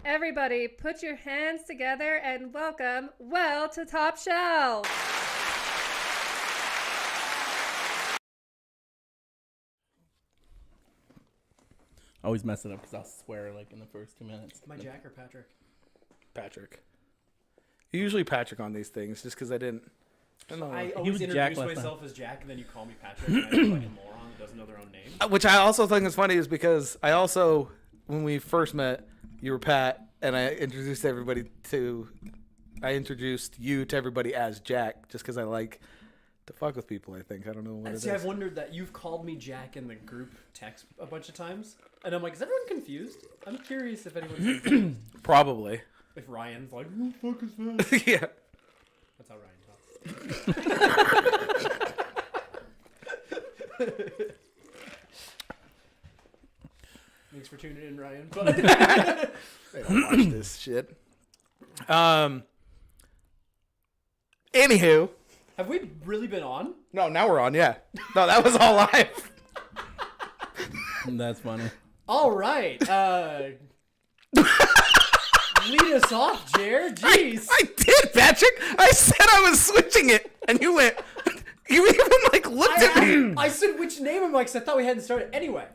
Everybody, put your hands together and welcome Well to Top Shelf. I always mess it up because I'll swear like in the first 2 minutes. My Jack or Patrick? Patrick. Usually Patrick on these things, just because I don't know. I He always was introduce Jack last myself as Jack, and then you call me Patrick, and I look like a moron that doesn't know their own name. Which I also think is funny is because I also, when we first met, you were Pat, and I introduced you to everybody as Jack, just because I like to fuck with people, I think. I don't know what it is. See, I've wondered that you've called me Jack in the group text a bunch of times, and I'm like, is everyone confused? I'm curious if anyone's confused. Probably. If Ryan's like, who the fuck is that? Yeah. That's how Ryan talks. Thanks for tuning in, Ryan. But They don't watch this shit. Anywho. have we really been on? No, now we're on, yeah. No, that was all live. That's funny. All right. Lead us off, Jer. Jeez. I did, Patrick. I said I was switching it, and you went. You even like looked at me. I said which name am I? Because I thought we hadn't started. Anyway.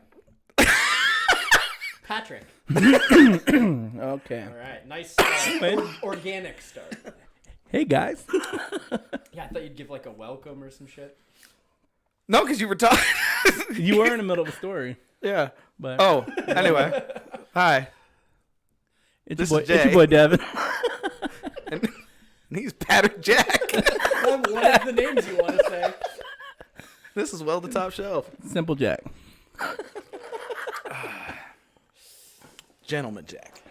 Patrick. Okay. All right. Nice organic start. Hey guys. Yeah, I thought you'd give like a welcome or some shit. No, because you were talking. You were in the middle of a story, Yeah. but Oh, anyway. Hi. it's this your boy, is it's Jay. your boy Devin. And he's Patrick Jack. One of the names you want to say. This is Well to Top Shelf. Simple Jack. Gentleman Jack.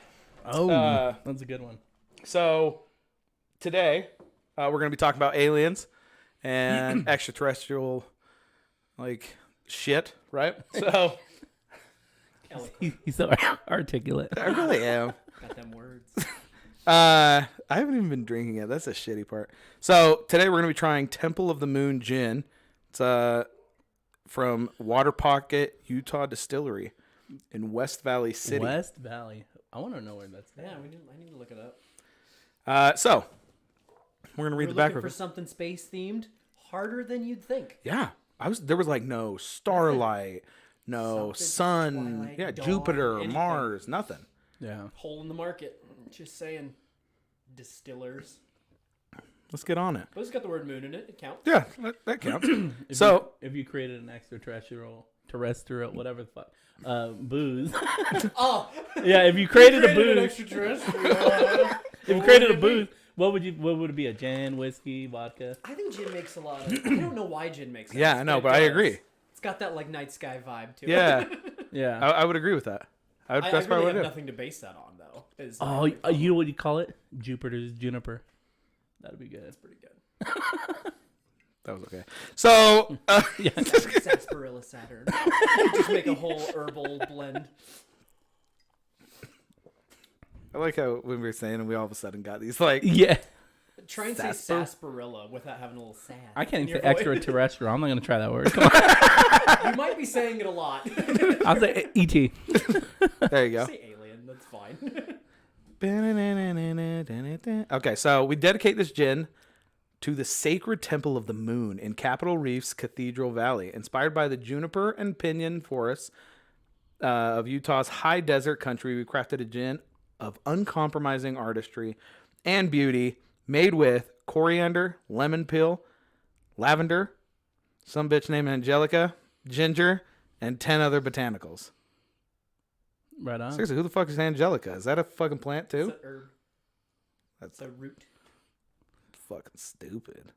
Oh, that's a good one. So, today, we're going to be talking about aliens and extraterrestrial, like, shit, right? So, He's so articulate. I really am. Got them words. I haven't even been drinking it. That's the shitty part. So today we're gonna be trying Temple of the Moon Gin. It's from Water Pocket Utah Distillery in West Valley City. West Valley. I want to know where that's at. Yeah, I need to look it up. So we're gonna read We're the back looking of for it. something space themed, harder than you'd think. Yeah, there was like no starlight, no Something, sun, twilight, yeah, dawn, Jupiter, anything. Mars, nothing. Yeah. Hole in the market. Just saying. Distillers. Let's get on it. But it's got the word moon in it. It counts. Yeah, that counts. If you created an terrestrial, whatever the fuck, booze. Oh, Yeah, if you created a an booze, extraterrestrial. if you created a booze, what would it be? A gin, whiskey, vodka? I think gin makes a lot of. I don't know why gin makes sense. Yeah, I know, but it I does. agree. It's got that like night sky vibe to Yeah, it. Yeah. I would agree with that. I That's really probably have what I do. nothing to base that on though. Is Oh, you know what you call it? Jupiter's juniper. That'd be good. That's pretty good. That was okay. So, Yeah. Sarsaparilla Saturn. Just make a whole herbal blend. I like how when we were saying and we all of a sudden got these like Yeah. Try and say sarsaparilla without having a little sad. I can't in even say your voice. extraterrestrial. I'm not gonna try that word. Come on. You might be saying it a lot. I'll say ET. there you go. Say alien. That's fine. Okay, so we dedicate this gin to the sacred temple of the moon in Capitol Reef's Cathedral Valley, inspired by the juniper and pinyon forests of Utah's high desert country. We crafted a gin of uncompromising artistry and beauty, made with coriander, lemon peel, lavender, some bitch named Angelica, ginger, and 10 other botanicals. Right on. Seriously, who the fuck is Angelica? Is that a fucking plant too? It's a herb. That's It's a root. fucking stupid.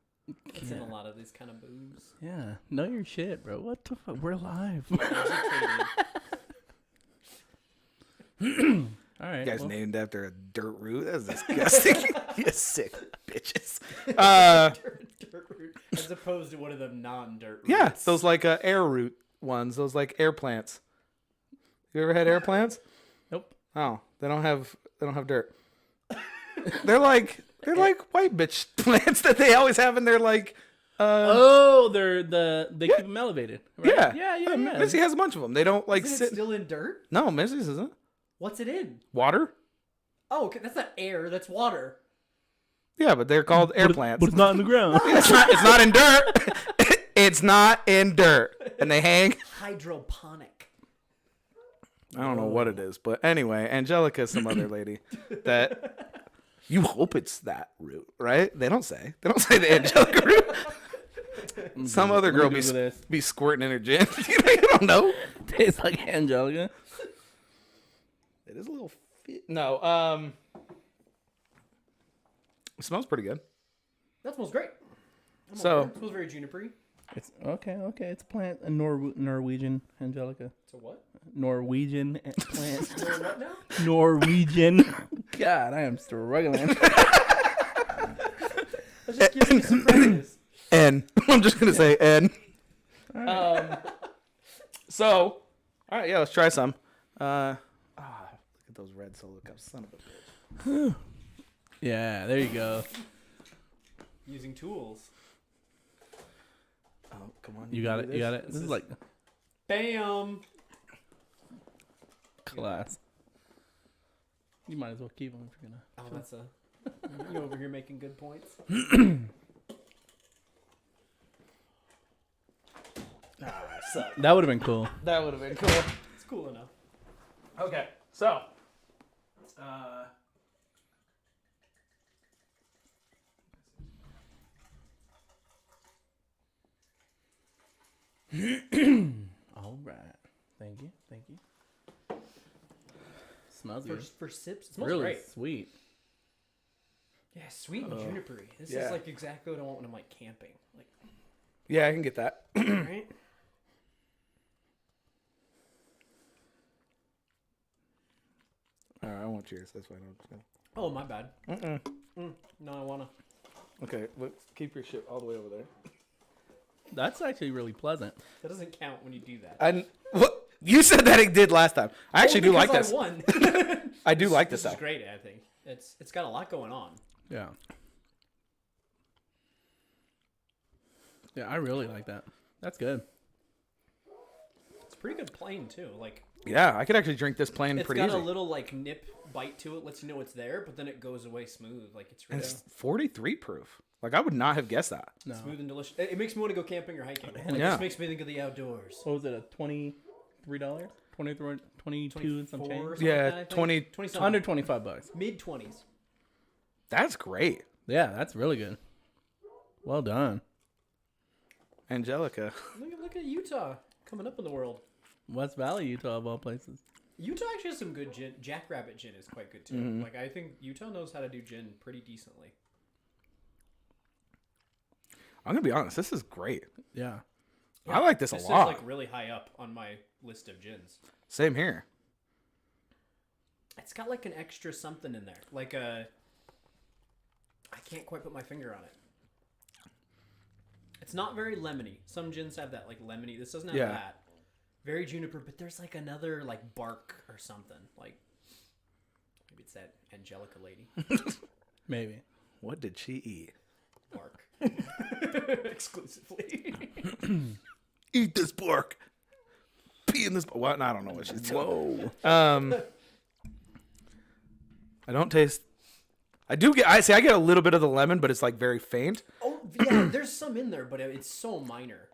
It's in a lot of these kind of booze. Yeah. Know your shit, bro. What the fuck? We're live. Educated. All right. You guys well, named after a dirt root? That's disgusting. You sick bitches. Dirt root. As opposed to one of them non-dirt roots. Yeah, those like air root ones. Those like air plants. You ever had air plants? Nope. Oh, they don't have dirt. They're like white bitch plants that they always have in their like. Oh, they keep them elevated. Right? Yeah, Yeah. Missy has a bunch of them. They don't like Isn't sit. it still in dirt? No, Missy's isn't. What's it in? Water. Oh, okay, that's not air. That's water. Yeah, but they're called air plants. But it's not in the ground. It's not in dirt. It's not in dirt. And they hang. Hydroponic. I don't know what it is, but anyway, Angelica's some other lady that you hope it's that root, right? They don't say the Angelica root. Some other girl be squirting in her gin. You don't know. Tastes like Angelica. It is a little no. It smells pretty good. That smells great. It smells very junipery. It's okay. It's a plant. A Norwegian Angelica. It's a what? Norwegian plant. What now? Norwegian. God, I am struggling. Let's just give you some practice. N. I'm just gonna say N. So, all right, yeah, let's try some. Look at those red solo cups, son of a bitch. Yeah, there you go. Using tools. Oh, come on. You got it. You got it. This is like Bam. class. You might as well keep them if you're gonna. Oh, that's a. You over here making good points. That would have been cool. That would have been cool. It's cool enough. Okay, so. All right. Thank you. Thank you. Smells good. For sips, it smells Really great. sweet. Yeah, sweet and junipery. This yeah. is like exactly what I want when I'm like camping. Like, Yeah, I can get that. right? All right, I want cheers. That's why I don't. Oh, my bad. No, I wanna. Okay, look, keep your shit all the way over there. That's actually really pleasant. That doesn't count when you do that. And what you said that it did last time. I actually do like this. I won. I do like this this is though. great. I think it's got a lot going on. Yeah. Yeah, I really like that. That's good. It's pretty good plain too. Like Yeah, I could actually drink this plain it's pretty got easy. a little like nip bite to it, lets you know it's there, but then it goes away smooth. Like it's And really it's 43 proof. Like I would not have guessed that. No. smooth and delicious. It makes me want to go camping or hiking. Like, Yeah. It just makes me think of the outdoors. What was it? A $23? 22 and some 24 or change. something Yeah, like that, I think. 20 something. Under $25. Mid 20s. That's great, Yeah, that's really good. Well done. Angelica. Look at Utah coming up in the world. West Valley, Utah, of all places. Utah actually has some good gin. Jackrabbit gin is quite good too. Mm-hmm. Like I think Utah knows how to do gin pretty decently. I'm gonna be honest. This is great. Yeah. I like this a This lot. is like really high up on my list of gins. Same here. It's got like an extra something in there, like a. I can't quite put my finger on it. It's not very lemony. Some gins have that like lemony. This doesn't have Yeah. that. Very juniper, but there's like another like bark or something. Like maybe it's that Angelica lady. Maybe. What did she eat? Bark. Exclusively. Eat this pork. Pee in this. What? I don't know what she's doing. Whoa. I don't taste. I do get. I get a little bit of the lemon, but it's like very faint. Oh yeah, there's some in there, but it's so minor.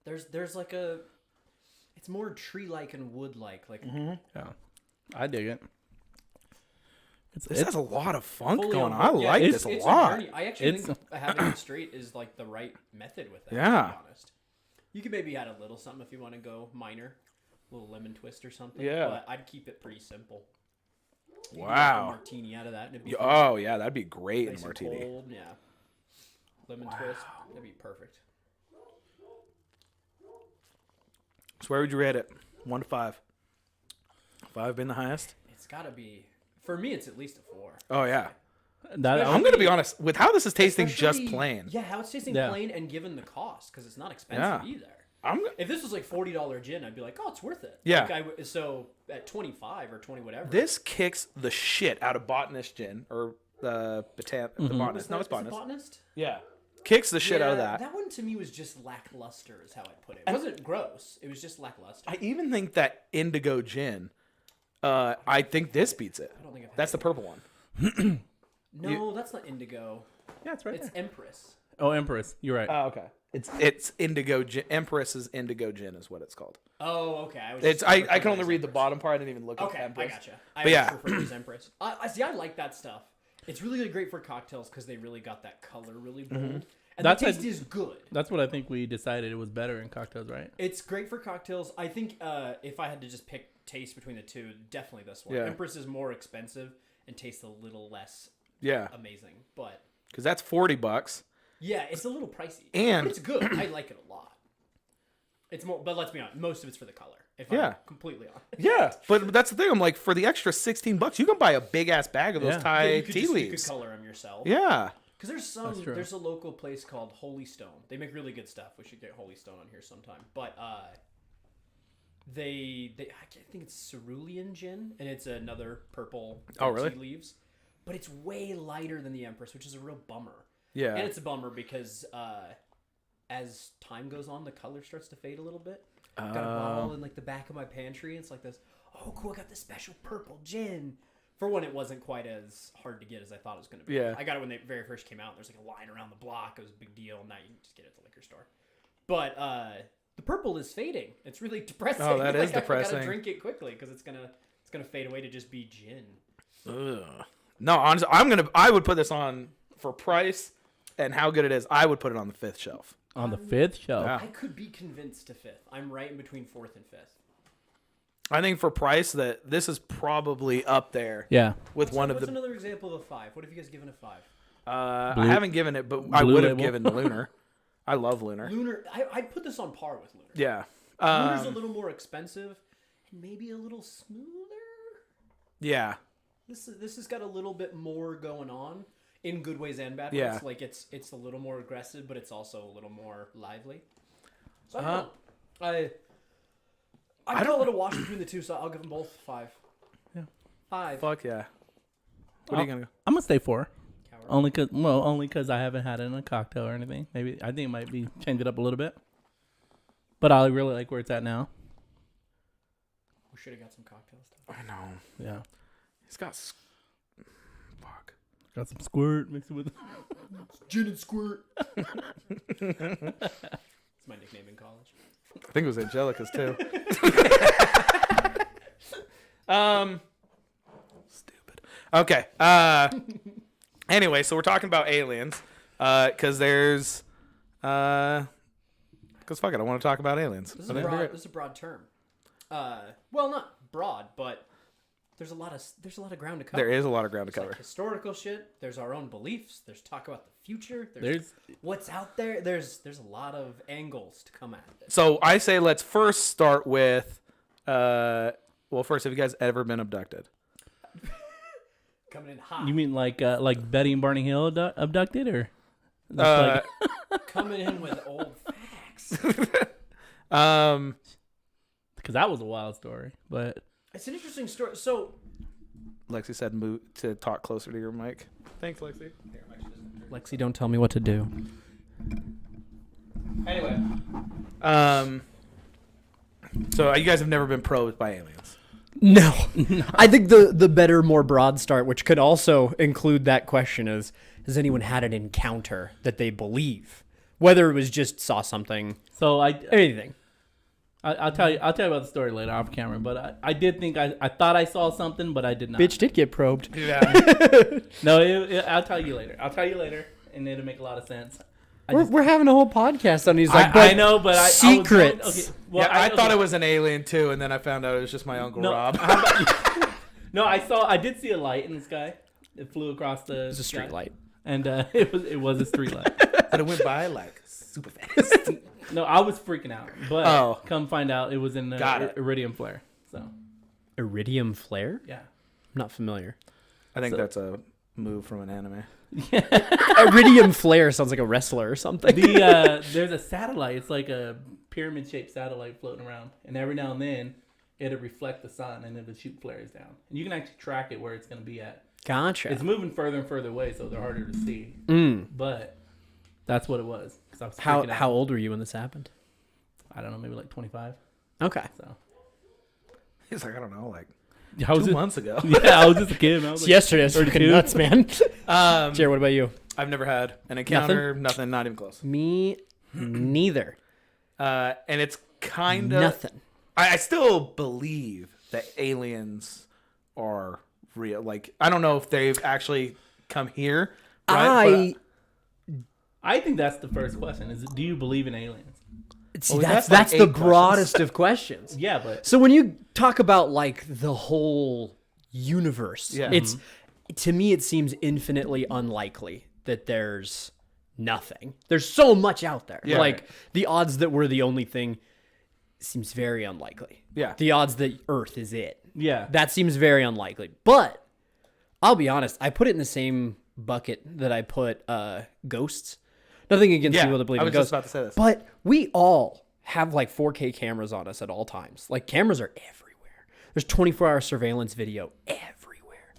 There's like a. It's more tree-like and wood-like. Like Yeah. I dig it. This has a lot of funk fully going on. on I board. Yeah, like it's this a a lot. journey. I actually It's- think having it straight is like the right method with that. Yeah. To be honest, you could maybe add a little something if you want to go minor, a little lemon twist or something. Yeah. But I'd keep it pretty simple. You could make a Wow. martini out of that. And it'd be Oh yeah, that'd be great in nice a and martini. cold. Yeah. Lemon twist. That'd be perfect. So where would you rate it? 1 to 5. 5 being the highest. It's got to be. For me, it's at least a 4. Oh yeah. That, I'm gonna be honest with how this is tasting just Especially- plain. Yeah, how it's tasting Yeah. plain and given the cost because it's not expensive either. I'm If this was like $40 gin, I'd be like, oh, it's worth it. Yeah. Like so at 25 or 20 whatever. this kicks the shit out of botanist gin or the botanist. The botanist. No, it's Is it botanist. botanist? Yeah. Kicks the shit out of Yeah, that. That one to me was just lackluster, is how I put it. It wasn't gross. It was just lackluster. I even think that indigo gin. I think this beats it. I don't think I've had That's the it. purple one. No, that's not indigo. Yeah, it's right It's there. Empress. Oh, Empress. You're right. Oh, okay. It's indigo gin. Empress's indigo gin is what it's called. Oh, okay. I can only read the bottom part. I didn't even look at Okay, Empress. I gotcha. I But yeah. always refer to it as Empress. I see. I like that stuff. It's really, really great for cocktails because they really got that color really bold, and That's the taste a- is good. That's what I think we decided it was better in cocktails, right? It's great for cocktails. I think if I had to just pick taste between the two, definitely this one. Yeah. Empress is more expensive and tastes a little less Yeah, amazing, but because that's $40. yeah, it's a little pricey. And- but it's good. I like it a lot. It's more, but let's be honest, most of it's for the color. If Yeah. I'm completely honest. Yeah, but that's the thing. I'm like, for the extra $16, you can buy a big ass bag of those Yeah. Thai Yeah, you could tea just, leaves. You could color them yourself. Yeah. Because That's true. there's a local place called Holy Stone. They make really good stuff. We should get Holy Stone on here sometime. But they I think it's cerulean gin, and it's another purple Oh, really? tea leaves. But it's way lighter than the Empress, which is a real bummer. Yeah. And it's a bummer because as time goes on, the color starts to fade a little bit. Got a bottle in like the back of my pantry. It's like this. Oh, cool! I got this special purple gin. For one, it wasn't quite as hard to get as I thought it was going to be. Yeah. I got it when they very first came out. There's like a line around the block. It was a big deal. Now you can just get it at the liquor store. But the purple is fading. It's really depressing. Oh, that is I depressing. gotta drink it quickly because it's gonna fade away to just be gin. Ugh. No, honestly, I would put this on for price and how good it is. I would put it on the 5th shelf. On the 5th shelf. Yeah. I could be convinced to 5th. I'm right in between 4th and 5th. I think for price that this is probably up there Yeah. with one of What's the. another example of a 5? What have you guys given a 5? I haven't given it, but I Blue would have Label. given Lunar. I love Lunar. Lunar. I'd put this on par with Lunar. Yeah. Lunar's a little more expensive and maybe a little smoother. Yeah. This has got a little bit more going on in good ways and bad ways. Yeah. Like it's a little more aggressive, but it's also a little more lively. So I don't know. I call it a wash between the two, so I'll give them both 5. Yeah. 5. Fuck yeah. What are you gonna go? I'm gonna stay 4. Coward. Only cause I haven't had it in a cocktail or anything. Maybe I think it might be change it up a little bit. But I really like where it's at now. We should have got some cocktail stuff. I know. Yeah. He's got. Fuck. Got some squirt mixed with. Gin and squirt. It's my nickname in college. I think it was Angelica's too. Stupid. Okay. Anyway, so we're talking about aliens, because there's, because fuck it, I want to talk about aliens. This is I a think broad. they're- This is a broad term. Well, not broad, but there's a lot of ground to cover. There is a lot of ground to There's like cover. historical shit. There's our own beliefs. There's talk about the future. There's what's out there. There's a lot of angles to come at this. So I say let's first start with, first, have you guys ever been abducted? Coming in hot. you mean like Betty and Barney Hill abducted or? That's Coming in with old facts. because that was a wild story, but It's an interesting story. So, Lexi said move to talk closer to your mic. Thanks, Lexi. Lexi, don't tell me what to do. Anyway. So you guys have never been probed by aliens? No. I think the better, more broad start, which could also include that question, is has anyone had an encounter that they believe? Whether it was just saw something, so anything. I'll tell you about the story later off camera, but I did think I thought I saw something, but I did not. Bitch did get probed. Yeah. No, I'll tell you later. And it'll make a lot of sense. We're having a whole podcast on these. I know, but secrets. I was going, okay, well, I thought it was an alien too, and then I found out it was just my Uncle Rob. No, I did see a light in the sky. It flew across the. It was a street light. And it was a street light. But it went by like super fast. No, I was freaking out, but come find out it was in Got it. iridium flare. So Iridium flare? yeah. I'm not familiar. I think that's a move from an anime. Iridium flare sounds like a wrestler or something. There's a satellite. It's like a pyramid-shaped satellite floating around, and every now and then it'll reflect the sun, and it'll shoot flares down. And you can actually track it where it's going to be at. Gotcha. It's moving further and further away, so they're harder to see. But that's what it was. 'Cause I was freaking out. How old were you when this happened? I don't know, maybe like 25. Okay. So He's like, I don't know, like I was 2 months ago. Yeah, I was just a kid. I was It's yesterday. I was freaking 32. nuts, man. Um, Jared, what about you? I've never had an encounter. Nothing. Not even close. Me neither. And it's kind of Nothing. I still believe that aliens are real. Like, I don't know if they've actually come here. Right? I think that's the first question. Is do you believe in aliens? See, Well, that's that's like the 8 broadest of questions. Yeah, but So when you talk about like the whole universe, Yeah. it's to me it seems infinitely unlikely that there's nothing. There's so much out there. Yeah. Like the odds that we're the only thing seems very unlikely. Yeah. The odds that Earth is it. yeah, That seems very unlikely. But I'll be honest, I put it in the same bucket that I put ghosts. Nothing against Yeah, people that believe I in was ghosts. just about to say this. But we all have like 4K cameras on us at all times. Like cameras are everywhere. There's 24-hour surveillance video everywhere.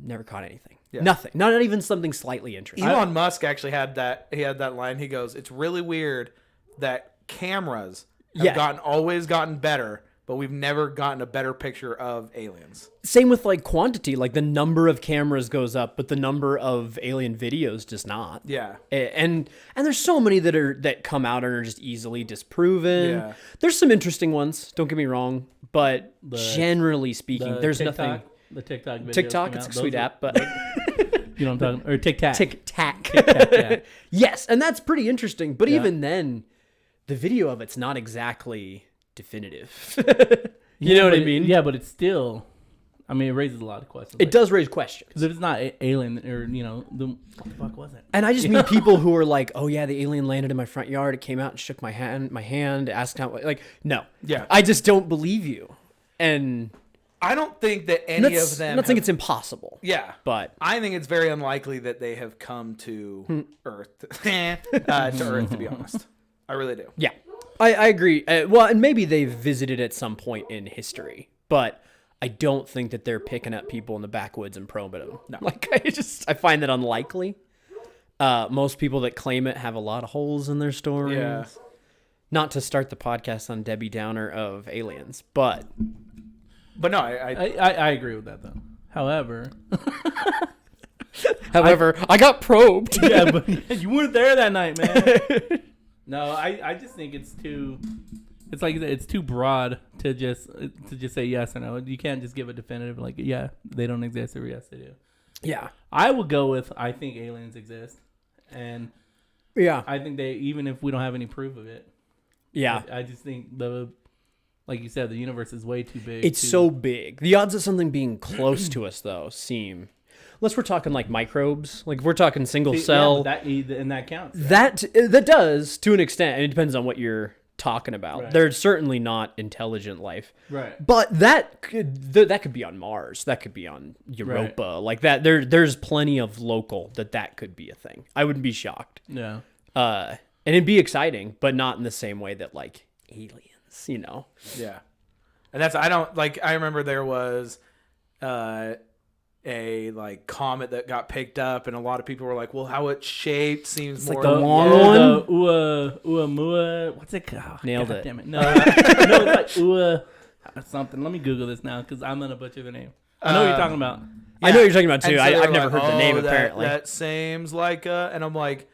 Never caught anything. Yeah. Nothing. Not even something slightly interesting. Elon Musk actually had that. He had that line. He goes, "It's really weird that cameras have always gotten better, but we've never gotten a better picture of aliens." Same with like quantity. Like the number of cameras goes up, but the number of alien videos does not. Yeah. And there's so many that come out and are just easily disproven. Yeah. There's some interesting ones. Don't get me wrong, but generally speaking, the there's TikTok, nothing. The TikTok videos TikTok, came it's out. a sweet Those app, but you know what I'm talking, or TikTok. Tic-tac. yeah. Yes, and that's pretty interesting. But Yeah. even then, the video of it's not exactly definitive. You know what I mean? Yeah, but it's still. I mean, it raises a lot of questions. It does raise questions. Because if it's not alien, or what the fuck was it? And I just meet people who are like, "Oh yeah, the alien landed in my front yard. It came out and shook my hand, asked how." Like, no, Yeah. I just don't believe you. And I don't think that any that's, of them. I'm not saying it's impossible. Yeah. But I think it's very unlikely that they have come to Earth. To Earth, to be honest. I really do. yeah, I agree. Well, and maybe they've visited at some point in history, but I don't think that they're picking up people in the backwoods and probing them. No. Like I find that unlikely. Most people that claim it have a lot of holes in their stories. Yeah. Not to start the podcast on Debbie Downer of aliens, but But no, I agree with that though. However, I got probed. yeah, but you weren't there that night, man. No, I just think it's too. It's like it's too broad to just say yes or no. You can't just give a definitive like yeah they don't exist or yes they do. Yeah. I would go with I think aliens exist, and Yeah. I think they even if we don't have any proof of it. Yeah. I just think like you said, the universe is way too big. It's so big. The odds of something being close to us, though, seem... Unless we're talking, like, microbes. Like, if we're talking single cell... Yeah, and that counts. Right? That does, to an extent. And it depends on what you're talking about. Right. They're certainly not intelligent life. Right. But that could be on Mars. That could be on Europa. Right. Like, that. There's plenty of local that could be a thing. I wouldn't be shocked. Yeah. And it'd be exciting, but not in the same way that, like, aliens, you know? Yeah. And I remember there was a like comet that got picked up and a lot of people were like, well, how it's shaped seems more like the long one? The Uamua. What's it called? Nailed God it. Damn it. No, it's like Ua something. Let me Google this now because I'm going to butcher the name. I know what you're talking about. I know what you're talking about, too. And so I've they're never like, heard the name, that- apparently. That seems like and I'm like,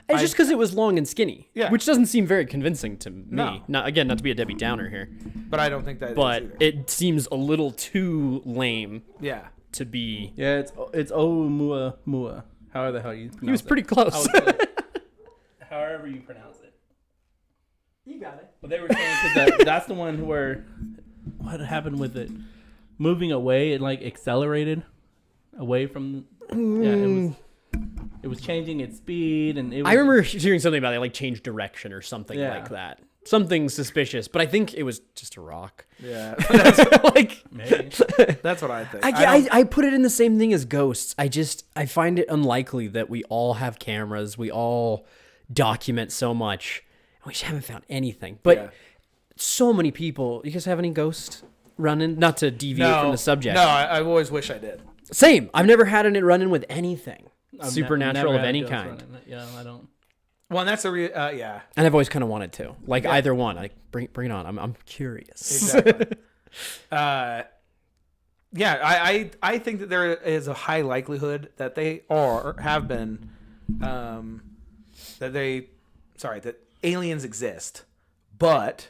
It's just because it was long and skinny, Yeah. which doesn't seem very convincing to me. No. Not to be a Debbie Downer here, but I don't think that but is either. it seems a little too lame Yeah. to be. Yeah, it's Oumuamua. However the hell you pronounce it. He was pretty close. I was close. However you pronounce it. You got it. But they were saying because that's the one where what happened with it moving away. It like accelerated away from. Yeah, it was changing its speed, and it was, I remember hearing something about it, like change direction or something Yeah. like that. Something suspicious, but I think it was just a rock. Yeah. Like, maybe. That's what I think. I put it in the same thing as ghosts. I find it unlikely that we all have cameras. We all document so much, and we just haven't found anything. But Yeah. so many people. You guys have any ghosts running? Not to deviate from the subject. No, I always wish I did. Same. I've never had it running with anything I've supernatural never of had any ghosts kind. running it. Yeah, I don't. Well, and that's yeah. And I've always kind of wanted to, like either one. Like bring it on. I'm curious. Exactly. yeah, I think that there is a high likelihood that they have been, that aliens exist. But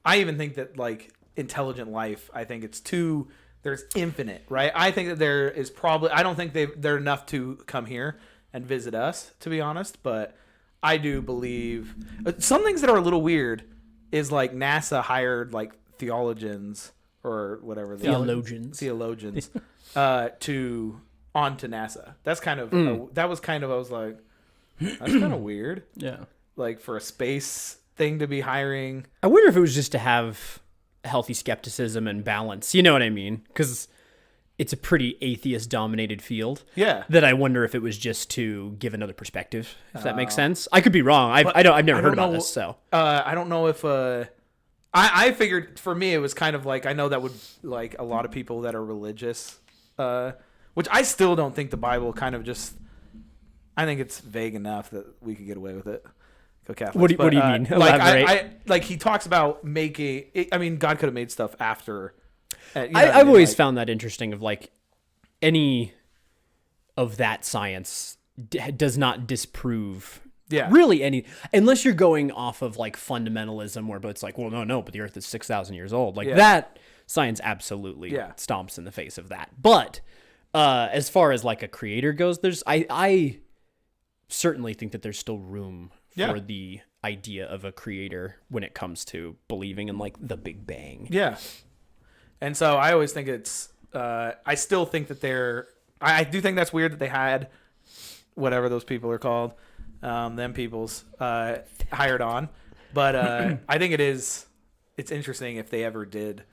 I even think that like intelligent life, I think there's infinite, right? I think that there is probably, I don't think they're enough to come here and visit us, to be honest. But I do believe some things that are a little weird is like NASA hired like theologians or whatever Theologians onto NASA. That's kind of that was kind of, I was like, that's kind of weird. Yeah. Like for a space thing to be hiring. I wonder if it was just to have healthy skepticism and balance. You know what I mean? Because it's a pretty atheist-dominated field. Yeah. That I wonder if it was just to give another perspective. If that makes sense. I could be wrong. I've never heard about this. So I don't know if I figured for me it was kind of like, I know that would like a lot of people that are religious, which I still don't think the Bible kind of just. I think it's vague enough that we could get away with it. Go Catholics. What do you mean? Like like he talks about making. I mean, God could have made stuff after. I've always found that interesting. Of like any of that science does not disprove. Yeah. Really any, unless you're going off of like fundamentalism where, but it's like, well, no, but the earth is 6,000 years old. Like that science absolutely stomps in the face of that. But as far as like a creator goes, I certainly think that there's still room for the idea of a creator when it comes to believing in like the Big Bang. Yeah. And so I always think it's, I still think that I do think that's weird that they had whatever those people are called, them people's hired on. But I think it's interesting if they ever did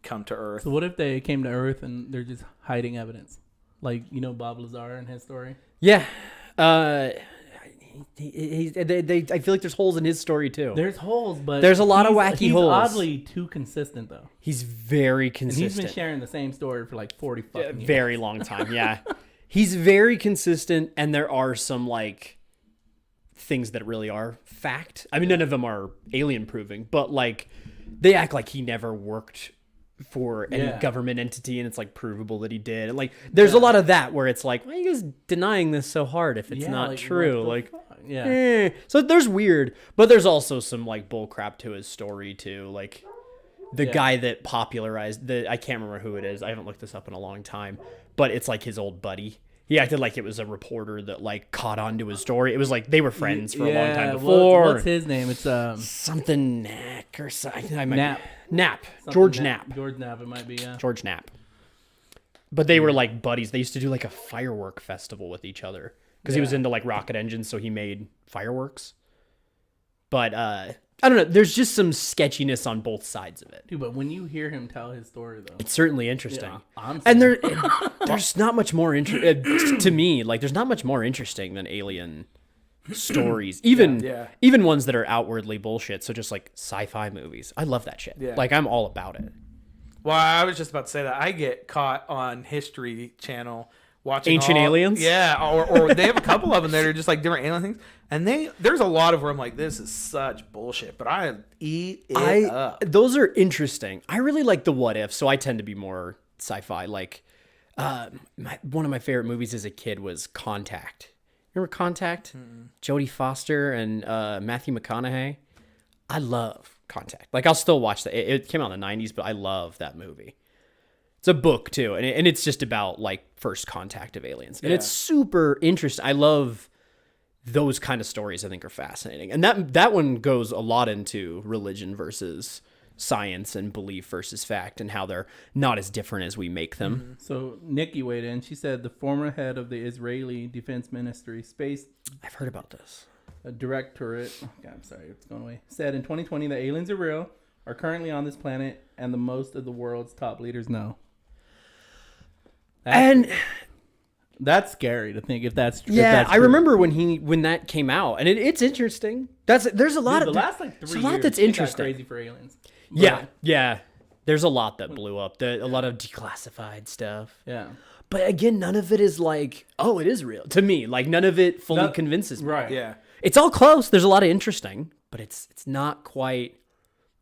come to Earth. So what if they came to Earth and they're just hiding evidence? Like, Bob Lazar and his story? Yeah. I feel like there's holes in his story too. There's holes, but there's a lot of wacky holes. He's oddly too consistent, though. He's very consistent. And he's been sharing the same story for like 40 fucking years. Very long time, yeah. He's very consistent, and there are some like things that really are fact. I mean, none of them are alien proving, but like they act like he never worked for any government entity, and it's like provable that he did. And like there's a lot of that where it's like, why are you guys denying this so hard if it's not true? Like so there's weird, but there's also some like bull crap to his story too. Like the guy that popularized I can't remember who it is. I haven't looked this up in a long time, but it's like his old buddy. He acted like it was a reporter that like caught on to his story. It was like they were friends for a long time before. What's his name? It's something Knack or something. Nap. George Knapp. George Knapp, it might be, yeah. George Knapp. But they were like buddies. They used to do like a firework festival with each other because he was into like rocket engines, so he made fireworks. But I don't know. There's just some sketchiness on both sides of it. Dude, but when you hear him tell his story, though, it's certainly interesting. Yeah, and there's not much more to me. Like, there's not much more interesting than alien stories, even ones that are outwardly bullshit. So just like sci-fi movies, I love that shit. Like, I'm all about it. Well, I was just about to say that I get caught on History Channel watching Ancient Aliens. Yeah, or they have a couple of them that are just like different alien things, and there's a lot of where I'm like, this is such bullshit, but I eat it up. Those are interesting. I really like the what if, so I tend to be more sci-fi. Like, one of my favorite movies as a kid was Contact. Remember Contact? Jodie Foster and Matthew McConaughey. I love Contact. Like, I'll still watch that. It came out in the 90s, but I love that movie. It's a book too, and it's just about like first contact of aliens, and it's super interesting. I love those kind of stories. I think are fascinating, and that one goes a lot into religion versus science and belief versus fact, and how they're not as different as we make them. Mm-hmm. So Nikki weighed in. She said the former head of the Israeli Defense Ministry space. I've heard about this. Directorate. Oh God, I'm sorry, it's going away. Said in 2020 that aliens are real, are currently on this planet, and the most of the world's top leaders know. That's scary to think if that's true. Yeah, I remember when that came out, and it's interesting. There's a lot of the last like 3 years. A lot that's interesting. Crazy for aliens. Yeah. There's a lot that blew up. A lot of declassified stuff. Yeah. But again, none of it is like, oh, it is real to me. Like none of it fully convinces me. Right. Yeah. It's all close. There's a lot of interesting, but it's not quite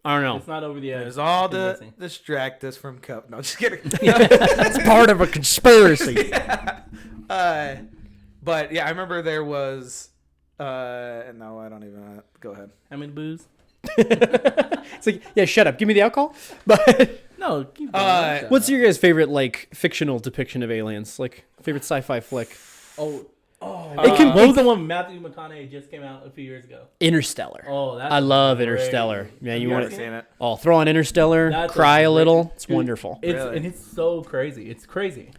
I don't know. It's not over the edge. It's all to convincing. distract us from cup. No, just kidding. It's part of a conspiracy. But yeah, I remember there was. No, I don't even. Go ahead. How many booze? It's like, yeah, shut up. Give me the alcohol. But No, keep going. what's your guys' favorite like fictional depiction of aliens? Like favorite sci-fi flick? What was the one Matthew McConaughey just came out a few years ago? Interstellar. Oh, that's I love great. Interstellar. Man, you Have want you to seen it? Oh, throw on Interstellar, That's cry a great- little. It's Dude, wonderful. It's Really? and it's so crazy. It's crazy.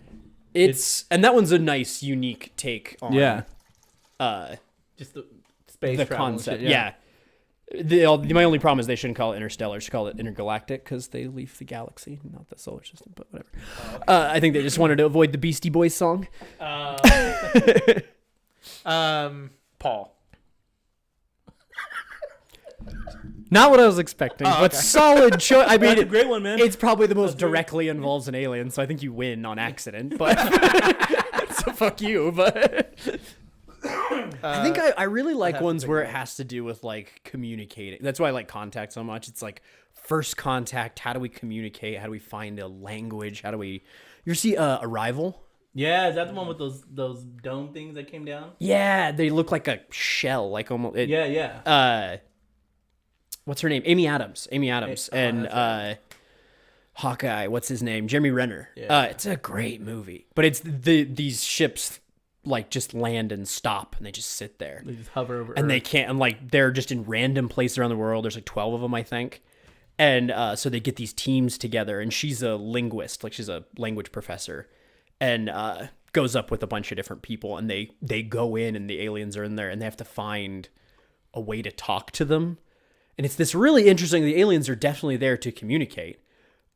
It's and that one's a nice, unique take on Just the space the travel and concept. shit, Yeah. My only problem is they shouldn't call it Interstellar. Just call it Intergalactic because they leave the galaxy, not the solar system. But whatever. I think they just wanted to avoid the Beastie Boys song. Paul. Not what I was expecting, but solid choice. I mean, That's a great one, man. It's probably the most directly involves an alien, so I think you win on accident. But so fuck you. But I think I really like ones where it has to do with like communicating. That's why I like Contact so much. It's like first contact. How do we communicate? How do we find a language? How do we? You see Arrival? Yeah, is that the one with those dome things that came down? Yeah, they look like a shell, like almost. Yeah. What's her name? Amy Adams. And right. Hawkeye. What's his name? Jeremy Renner. Yeah. It's a great movie, but it's these ships like just land and stop, and they just sit there, They just hover over and they Earth. can't. And like they're just in random places around the world. There's like 12 of them, I think. And so they get these teams together, and she's a linguist, like she's a language professor, and goes up with a bunch of different people, and they go in, and the aliens are in there, and they have to find a way to talk to them. And it's this really interesting. The aliens are definitely there to communicate,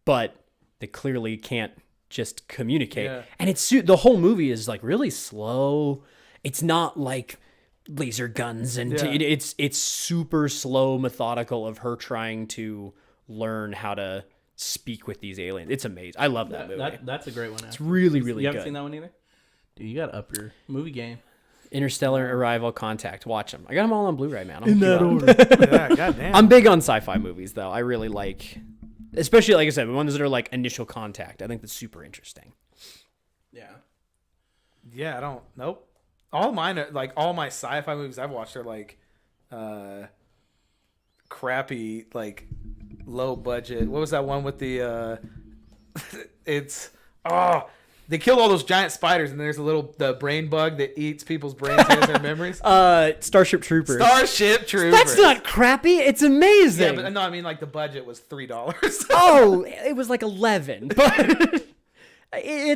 but they clearly can't just communicate. Yeah. And it's the whole movie is like really slow. It's not like laser guns and it's super slow, methodical of her trying to learn how to speak with these aliens. It's amazing. I love that movie. That's a great one. It's really, really You good. haven't seen that one either? Dude, you got to up your movie game. Interstellar, Arrival, Contact. Watch them. I got them all on Blu-ray, man. Yeah, goddamn. I'm big on sci-fi movies, though. I really like, especially like I said, the ones that are like Initial Contact. I think that's super interesting. Yeah. Yeah, I don't. Nope. All mine are like all my sci-fi movies I've watched are like, crappy, like low budget. What was that one with the? They killed all those giant spiders, and there's the brain bug that eats people's brains and their memories. Starship Troopers. Starship Troopers. That's not crappy. It's amazing. Yeah, but no, I mean like the budget was $3. Oh, it was like 11. But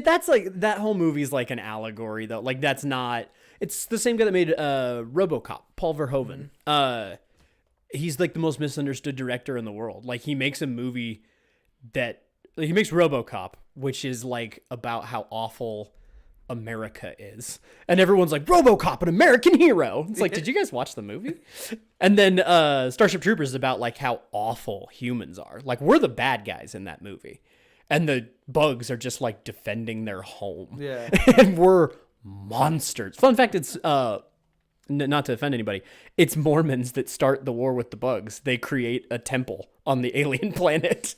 that's like that whole movie's like an allegory, though. Like that's not. It's the same guy that made RoboCop, Paul Verhoeven. Mm-hmm. He's like the most misunderstood director in the world. Like he makes a movie that he makes RoboCop, which is like about how awful America is, and everyone's like RoboCop, an American hero. It's like, did you guys watch the movie? And then Starship Troopers is about like how awful humans are. Like we're the bad guys in that movie, and the bugs are just like defending their home. Yeah. And we're monsters. Fun fact: it's not to offend anybody, it's Mormons that start the war with the bugs. They create a temple on the alien planet.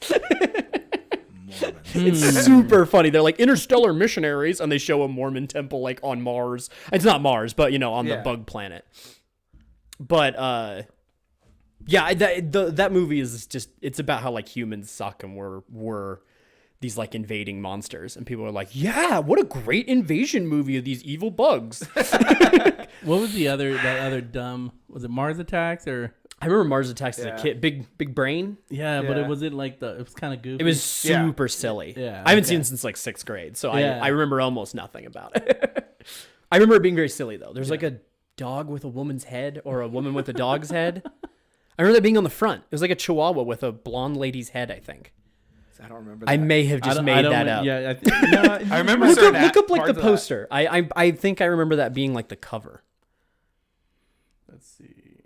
It's super funny. They're like interstellar missionaries, and they show a Mormon temple like on Mars. It's not Mars, but you know, on the bug planet. But yeah, that movie is just, it's about how like humans suck and we're these like invading monsters, and people are like, yeah, what a great invasion movie of these evil bugs. What was that other dumb? Was it Mars Attacks or? I remember Mars Attacks as a kid. Big brain. Yeah, but Yeah. it was kind of goofy. It was super silly. Yeah, I haven't okay. seen it since like 6th grade, so Yeah. I remember almost nothing about it. I remember it being very silly though. There's like a dog with a woman's head, or a woman with a dog's head. I remember that being on the front. It was like a chihuahua with a blonde lady's head, I think. I don't remember that. I may have just made that up. Yeah, I remember Look certain up like parts the of that. poster. I think I remember that being like the cover. Let's see.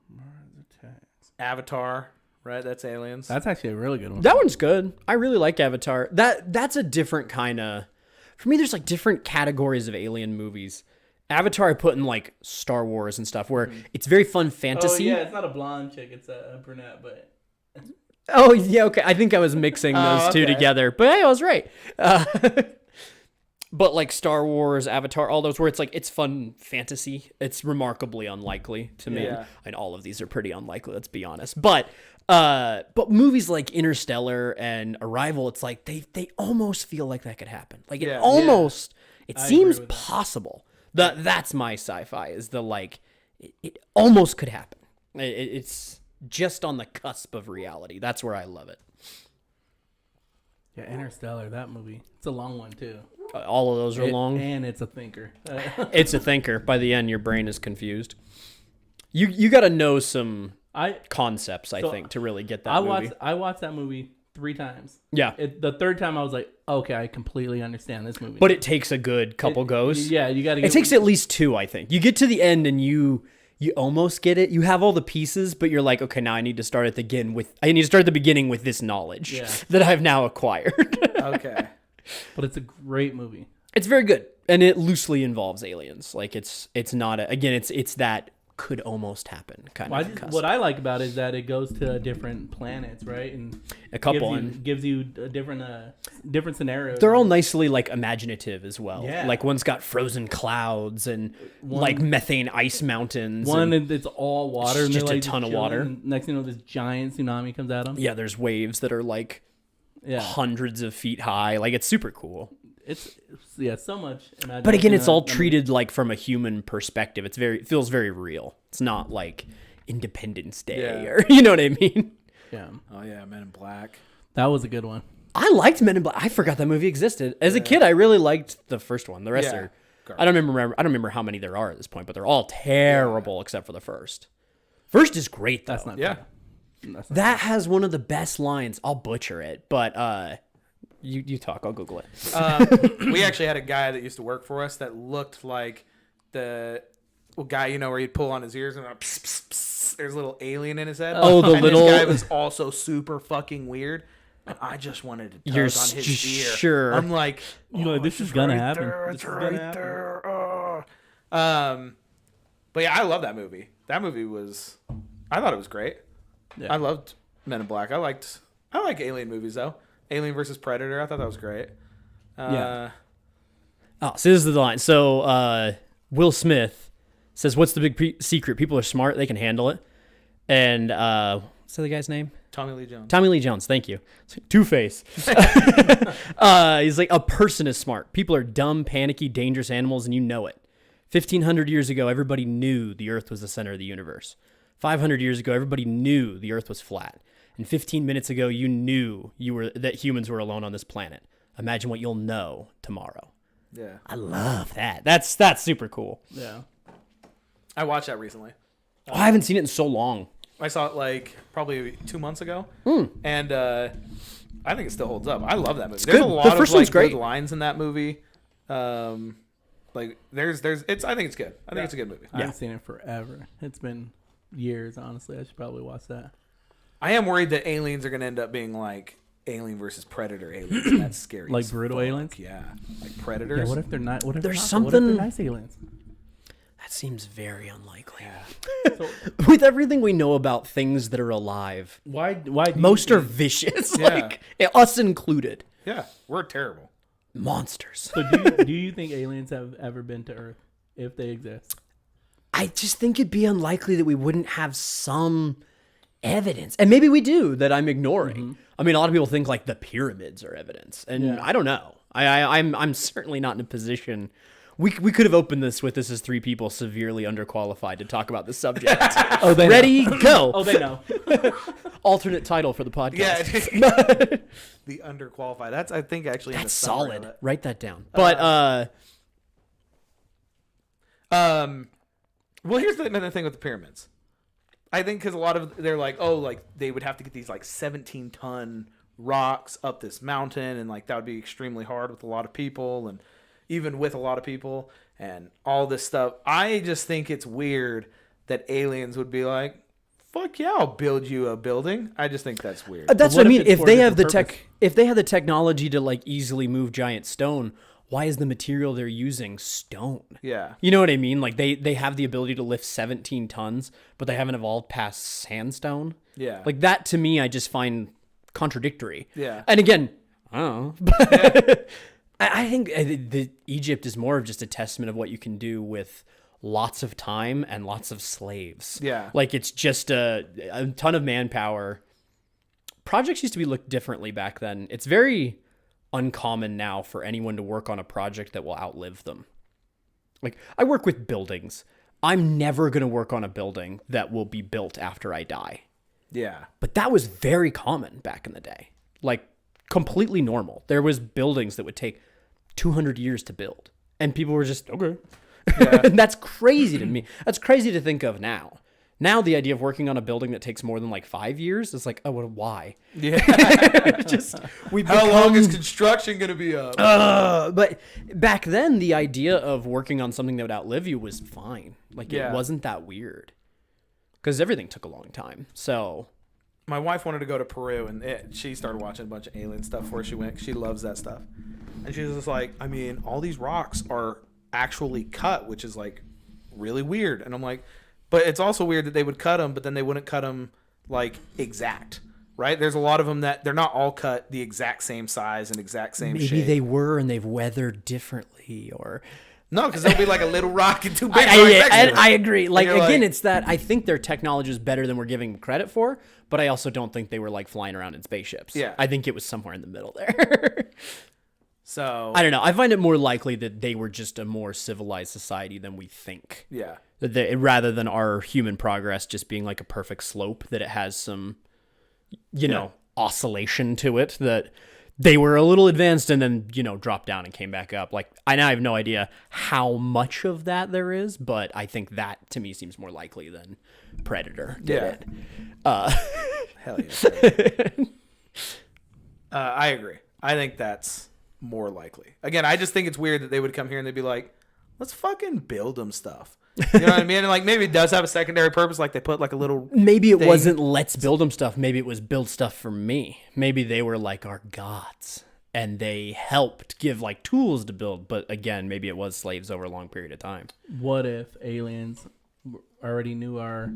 Mars Attacks. Avatar, right? That's aliens. That's actually a really good one. That one's good. I really like Avatar. That's a different kind of. For me, there's like different categories of alien movies. Avatar I put in like Star Wars and stuff, where it's very fun fantasy. Oh yeah, it's not a blonde chick; it's a brunette. But Oh yeah, okay. I think I was mixing those two okay. together, but hey, I was right. But like Star Wars, Avatar, all those where it's like it's fun fantasy. It's remarkably unlikely to me. Yeah. And all of these are pretty unlikely. Let's be honest. But movies like Interstellar and Arrival, it's like they almost feel like that could happen. Like it Yeah. almost it I seems agree with that. possible. That's my sci-fi is the like it almost could happen. It's just on the cusp of reality. That's where I love it. Yeah, Interstellar, that movie. It's a long one too. All of those are long. And it's a thinker. It's a thinker. By the end, your brain is confused. You got to know some concepts, I think, to really get that movie. I watched that movie 3 times. Yeah. The third time I was like, okay, I completely understand this movie. But it takes a good couple goes. Yeah, you got to. It takes at least 2, I think. You get to the end and you almost get it. You have all the pieces, but you're like, okay, now I need to start at the beginning with this knowledge that I've now acquired. Okay. But it's a great movie. It's very good, and it loosely involves aliens. Like it's not it's that could almost happen kind of cusp. What I like about it is that it goes to different planets, right? And A couple, gives you a different scenarios. they're all nicely like imaginative as well. Yeah. Like one's got frozen clouds and like methane ice mountains. One, and, it's all water. It's and just they're, a like, ton of chilling, water. and next thing you know, this giant tsunami comes at them. yeah, there's waves that are like Yeah. hundreds of feet high. Like it's super cool. It's so much. But again, it's all treated like from a human perspective. It feels very real. It's not like Independence Day or you know what I mean. Yeah, Oh yeah, Men in Black. that was a good one. I liked Men in Black. I forgot that movie existed. As a kid, I really liked the first one. The rest Yeah. are I don't remember how many there are at this point, but they're all terrible except for the first. First is great though. That's not. Yeah. That's not That has one of the best lines. I'll butcher it, but you talk. I'll Google it. We actually had a guy that used to work for us that looked like the guy, where he'd pull on his ears and pss, pss, pss, there's a little alien in his head. Oh, the and little- this guy was also super fucking weird. And I just wanted to tug You're on his ear. sure. I'm like, this is gonna happen. there, This it's is gonna right happen. there. But yeah, I love that movie. That movie I thought it was great. Yeah. I loved Men in Black. I like alien movies though. Alien versus Predator. I thought that was great. Yeah. Oh, so this is the line. So Will Smith says, "What's the big secret? People are smart. They can handle it." And what's the other guy's name? Tommy Lee Jones. Tommy Lee Jones. Thank you. Two-Face. He's like, a person is smart. People are dumb, panicky, dangerous animals, and you know it. 1,500 years ago, everybody knew the Earth was the center of the universe. 500 years ago, everybody knew the Earth was flat. And 15 minutes ago, you knew that humans were alone on this planet. Imagine what you'll know tomorrow. Yeah. I love that. That's super cool. Yeah. I watched that recently. Oh, I haven't seen it in so long. I saw it like probably 2 months ago, and I think it still holds up. I love that movie. There's good. a lot The first of one's like great. good lines in that movie. Like there's I think it's good. I think it's a good movie. I haven't seen it forever. It's been years, honestly. I should probably watch that. I am worried that aliens are gonna end up being like Alien versus Predator aliens. And that's scary. Like as brutal fuck. aliens? Yeah, like predators. Yeah, what if they're not? What if There's they're not? What if something- they're nice aliens? That seems very unlikely. So With everything we know about things that are alive, why? Do you most are think- vicious, Yeah. like us included. Yeah, we're terrible. Monsters. So do you think aliens have ever been to Earth, if they exist? I just think it'd be unlikely that we wouldn't have some evidence, and maybe we do that I'm ignoring. I mean, a lot of people think like the pyramids are evidence, and Yeah. I don't know. I'm certainly not in a position. We could have opened this with this as 3 people severely underqualified to talk about this subject. Oh, they Ready, go. Oh, they know. Alternate title for the podcast. Yeah, the underqualified. That's I think actually in the That's summary of solid. it. Write that down. But Well, here's the thing with the pyramids. I think because a lot of they're like, oh, like they would have to get these like 17-ton rocks up this mountain, and like that would be extremely hard with a lot of people, and even with a lot of people, and all this stuff. I just think it's weird that aliens would be like, fuck yeah, I'll build you a building. I just think that's weird. that's What what I if mean. it's If for they a have the different if they had the technology to like easily move giant stone, why is the material they're using stone? Yeah. You know what I mean? Like they have the ability to lift 17 tons, but they haven't evolved past sandstone. Yeah. Like that to me, I just find contradictory. Yeah. And again, I don't know. But I think the Egypt is more of just a testament of what you can do with lots of time and lots of slaves. Yeah. Like it's just a ton of manpower. Projects used to be looked differently back then. It's very uncommon now for anyone to work on a project that will outlive them. Like I work with buildings. I'm never going to work on a building that will be built after I die. Yeah. But that was very common back in the day. Like completely normal. There was buildings that would take 200 years to build and people were just okay. Yeah. And that's crazy to me. That's crazy to think of now. Now the idea of working on a building that takes more than like 5 years is like, oh, well, why? Yeah. Just How long is construction going to be up? But back then, the idea of working on something that would outlive you was fine. Like Yeah. it wasn't that weird because everything took a long time. So My wife wanted to go to Peru, and she started watching a bunch of alien stuff before she went. She loves that stuff. And she was just like, I mean, all these rocks are actually cut, which is like really weird. And I'm like, but it's also weird that they would cut them, but then they wouldn't cut them like exact, right? There's a lot of them that they're not all cut the exact same size and exact same shape. maybe they were and they've weathered differently, or No, because there'll be like a little rock and two big rocks next to it. I agree. Like you're again, like- it's that I think their technology is better than we're giving credit for, but I also don't think they were like flying around in spaceships. Yeah. I think it was somewhere in the middle there. So I don't know. I find it more likely that they were just a more civilized society than we think. yeah, That rather than our human progress just being like a perfect slope, that it has some, you know, oscillation to it, that they were a little advanced and then, you know, dropped down and came back up. Like, I have no idea how much of that there is, but I think that to me seems more likely than Predator did it. Hell yeah. I agree. I think that's more likely. Again, I just think it's weird that they would come here and they'd be like, let's fucking build them stuff. You know what I mean? And like maybe it does have a secondary purpose, like they put like a little Maybe it thing. wasn't let's build them stuff. Maybe it was build stuff for me. Maybe they were like our gods and they helped give like tools to build. But again, maybe it was slaves over a long period of time. What if aliens already knew our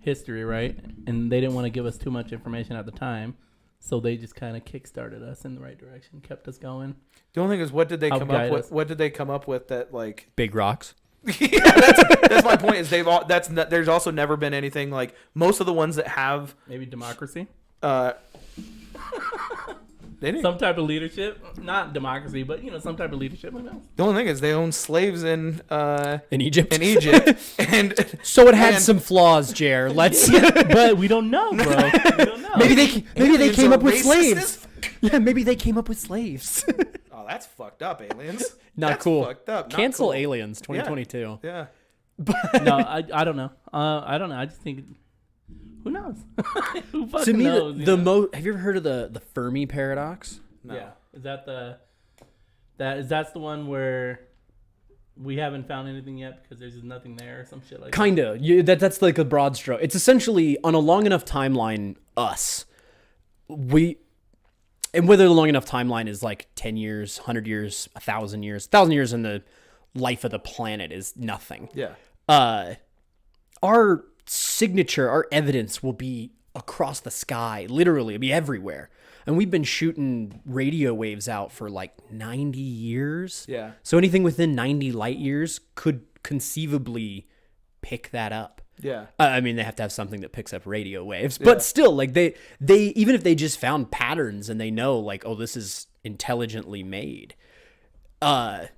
history, right? And they didn't want to give us too much information at the time. So they just kind of kickstarted us in the right direction, kept us going. The only thing is, what did they Help come up guide with? us. What did they come up with that like? Big rocks. Yeah, that's my point. Is there's also never been anything like most of the ones that have Maybe democracy? they didn't. Some type of leadership. Not democracy, but, you know, some type of leadership. Who knows? The only thing is they own slaves in Egypt. and So it had and- some flaws, Jer. Let's But we don't know, bro. We don't know. maybe they aliens came are up with racist slaves. as Yeah, maybe they came up with slaves. Oh, that's fucked up, aliens. Not That's cool. Fucked up. Not Cancel cool. Aliens 2022. Yeah. No, I don't know. I don't know. I just think, who knows? Who fucking To me, knows? the most. Have you ever heard of the Fermi Paradox? No. Yeah. Is that's the one where we haven't found anything yet because there's just nothing there or some shit like that? Kinda. That's like a broad stroke. It's essentially on a long enough timeline. And whether the long enough timeline is like 10 years, 100 years, 1,000 years, 1,000 years in the life of the planet is nothing. Yeah. Our signature, our evidence will be across the sky, literally, it'll be everywhere. And we've been shooting radio waves out for like 90 years. Yeah. So anything within 90 light years could conceivably pick that up. Yeah. I mean, they have to have something that picks up radio waves, but still, like they even if they just found patterns and they know, like, oh, this is intelligently made. And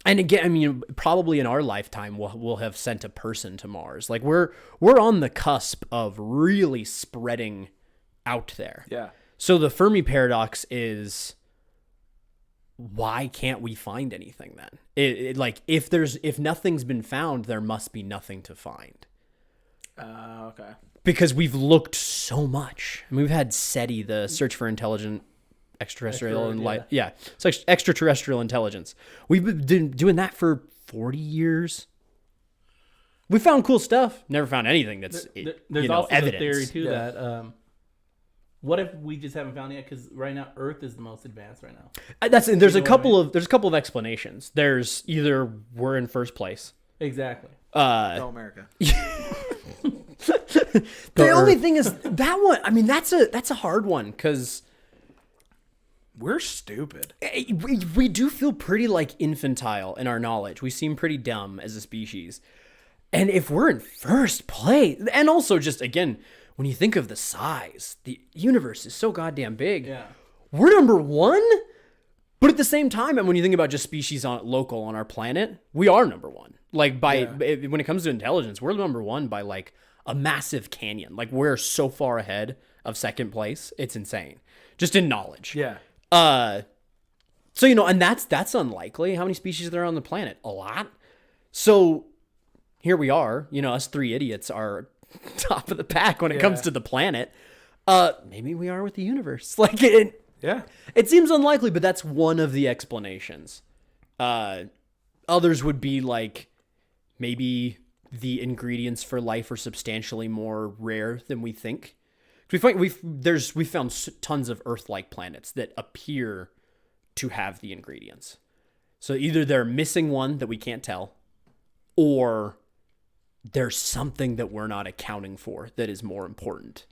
again, I mean, probably in our lifetime, we'll have sent a person to Mars. Like we're on the cusp of really spreading out there. Yeah. So the Fermi Paradox is, why can't we find anything then? Like if nothing's been found, there must be nothing to find. Okay. Because we've looked so much. I mean, we've had SETI, the Search for Intelligent Extraterrestrial and Life. Yeah, it's like extraterrestrial intelligence. We've been doing that for 40 years. We found cool stuff. Never found anything that's There's also evidence. the theory too Yeah. that What if we just haven't found it yet? Because right now, Earth is the most advanced right now. There's a know what I couple mean? of there's a couple of explanations. There's either we're in first place. Exactly. Go America. The only thing is that one. I mean, that's a hard one because We're stupid. we do feel pretty like infantile in our knowledge. We seem pretty dumb as a species. And if we're in first place, and also just again, when you think of the size, the universe is so goddamn big. Yeah. We're number one. But at the same time, and when you think about just species local on our planet, we are number one. Like when it comes to intelligence, we're number one by like a massive canyon. Like we're so far ahead of second place, it's insane. Just in knowledge. Yeah. So and that's unlikely. How many species are there on the planet? A lot. So here we are. Us three idiots are top of the pack when it comes to the planet. Maybe we are with the universe. Like Yeah. it seems unlikely, but that's one of the explanations. Others would be like maybe the ingredients for life are substantially more rare than we think. We found tons of Earth-like planets that appear to have the ingredients. So either they're missing one that we can't tell, or there's something that we're not accounting for that is more important.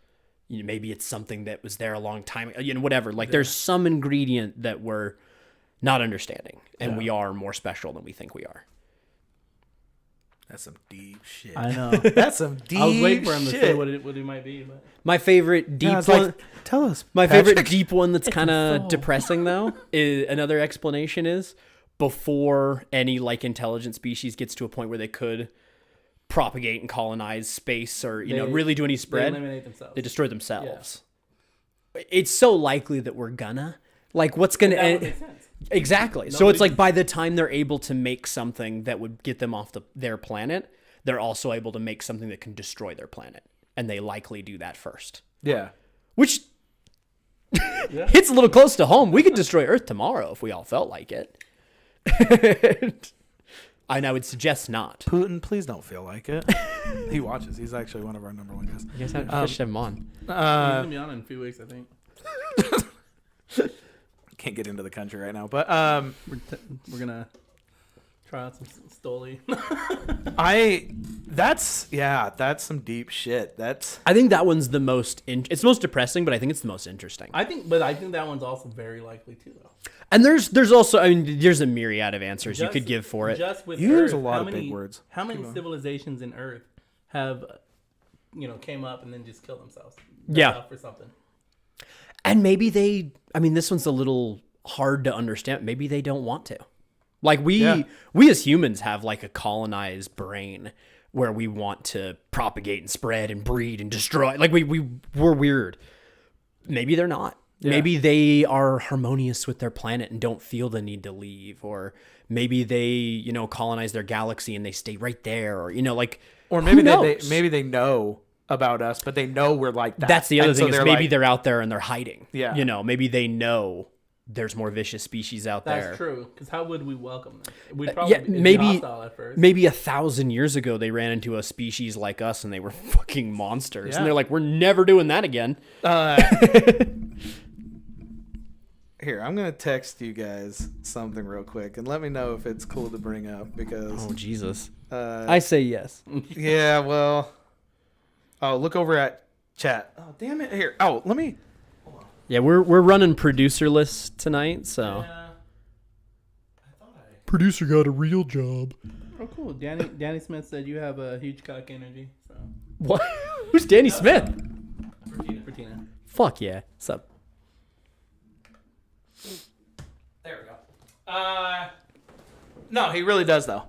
Maybe it's something that was there a long time ago, whatever. Like there's some ingredient that we're not understanding, and we are more special than we think we are. That's some deep shit. I know. That's some deep I was waiting for him to shit. say what it might be. But My favorite deep Yeah, it's one. like, tell us. My Patrick. favorite deep one that's kind of depressing though is another explanation is before any like intelligent species gets to a point where they could propagate and colonize space or really do any they spread, eliminate themselves. they destroy themselves. It's so likely that we're gonna like what's gonna That would make sense. exactly. So it's like by the time they're able to make something that would get them off their planet, they're also able to make something that can destroy their planet, and they likely do that first. Yeah. Which hits a little close to home. We could destroy Earth tomorrow if we all felt like it. And I would suggest not. Putin, please don't feel like it. He watches. He's actually one of our number one guys. You guys should have him on. He's gonna be on in a few weeks, I think. Can't get into the country right now, but We're gonna try out some Stoli. that's some deep shit. That's I think that one's the most. It's most depressing, but I think it's the most interesting. I think that one's also very likely too, though. And there's also there's a myriad of answers you could give for it. Just with You use Earth, a lot how of many, big words. How many civilizations in Earth have, came up and then just killed themselves? Yeah. For something. And maybe this one's a little hard to understand. Maybe they don't want to. Like we as humans have like a colonized brain where we want to propagate and spread and breed and destroy. Like we're weird. Maybe they're not. Yeah. Maybe they are harmonious with their planet and don't feel the need to leave, or maybe they, colonize their galaxy and they stay right there, or or maybe who knows? they know about us, but they know we're like that. That's the other And so thing is they're maybe like, they're out there and they're hiding. Yeah. Maybe they know there's more vicious species out there. That's true. Because how would we welcome them? We'd probably it'd be maybe hostile at first. maybe 1,000 years ago they ran into a species like us and they were fucking monsters, Yeah. and they're like, we're never doing that again. Here, I'm gonna text you guys something real quick and let me know if it's cool to bring up because Oh Jesus! I say yes. yeah, well, look over at chat. Oh damn it! Here, let me. Yeah, we're running producerless tonight, so producer got a real job. Oh, cool. Danny Smith said you have a huge cock energy. So What? Who's Danny Smith? for Tina. Fuck yeah! What's up? There we go. No, he really does though.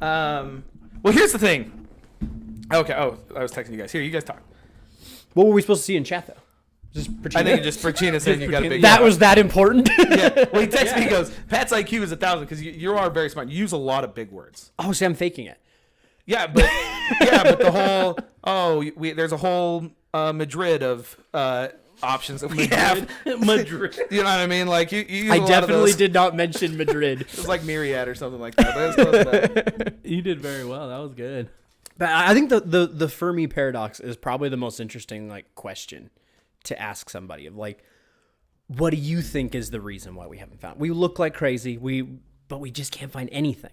Well, here's the thing. Okay. Oh, I was texting you guys. Here, you guys talk. What were we supposed to see in chat though? Just I think just for Gina saying you got a big. that was that important. Yeah. Well, he texted me. He goes, "Pat's IQ is 1,000 because you are very smart. You use a lot of big words." Oh, see, I'm faking it. Yeah, but the whole there's a whole Madrid of options that we have. Madrid. You know what I mean? Like you use a I lot of definitely those. did not mention Madrid. It was like Myriad or something like that. But it was close to that. You did very well. That was good. But I think the Fermi Paradox is probably the most interesting question to ask somebody of like, what do you think is the reason why we haven't found? We look like crazy, but we just can't find anything.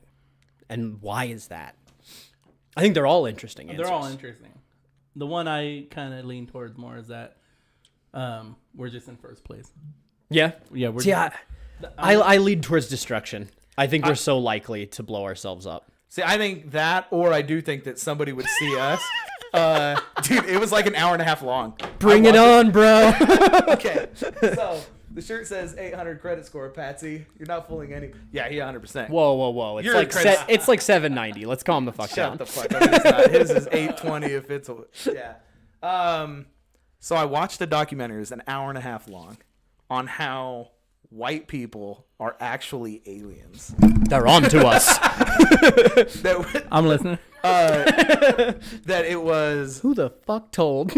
And why is that? I think they're all interesting answers. They're all interesting. The one I kind of lean towards more is that we're just in first place. Yeah? Yeah, we're See, just, I lead towards destruction. I think we're so likely to blow ourselves up. See, I think that, or I do think that somebody would see us. Dude, it was like an hour and a half long. Bring it on, bro. Okay, so the shirt says 800 credit score, Patsy. You're not fooling any. Yeah, he 100%. Whoa. It's You're like a credit- it's like 790. Let's calm the fuck down. Shut the fuck up. It's not. His is 820 if it's a. Yeah. So I watched a documentary. It was an hour and a half long on how white people are actually aliens. They're on to us. That, I'm listening. that it was. Who the fuck told?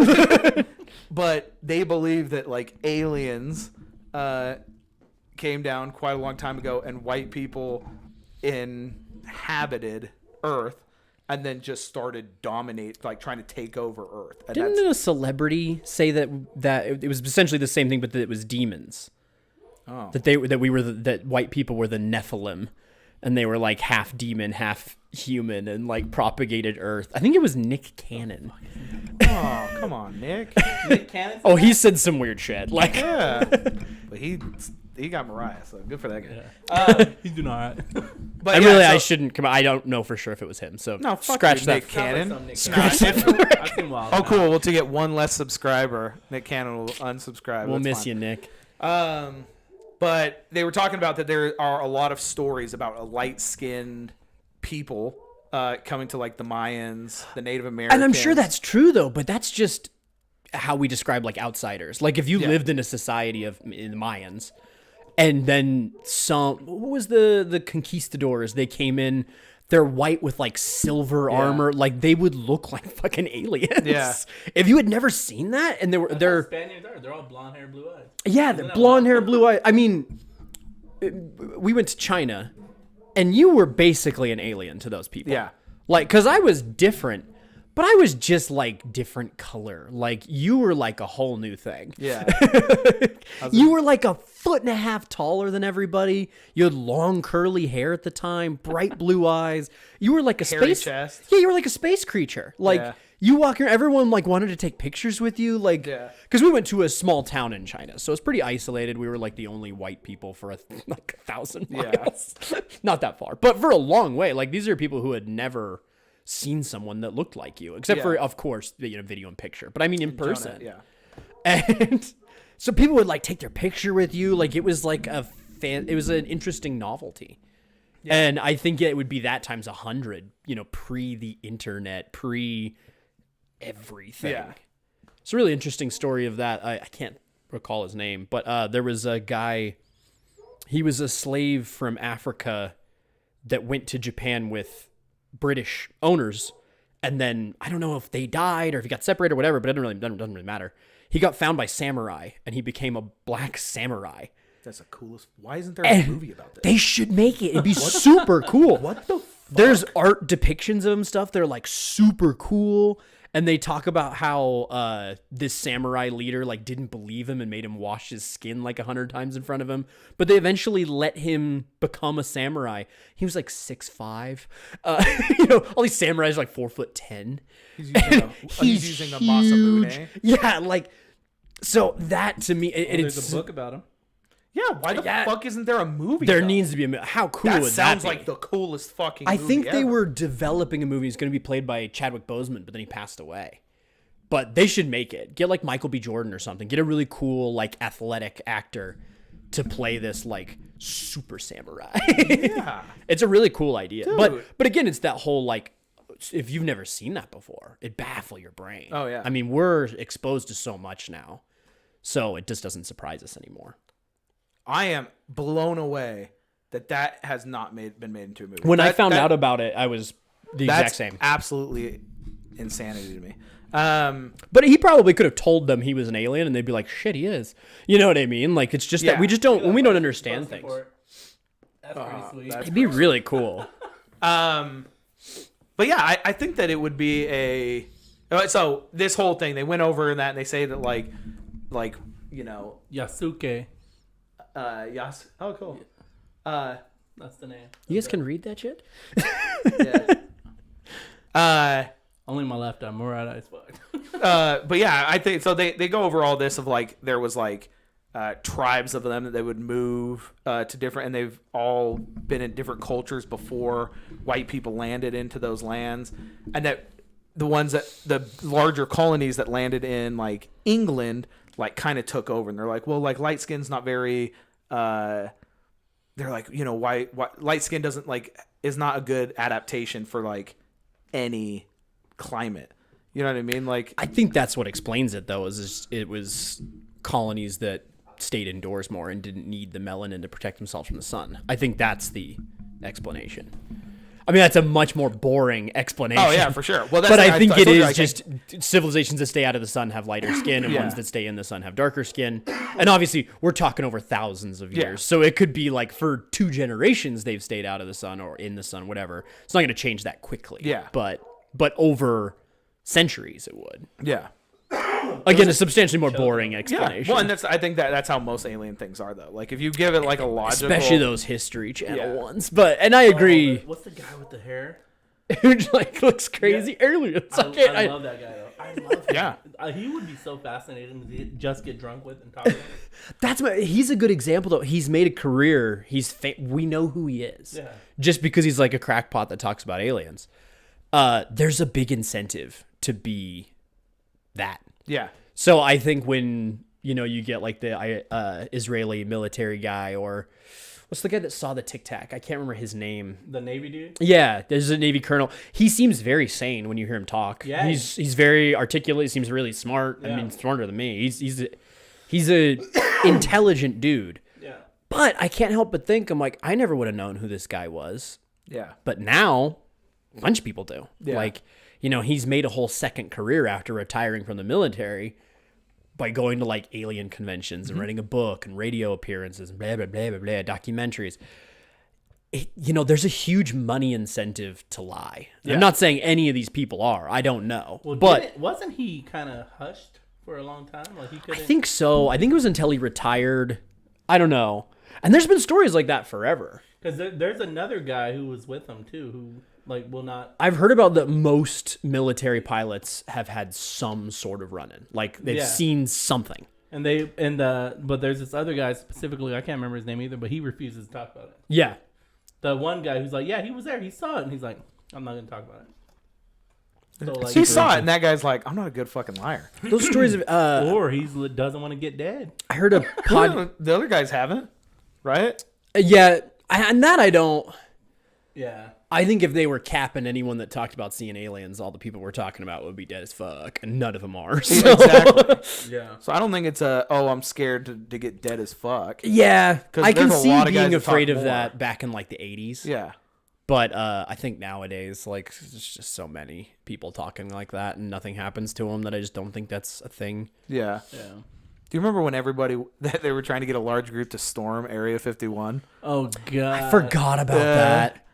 But they believe that like aliens came down quite a long time ago and white people inhabited Earth and then just started like trying to take over Earth. And Didn't a celebrity say that it was essentially the same thing, but that it was demons? Oh. That white people were the Nephilim, and they were like half demon, half human, and like propagated Earth. I think it was Nick Cannon. Oh, come on, Nick. Nick Cannon? Oh, he said some weird shit. Like, Yeah. But he got Mariah, so good for that guy. He's doing all right. But I so- shouldn't come. I don't know for sure if it was him. So No, fuck scratch you, that. Nick Cannon. Scratch I've that. seen Wild. Oh, cool. Well, to get one less subscriber, Nick Cannon will unsubscribe. We'll That's miss fine. you, Nick. But they were talking about that there are a lot of stories about a light-skinned people coming to like the Mayans, the Native Americans. And I'm sure that's true though, but that's just how we describe like outsiders. Like if you lived in a society in the Mayans, and then what was the conquistadors? They came in, they're white with like silver armor, like they would look like fucking aliens. Yeah. If you had never seen that, and they're Spaniards are. They're all blonde hair, blue eyes. yeah, they're blonde hair, blue eye. I mean, we went to China, and you were basically an alien to those people. Yeah. Like, because I was different, but I was just like different color. Like, you were like a whole new thing. Yeah. You were like 1.5 feet taller than everybody. You had long curly hair at the time, bright blue eyes. You were like a Hairy space chest. Yeah, you were like a space creature. Like Yeah. you walk around, everyone like wanted to take pictures with you. Like, Yeah. because we went to a small town in China, so it's pretty isolated. We were like the only white people for like 1,000 miles. Not that far, but for a long way. Like these are people who had never seen someone that looked like you, except for, of course, video and picture. But I mean in person. Yeah. And so people would like take their picture with you. Like it was like it was an interesting novelty. Yeah. And I think it would be that times 100, pre the internet, pre everything. Yeah. It's a really interesting story of that. I can't recall his name, but there was a guy, he was a slave from Africa that went to Japan with British owners. And then I don't know if they died or if he got separated or whatever, but it doesn't really matter. He got found by samurai and he became a black samurai. That's the coolest. Why isn't there a movie about this? They should make it. It'd be super cool. What the fuck? There's art depictions of him stuff. They're like super cool. And they talk about how this samurai leader like didn't believe him and made him wash his skin like 100 times in front of him. But they eventually let him become a samurai. He was like 6'5". All these samurais are like 4'10". He's using a Masamune. Yeah, like so that to me, There's it's a book about him. Yeah, why the fuck isn't there a movie? there though? needs to be how cool That would sounds that be? like the coolest fucking I movie think they ever. were developing a movie. It's going to be played by Chadwick Boseman, but then he passed away. But they should make it. Get like Michael B. Jordan or something. Get a really cool, like athletic actor to play this like super samurai. Yeah. It's a really cool idea. Dude. But again, it's that whole like, if you've never seen that before, it baffle your brain. Oh, yeah. I mean, we're exposed to so much now, so it just doesn't surprise us anymore. I am blown away that has not been made into a movie. When I found out about it, I was the exact same. Absolutely insanity to me. But he probably could have told them he was an alien, and they'd be like, "Shit, he is." You know what I mean? Like it's just that Yeah. we just don't when we don't understand things. That's pretty sweet. It'd be really cool. But yeah, I think that it would be so this whole thing, they went over in that and they say that like like, you know, Yasuke. Oh, cool. That's the name. You guys can read that shit? Only my left eye. My right eye's fucked. But yeah, I think so. They go over all this of like there was like tribes of them that they would move to different, and they've all been in different cultures before white people landed into those lands, and that the ones that the larger colonies that landed in like England like kind of took over, and they're like, well, like light skin's not very. They're like, you know, why light skin doesn't like is not a good adaptation for like any climate. You know what I mean? Like, I think that's what explains it, though, is it was colonies that stayed indoors more and didn't need the melanin to protect themselves from the sun. I think that's the explanation. I mean, that's a much more boring explanation. oh yeah, for sure. Well, that's But I think it told you, is like, just civilizations that stay out of the sun have lighter skin, and ones that stay in the sun have darker skin. And obviously, we're talking over thousands of years, Yeah. so it could be like for 2 generations they've stayed out of the sun or in the sun, whatever. It's not going to change that quickly. Yeah. But over centuries, it would. yeah. Again, a substantially more boring explanation. Well, and I think that's how most alien things are, though. Like, if you give it like a logical, Especially those History Channel Yeah. ones. And I agree. What's the guy with the hair? It like looks crazy earlier. It's I okay. love that guy though. I love him. Yeah. He would be so fascinating to just get drunk with and talk about. He's a good example though. He's made a career. We know who he is. Yeah. Just because he's like a crackpot that talks about aliens. There's a big incentive to be that. yeah, So I think when you get like the Israeli military guy, or what's the guy that saw the Tic Tac? I can't remember his name. The Navy dude? Yeah, there's a Navy colonel. He seems very sane when you hear him talk. Yeah. He's very articulate. He seems really smart. I Yeah. mean, smarter than me. He's a intelligent dude. Yeah. But I can't help but think, I'm like, I never would have known who this guy was. yeah, But now, a bunch of people do. Yeah. Like, he's made a whole second career after retiring from the military by going to like alien conventions and writing a book and radio appearances and blah, blah, blah, blah, blah, documentaries. There's a huge money incentive to lie. Yeah. I'm not saying any of these people are. I don't know. Well, but wasn't he kind of hushed for a long time? Like he I couldn't. think so. I think it was until he retired. I don't know. And there's been stories like that forever. Because there's another guy who was with him too, who like will not. I've heard about that most military pilots have had some sort of run-in. Like they've Yeah. seen something. But there's this other guy specifically. I can't remember his name either, but he refuses to talk about it. Yeah. The one guy who's like, yeah, he was there, he saw it, and he's like, I'm not gonna talk about it. So like, he saw it, and that guy's like, I'm not a good fucking liar. Those stories of or he doesn't want to get dead. I heard a pod The other guys haven't, right? and that I don't. Yeah. I think if they were capping anyone that talked about seeing aliens, all the people we're talking about would be dead as fuck, and none of them are. So. Exactly. Yeah. So I don't think it's I'm scared to get dead as fuck. Yeah, 'Cause I can there's a see lot of guys being that talk afraid of more. that back in like the 80s. Yeah. But I think nowadays, like, there's just so many people talking like that, and nothing happens to them that I just don't think that's a thing. Yeah. Yeah. Do you remember when that they were trying to get a large group to storm Area 51? Oh god. I forgot about that.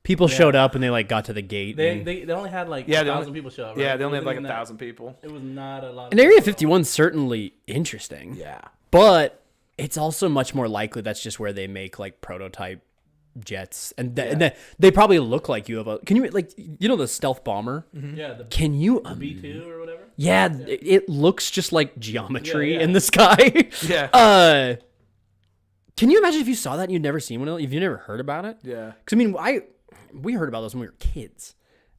People showed up and they like got to the gate. They only had like Yeah, 1,000 people show up. Right? Yeah, they only had It like wasn't even 1,000 people. It was not a lot. And Area 51's certainly interesting. Yeah. But it's also much more likely that's just where they make like prototype jets, and they probably look like UFO. Can you the stealth bomber? Yeah, the Can you B2 or whatever. Yeah, it looks just like geometry Yeah. in the sky. Yeah. Can you imagine if you saw that and you'd never seen one of those? If you never heard about it? Yeah. Because I mean, we heard about those when we were kids.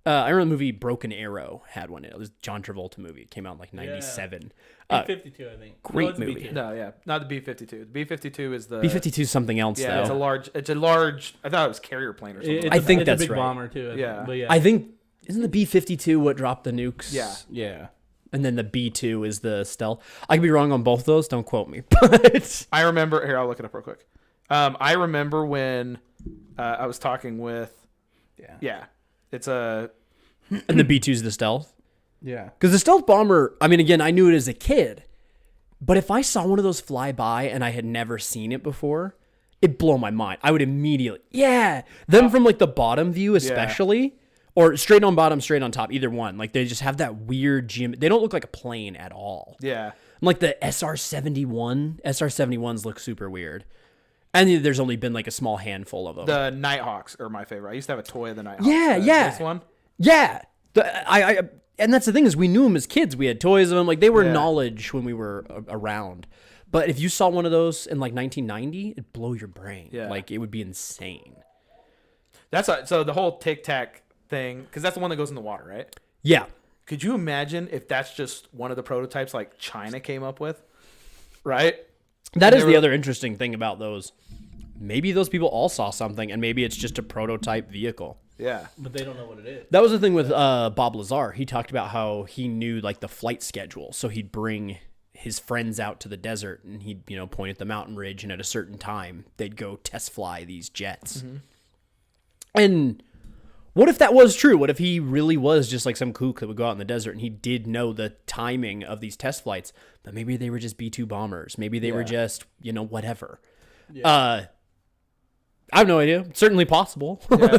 I remember the movie Broken Arrow had one. It was a John Travolta movie. It came out in like 97. B-52, I think. great it's movie. B2. No, yeah. Not the B-52. The B-52 is the... B-52 is something else, Yeah, though. it's a large... I thought it was carrier plane or something. I think it's that's a big right. bomber too. Yeah. But yeah. I think, isn't the B-52 what dropped the nukes? Yeah. yeah. And then the B-2 is the stealth. I could be wrong on both of those. Don't quote me. But I remember... Here, I'll look it up real quick. I remember when I was talking with... Yeah. Yeah. It's a... and the B-2 is the stealth. Yeah. Because the stealth bomber, I mean, again, I knew it as a kid. But if I saw one of those fly by and I had never seen it before, it'd blow my mind. I would immediately... Yeah! Them from like the bottom view especially. or straight on bottom, straight on top, either one. Like they just have that weird they don't look like a plane at all. Yeah. Like the SR-71s look super weird. And there's only been like a small handful of them. The Nighthawks are my favorite. I used to have a toy of the Nighthawks. Yeah. This one? Yeah. And that's the thing is we knew them as kids. We had toys of them. Like they were knowledge when we were around. But if you saw one of those in like 1990, it'd blow your brain. Yeah. Like it would be insane. So the whole Tic Tac thing, because that's the one that goes in the water, right? Yeah. Could you imagine if that's just one of the prototypes like China came up with? Right? That is the other interesting thing about those. Maybe those people all saw something, and maybe it's just a prototype vehicle. Yeah. But they don't know what it is. That was the thing with Bob Lazar. He talked about how he knew like the flight schedule, so he'd bring his friends out to the desert, and he'd point at the mountain ridge, and at a certain time they'd go test fly these jets. Mm-hmm. And what if that was true? What if he really was just like some kook that would go out in the desert, and he did know the timing of these test flights, but maybe they were just B-2 bombers. Maybe they were just whatever. Yeah. I have no idea. It's certainly possible. Yeah.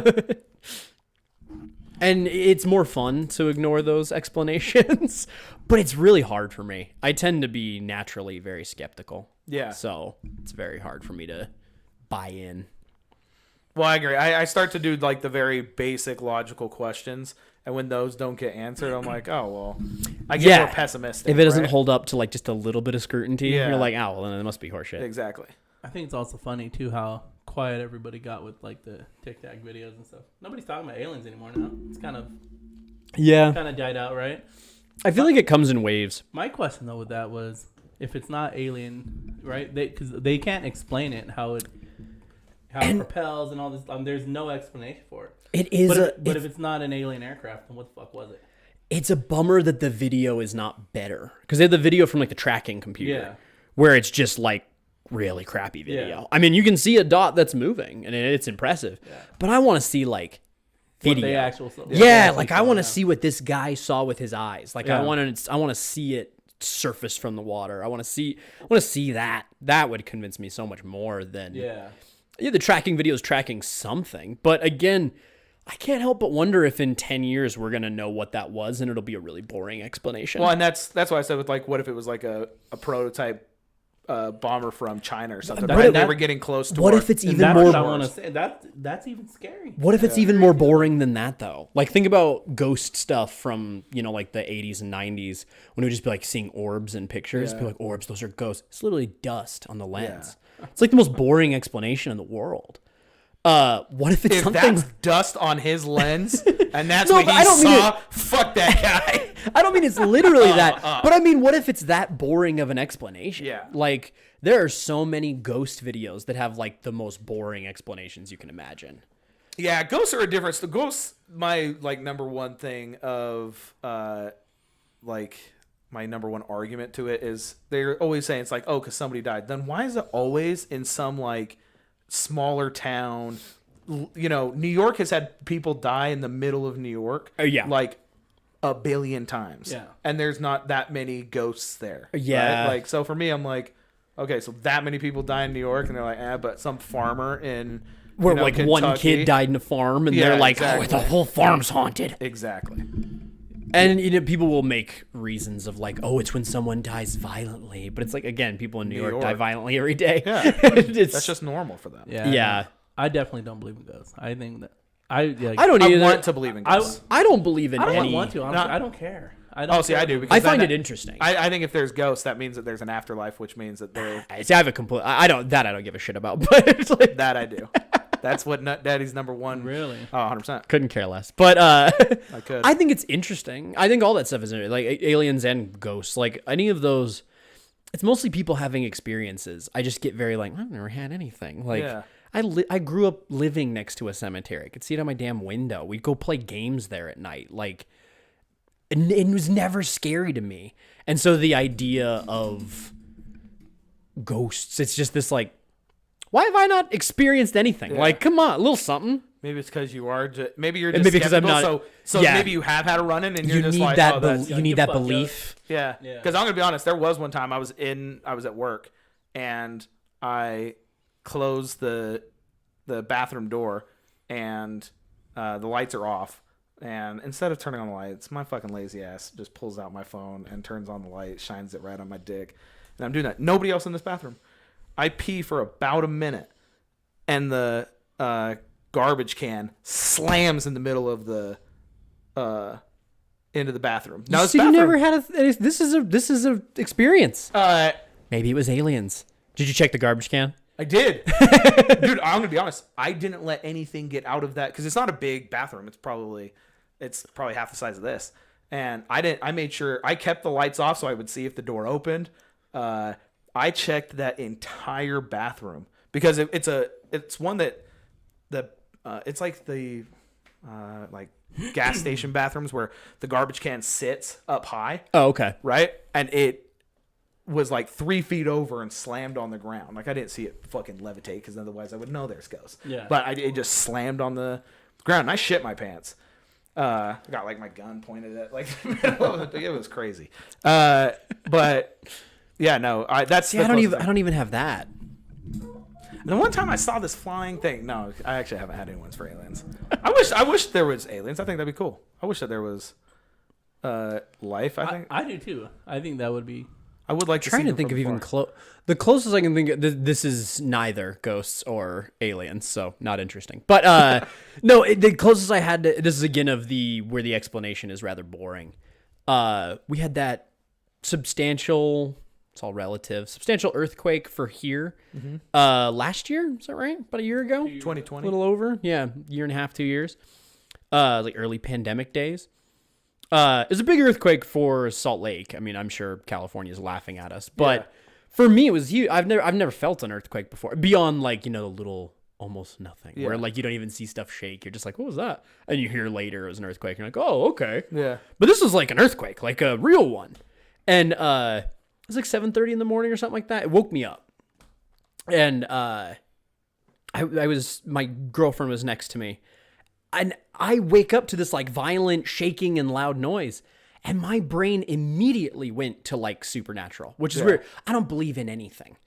And it's more fun to ignore those explanations, but it's really hard for me. I tend to be naturally very skeptical. Yeah. So it's very hard for me to buy in. Well, I agree. I start to do like the very basic logical questions, and when those don't get answered, I'm like, oh well. I get more pessimistic. If it doesn't hold up to like just a little bit of scrutiny, you're like, oh well, then it must be horseshit. Exactly. I think it's also funny too how quiet everybody got with like the Tic Tac videos and stuff. Nobody's talking about aliens anymore now. It's kind of died out, right? I feel like it comes in waves. My question though with that was, if it's not alien, right? Because they can't explain it how it propels and all this. There's no explanation for it. It is, but if it's not an alien aircraft, then what the fuck was it? It's a bummer that the video is not better, because they have the video from like the tracking computer, where it's just like really crappy video. Yeah. I mean, you can see a dot that's moving, and it's impressive. Yeah. But I want to see like video. I want to see what this guy saw with his eyes. Like I want to see it surface from the water. I want to see that. That would convince me so much more than the tracking video is tracking something. But again, I can't help but wonder if in 10 years we're gonna know what that was, and it'll be a really boring explanation. Well, and that's why I said with like, what if it was like a prototype bomber from China or something? They were getting close to. What if it's even more? I want to say that's even scary. What if it's even more boring than that though? Like think about ghost stuff from like the 80s and 90s when it would just be like seeing orbs in pictures. Be like, orbs, those are ghosts. It's literally dust on the lens. Yeah. It's like the most boring explanation in the world. What if it's something that's dust on his lens and that's what he saw? Fuck that guy. I don't mean it's literally that, but I mean, what if it's that boring of an explanation? Yeah. Like there are so many ghost videos that have like the most boring explanations you can imagine. Yeah, ghosts are a difference. The ghosts, my like number one thing of like my number one argument to it is they're always saying it's like, oh, because somebody died. Then why is it always in some like smaller town? New York has had people die in the middle of New York like a billion times, and there's not that many ghosts there, right? Like, so for me, I'm like, okay, so that many people die in New York, and they're like, but some farmer in where like Kentucky, one kid died in a farm, and they're like, oh, the whole farm's haunted. Exactly. And people will make reasons of like, oh, it's when someone dies violently. But it's like, again, people in New York die violently every day. Yeah. That's just normal for them. Yeah. I definitely don't believe in ghosts. I think that I want to believe in ghosts. I don't believe in I don't any. want to. Honestly, I don't care. I do. Because I find it interesting. I think if there's ghosts, that means that there's an afterlife, which means that they're. See, I have a complete. I don't give a shit about. But it's like, that I do. That's what Nut Daddy's number one. Really? Oh, 100%. Couldn't care less. But I could. I think it's interesting. I think all that stuff is like aliens and ghosts. Like any of those, it's mostly people having experiences. I just get very like, I've never had anything. Like I grew up living next to a cemetery. I could see it on my damn window. We'd go play games there at night. Like it was never scary to me. And so the idea of ghosts, it's just this like, why have I not experienced anything? Yeah. Like, come on, a little something. Maybe it's because you are. Maybe you're just skeptical. I'm not. So maybe you have had a run-in, and you're just like, you need that belief. Yeah. Because I'm gonna be honest. There was one time I was at work, and I closed the bathroom door, and the lights are off, And instead of turning on the lights, my fucking lazy ass just pulls out my phone and turns on the light, shines it right on my dick. And I'm doing that. Nobody else in this bathroom. I pee for about a minute, and the garbage can slams in the middle of the into the bathroom. Now, So you never had this is a experience. Maybe it was aliens. Did you check the garbage can? I did. Dude, I'm gonna be honest. I didn't let anything get out of that because it's not a big bathroom. It's probably half the size of this. And I made sure I kept the lights off so I would see if the door opened. I checked that entire bathroom because it's one that it's like the like gas station bathrooms where the garbage can sits up high. Oh, okay. Right? And it was like 3 feet over and slammed on the ground. Like I didn't see it fucking levitate because otherwise I would know there's ghosts. Yeah. But it just slammed on the ground and I shit my pants. I got like my gun pointed at like the middle of it. It was crazy. But yeah, no, that's See, I don't even have that. The one time I saw this flying thing. No, I actually haven't had any ones for aliens. I wish there was aliens. I think that'd be cool. I wish that there was life. I do too. I think that would be. I would like to Trying see to think of even the closest I can think of. This is neither ghosts or aliens, so not interesting. But no, the closest I had to this is again of where the explanation is rather boring. We had that substantial. It's all relative. Substantial earthquake for here last year. Is that right? About a year ago? 2020. A little over. Yeah, year and a half, 2 years. Like early pandemic days. It was a big earthquake for Salt Lake. I mean, I'm sure California's laughing at us, but for me, it was huge. I've never felt an earthquake before beyond like, a little almost nothing where like you don't even see stuff shake. You're just like, what was that? And you hear later it was an earthquake. You're like, oh, okay. Yeah. But this was like an earthquake, like a real one. And, it was like 7:30 in the morning or something like that. It woke me up. And, my girlfriend was next to me. And I wake up to this like violent shaking and loud noise. And my brain immediately went to like supernatural, which is weird. I don't believe in anything,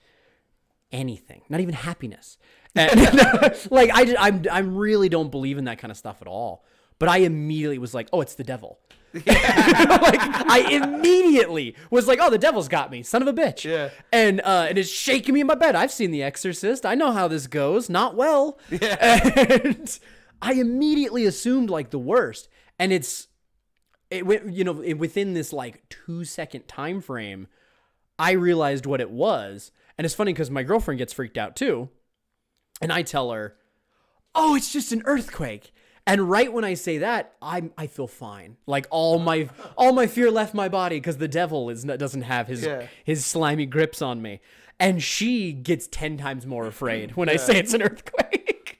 not even happiness. And, like I really don't believe in that kind of stuff at all. But I immediately was like, oh, it's the devil. Like I immediately was like, oh, the devil's got me, son of a bitch. Yeah. And it's shaking me in my bed. I've seen The Exorcist. I know how this goes. Not well. Yeah. And I immediately assumed like the worst. And it went, within this like 2-second time frame, I realized what it was. And it's funny because my girlfriend gets freaked out too. And I tell her, oh, it's just an earthquake. And right when I say that, I feel fine. Like all my fear left my body because the devil doesn't have his slimy grips on me. And she gets 10 times more afraid when I say it's an earthquake.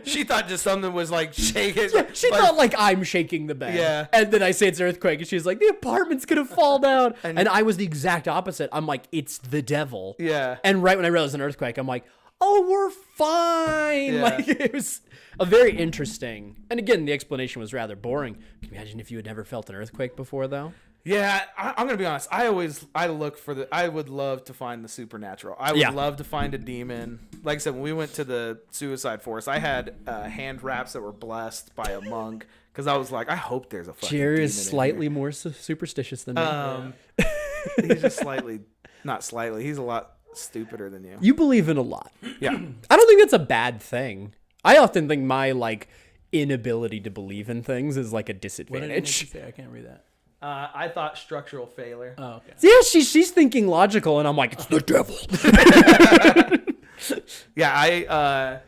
She thought just something was like shaking. Yeah, she thought like I'm shaking the bed. Yeah. And then I say it's an earthquake, and she's like, the apartment's gonna fall down. And I was the exact opposite. I'm like, it's the devil. Yeah. And right when I realized an earthquake, I'm like, oh, we're fine. Yeah. Like it was a very interesting. And again, the explanation was rather boring. Can you imagine if you had never felt an earthquake before, though? Yeah, I'm gonna be honest. I would love to find the supernatural. I would love to find a demon. Like I said, when we went to the suicide forest, I had hand wraps that were blessed by a monk because I was like, I hope there's a fucking Jerry demon is slightly more superstitious than me. He's just not slightly. He's a lot stupider than you. You believe in a lot. Yeah. I don't think that's a bad thing. I often think my like inability to believe in things is like a What did it make you disadvantage. say? I can't read that. I thought structural failure. Oh, okay. Yeah, she's thinking logical, and I'm like, it's the devil. Yeah,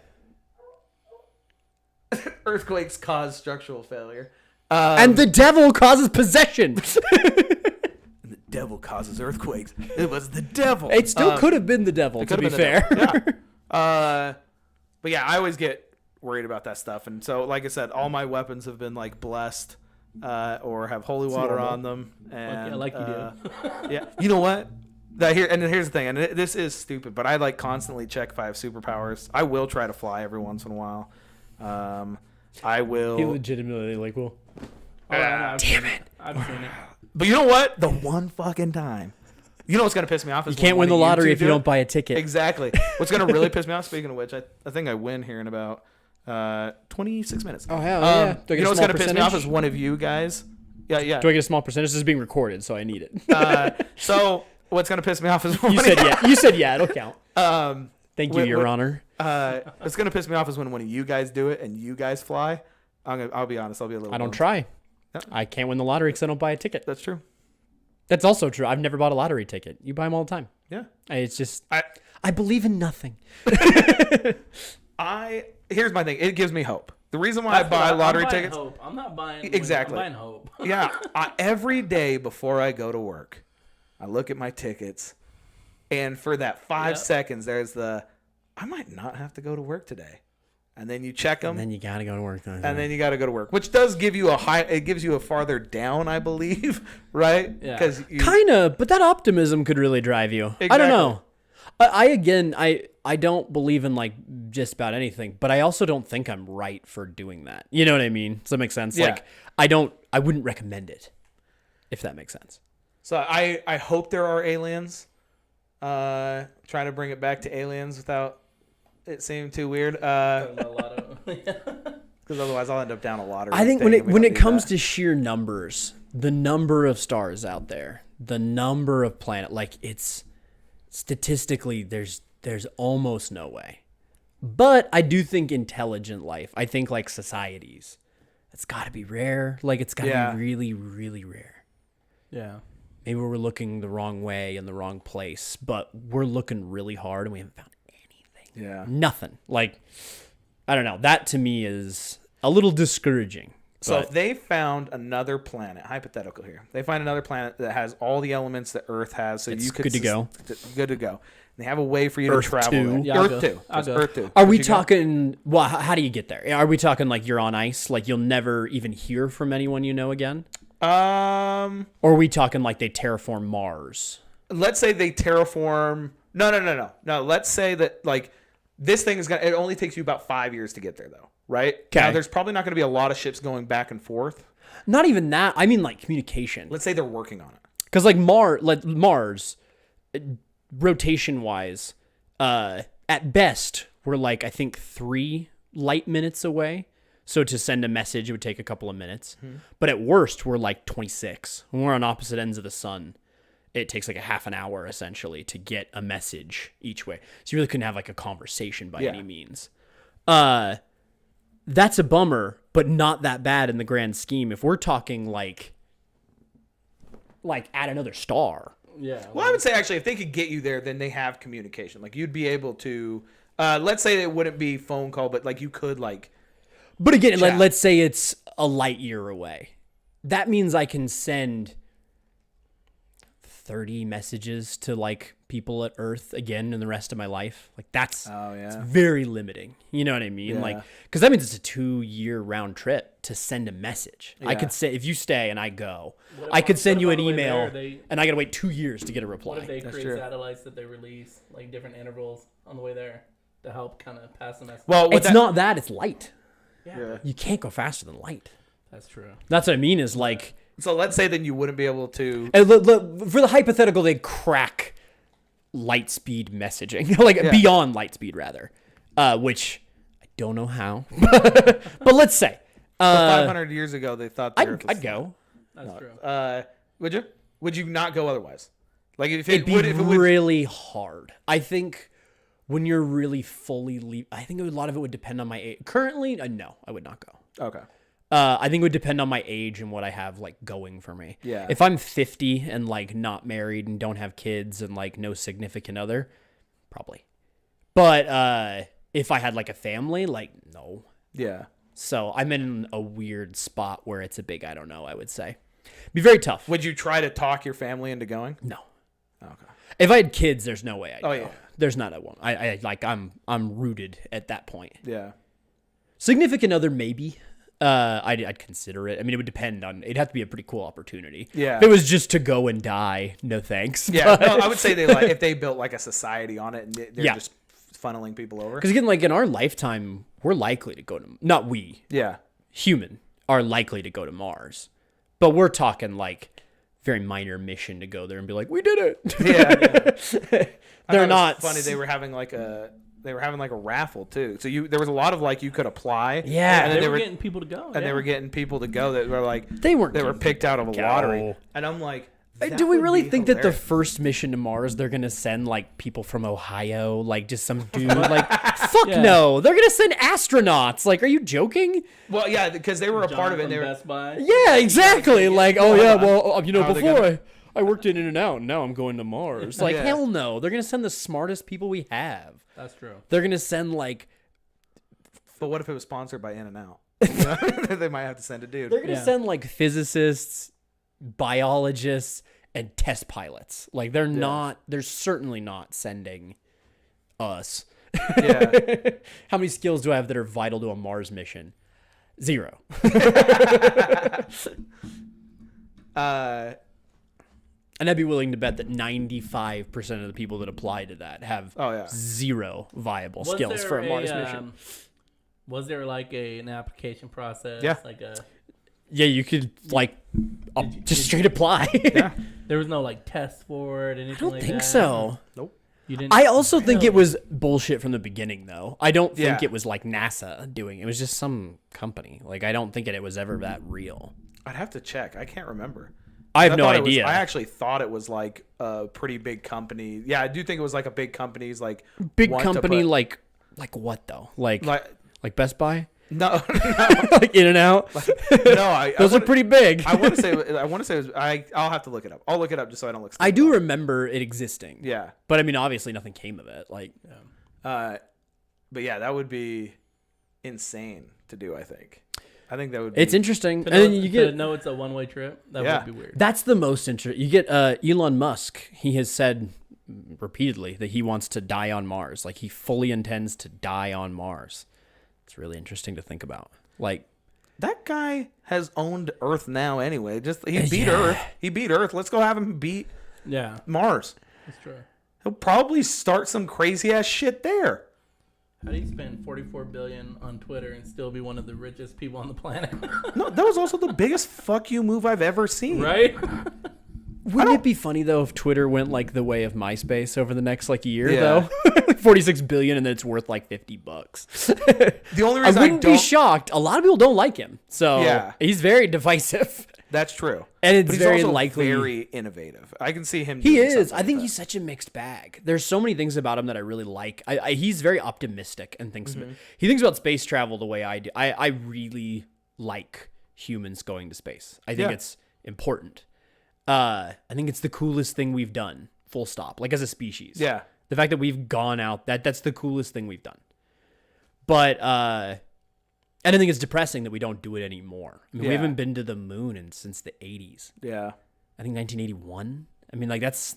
earthquakes cause structural failure. And the devil causes possession. The devil causes earthquakes. It was the devil. It still could have been the devil, to be fair. Yeah. But yeah, I always get worried about that stuff. And so, like I said, all my weapons have been like blessed or have holy water normal. on them. And, Yeah, like you do. Yeah. You know what? Here's the thing, and this is stupid, but I like constantly check if I have superpowers. I will try to fly every once in a while. I will. He legitimately like, well, Damn it! I've seen it. But you know what? The one fucking time. You know what's gonna piss me off is you can't win the lottery if you don't buy a ticket. Exactly. What's gonna really piss me off? Speaking of which, I think I win here in about 26 minutes. Oh, hell yeah. Do I get You know a what's small going to piss me off percentage? is one of you guys. Yeah. Do I get a small percentage? This is being recorded, so I need it. So what's going to piss me off is You said yeah. You said yeah. It'll count. Thank you, Wait, Your wait. Honor. What's going to piss me off is when one of you guys do it and you guys fly. I'll be honest. I'll be a little. I don't bummed. try. Yeah. I can't win the lottery because I don't buy a ticket. That's true. That's also true. I've never bought a lottery ticket. You buy them all the time. Yeah. It's just I I believe in nothing. Here's my thing. It gives me hope. The reason why I buy lottery tickets. Hope. I'm not buying. Exactly. I'm buying hope. Yeah. Every day before I go to work, I look at my tickets, and for that 5 seconds, there's I might not have to go to work today, and then you check them, And then you gotta go to work. and then you got to go to work, which does give you it gives you a farther down, I believe, right? Yeah. Because kind of, but that optimism could really drive you. I don't know. I don't believe in like just about anything, but I also don't think I'm right for doing that. You know what I mean? Does that make sense? Yeah. Like I wouldn't recommend it, if that makes sense. So I hope there are aliens. Trying to bring it back to aliens without it seeming too weird. Because otherwise I'll end up down a lottery. I think thing, and we when don't it need comes that. to sheer numbers, the number of stars out there, the number of planet, like it's statistically there's almost no way. But I do think intelligent life. I think like societies, it's got to be rare. Like it's got to be really, really rare. Yeah. Maybe we're looking the wrong way in the wrong place, but we're looking really hard and we haven't found anything. Yeah. Nothing. Like, I don't know. That to me is a little discouraging. So but if they found another planet, hypothetical here, they find another planet that has all the elements that Earth has, so It's you could good to go. Good to go. And they have a way for you Earth to travel. 2. there. Yeah, I'll Earth go. 2. I'll Just go. Earth 2. are Would we you go? talking, well, how do you get there? Are we talking like you're on ice? Like you'll never even hear from anyone you know again? Or are we talking like they terraform Mars? Let's say they terraform. No. Let's say that like this thing is gonna. It only takes you about 5 years to get there, though, right? Okay. Now there's probably not going to be a lot of ships going back and forth. Not even that. I mean like communication. Let's say they're working on it. Because like Mars, rotation wise, at best we're like I think 3 light minutes away. So to send a message, it would take a couple of minutes. But at worst, we're like 26. When we're on opposite ends of the sun, it takes like a half an hour essentially to get a message each way. So you really couldn't have like a conversation by any means. That's a bummer, but not that bad in the grand scheme. If we're talking like at another star. Yeah. Well, I would say actually, if they could get you there, then they have communication. Like you'd be able to. Let's say it wouldn't be phone call, but like you could like. But again, Chat. let's say it's a light year away. That means I can send 30 messages to like people at Earth again in the rest of my life. Like that's it's very limiting. You know what I mean? Yeah. Like, because that means it's a 2-year round trip to send a message. I Yeah. could say if you stay and I go, What if I could on- send what you if an on the way email there, and I got to wait 2 years to get a What reply. if they That's create true. satellites that they release like different intervals on the way there to help kind of pass the message? Well, It's not that, it's light. yeah, You can't go faster than light. that's true. That's what I mean is like, So let's say then you wouldn't be able to. and for the hypothetical, they crack light speed messaging, like beyond light speed rather, which I don't know how, but let's say 500 years ago, they thought the Earth was I'd go. That's true. Would you? Would you not go otherwise? Like if It'd it be would, if it would. really hard. I think when you're really fully I think a lot of it would depend on my age. Currently, no, I would not go. Okay. I think it would depend on my age and what I have like going for me. Yeah. If I'm 50 and like not married and don't have kids and like no significant other, probably. But if I had like a family, like no. Yeah. So I'm in a weird spot where it's a big I don't know, I would say. Be very tough. Would you try to talk your family into going? No. Okay. If I had kids, there's no way I'd go. yeah. There's not a one. I like I'm rooted at that point. Yeah. Significant other maybe. I'd consider it. I mean, it would depend on. It'd have to be a pretty cool opportunity. Yeah. If it was just to go and die, no thanks. Yeah. No, I would say they like if they built like a society on it and they're Yeah. just funneling people over. Because again, like in our lifetime, we're likely to go to. Not we, Yeah. human, are likely to go to Mars, but we're talking like very minor mission to go there and be like, we did it. Yeah. They're I thought it was not funny. They were having like a they were having like a raffle too. So there was a lot of like you could apply. Yeah. and then they were getting people to go. and they were getting people to go that were like They were weren't picked out of a go. lottery. And I'm like, that do we would really be think that the hilarious. first mission to Mars they're gonna send like people from Ohio, like just some dude? Like, fuck no, they're gonna send astronauts. Like, are you joking? Well, yeah, because they were a part of it. And they were, Best Buy. Yeah, exactly. Like, oh yeah, well, you know, How are they before gonna- I worked in and out, and now I'm going to Mars. Like, Yeah. hell no, they're gonna send the smartest people we have. That's true. They're gonna send like but what if it was sponsored by In-N-Out? They might have to send a dude. they're gonna Yeah. send like physicists, biologists, and test pilots. Like, they're certainly not sending us. Yeah. How many skills do I have that are vital to a Mars mission? 0. And I'd be willing to bet that 95% of the people that apply to that have Oh, yeah. 0 viable skills for a Mars mission. Was there like an application process? Yeah. Like a. Yeah, you could like just straight apply. Yeah. There was no like test for it. Anything I don't like think that? so. Nope. You didn't. I also think it Really? was bullshit from the beginning, though. I don't think Yeah. it was like NASA doing it. It was just some company. Like, I don't think it was ever that real. I'd have to check. I can't remember. I have no thought it was- idea. I actually thought it was like a pretty big company. Yeah, I do think it was like a big company's like Big want to company, put- like what though? Like like Best Buy, no, like In and Out. no. I Those are wanna- pretty big. I want to say it was. I'll have to look it up. I'll look it up just so I don't look. I do stupid. remember it existing. Yeah. But I mean, obviously, nothing came of it. Like, But yeah, that would be insane to do. I think that would. it's be, interesting, To and know, then you to get know it's a one-way trip. That Yeah. would be weird. that's the most interesting. You get Elon Musk. He has said repeatedly that he wants to die on Mars. Like, he fully intends to die on Mars. It's really interesting to think about. Like, that guy has owned Earth now. Anyway, just he beat Yeah. Earth. He beat Earth. Let's go have him beat Yeah, Mars. that's true. He'll probably start some crazy ass shit there. How do you spend $44 billion on Twitter and still be one of the richest people on the planet? No, that was also the biggest fuck you move I've ever seen. Right? wouldn't it be funny though if Twitter went like the way of MySpace over the next like year Yeah. though? 46 billion and then it's worth like $50. The only I reason I, wouldn't be don't. shocked. A lot of people don't like him. So Yeah. he's very divisive. That's true. And it's But he's very also likely very innovative. I can see him. he doing is. something I think like he's such a mixed bag. There's so many things about him that I really like. He's very optimistic and thinks he thinks about space travel the way I do. I really like humans going to space. I think Yeah. it's important. I think it's the coolest thing we've done. Full stop. Like, as a species. that. Yeah. The fact that we've gone out, that's the coolest thing we've done. But I don't think it's depressing that we don't do it anymore. I mean, we Yeah. haven't been to the moon since the 80s. Yeah. I think 1981. I mean, like, it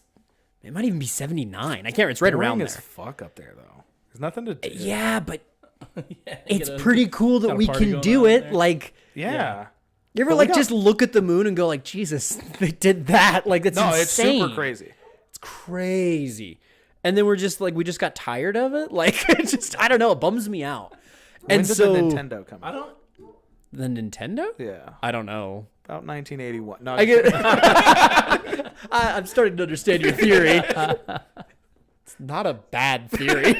might even be 79. I can't. It's right around Boring as there. fuck up there though. There's nothing to do. Yeah, but Yeah, it's get a- pretty cool got that a we party can going do on it. there. Like, Yeah. you ever But we like got- just look at the moon and go like, Jesus, they did that. Like, that's No, insane. it's super crazy. It's crazy. And then we're just like, we just got tired of it. Like, it just, I don't know. It bums me out. When And did so the Nintendo come I out? don't. the Nintendo? Yeah. I don't know. About 1981. No, I get. I'm starting to understand your theory. It's not a bad theory.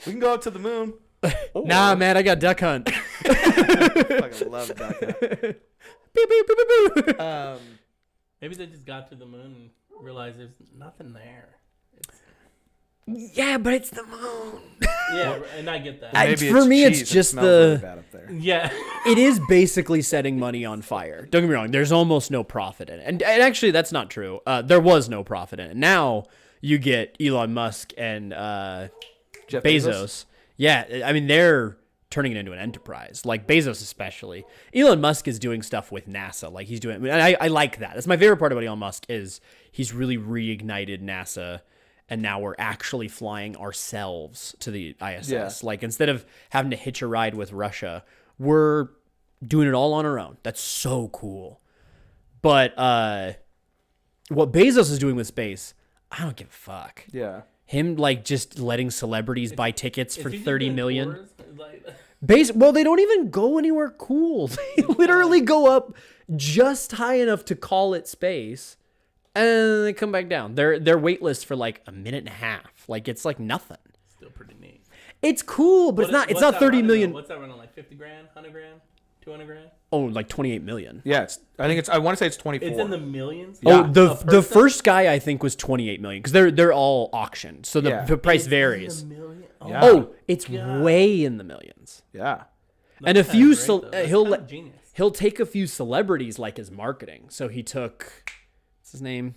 we can go up to the moon. Nah, man, I got Duck Hunt. Fucking love Duck Hunt. Beep, beep, beep, beep, beep. Maybe they just got to the moon and realized there's nothing there. Yeah, but it's the moon. Yeah, and I get that. Maybe for me, it's cheese. It just smells really the. bad up there. Yeah. It is basically setting money on fire. Don't get me wrong. There's almost no profit in it, and actually, that's not true. There was no profit in it. Now you get Elon Musk and Jeff Bezos. Yeah, I mean, they're turning it into an enterprise. Like, Bezos especially. Elon Musk is doing stuff with NASA. Like, he's doing. And I like that. That's my favorite part about Elon Musk is he's really reignited NASA. And now we're actually flying ourselves to the ISS. Yeah. Like, instead of having to hitch a ride with Russia, we're doing it all on our own. That's so cool. But what Bezos is doing with space, I don't give a fuck. Yeah. Him, like, just letting celebrities buy tickets for Is he just 30 doing million. tours? Like, Well, they don't even go anywhere cool. They literally go up just high enough to call it space. And then they come back down. They're weightless for like a minute and a half. Like, it's like nothing. still pretty neat. It's cool, but it's not 30 million. What's that running like? 50 grand, 100 grand, 200 grand? Oh, like 28 million. Yeah, I want to say it's 24. It's in the millions. Oh, Yeah. the first guy I think was 28 million because they're all auctioned, so the price varies. Yeah. Oh, it's way in the millions. Yeah. And a few genius. he'll take a few celebrities like his marketing. So he took what's his name?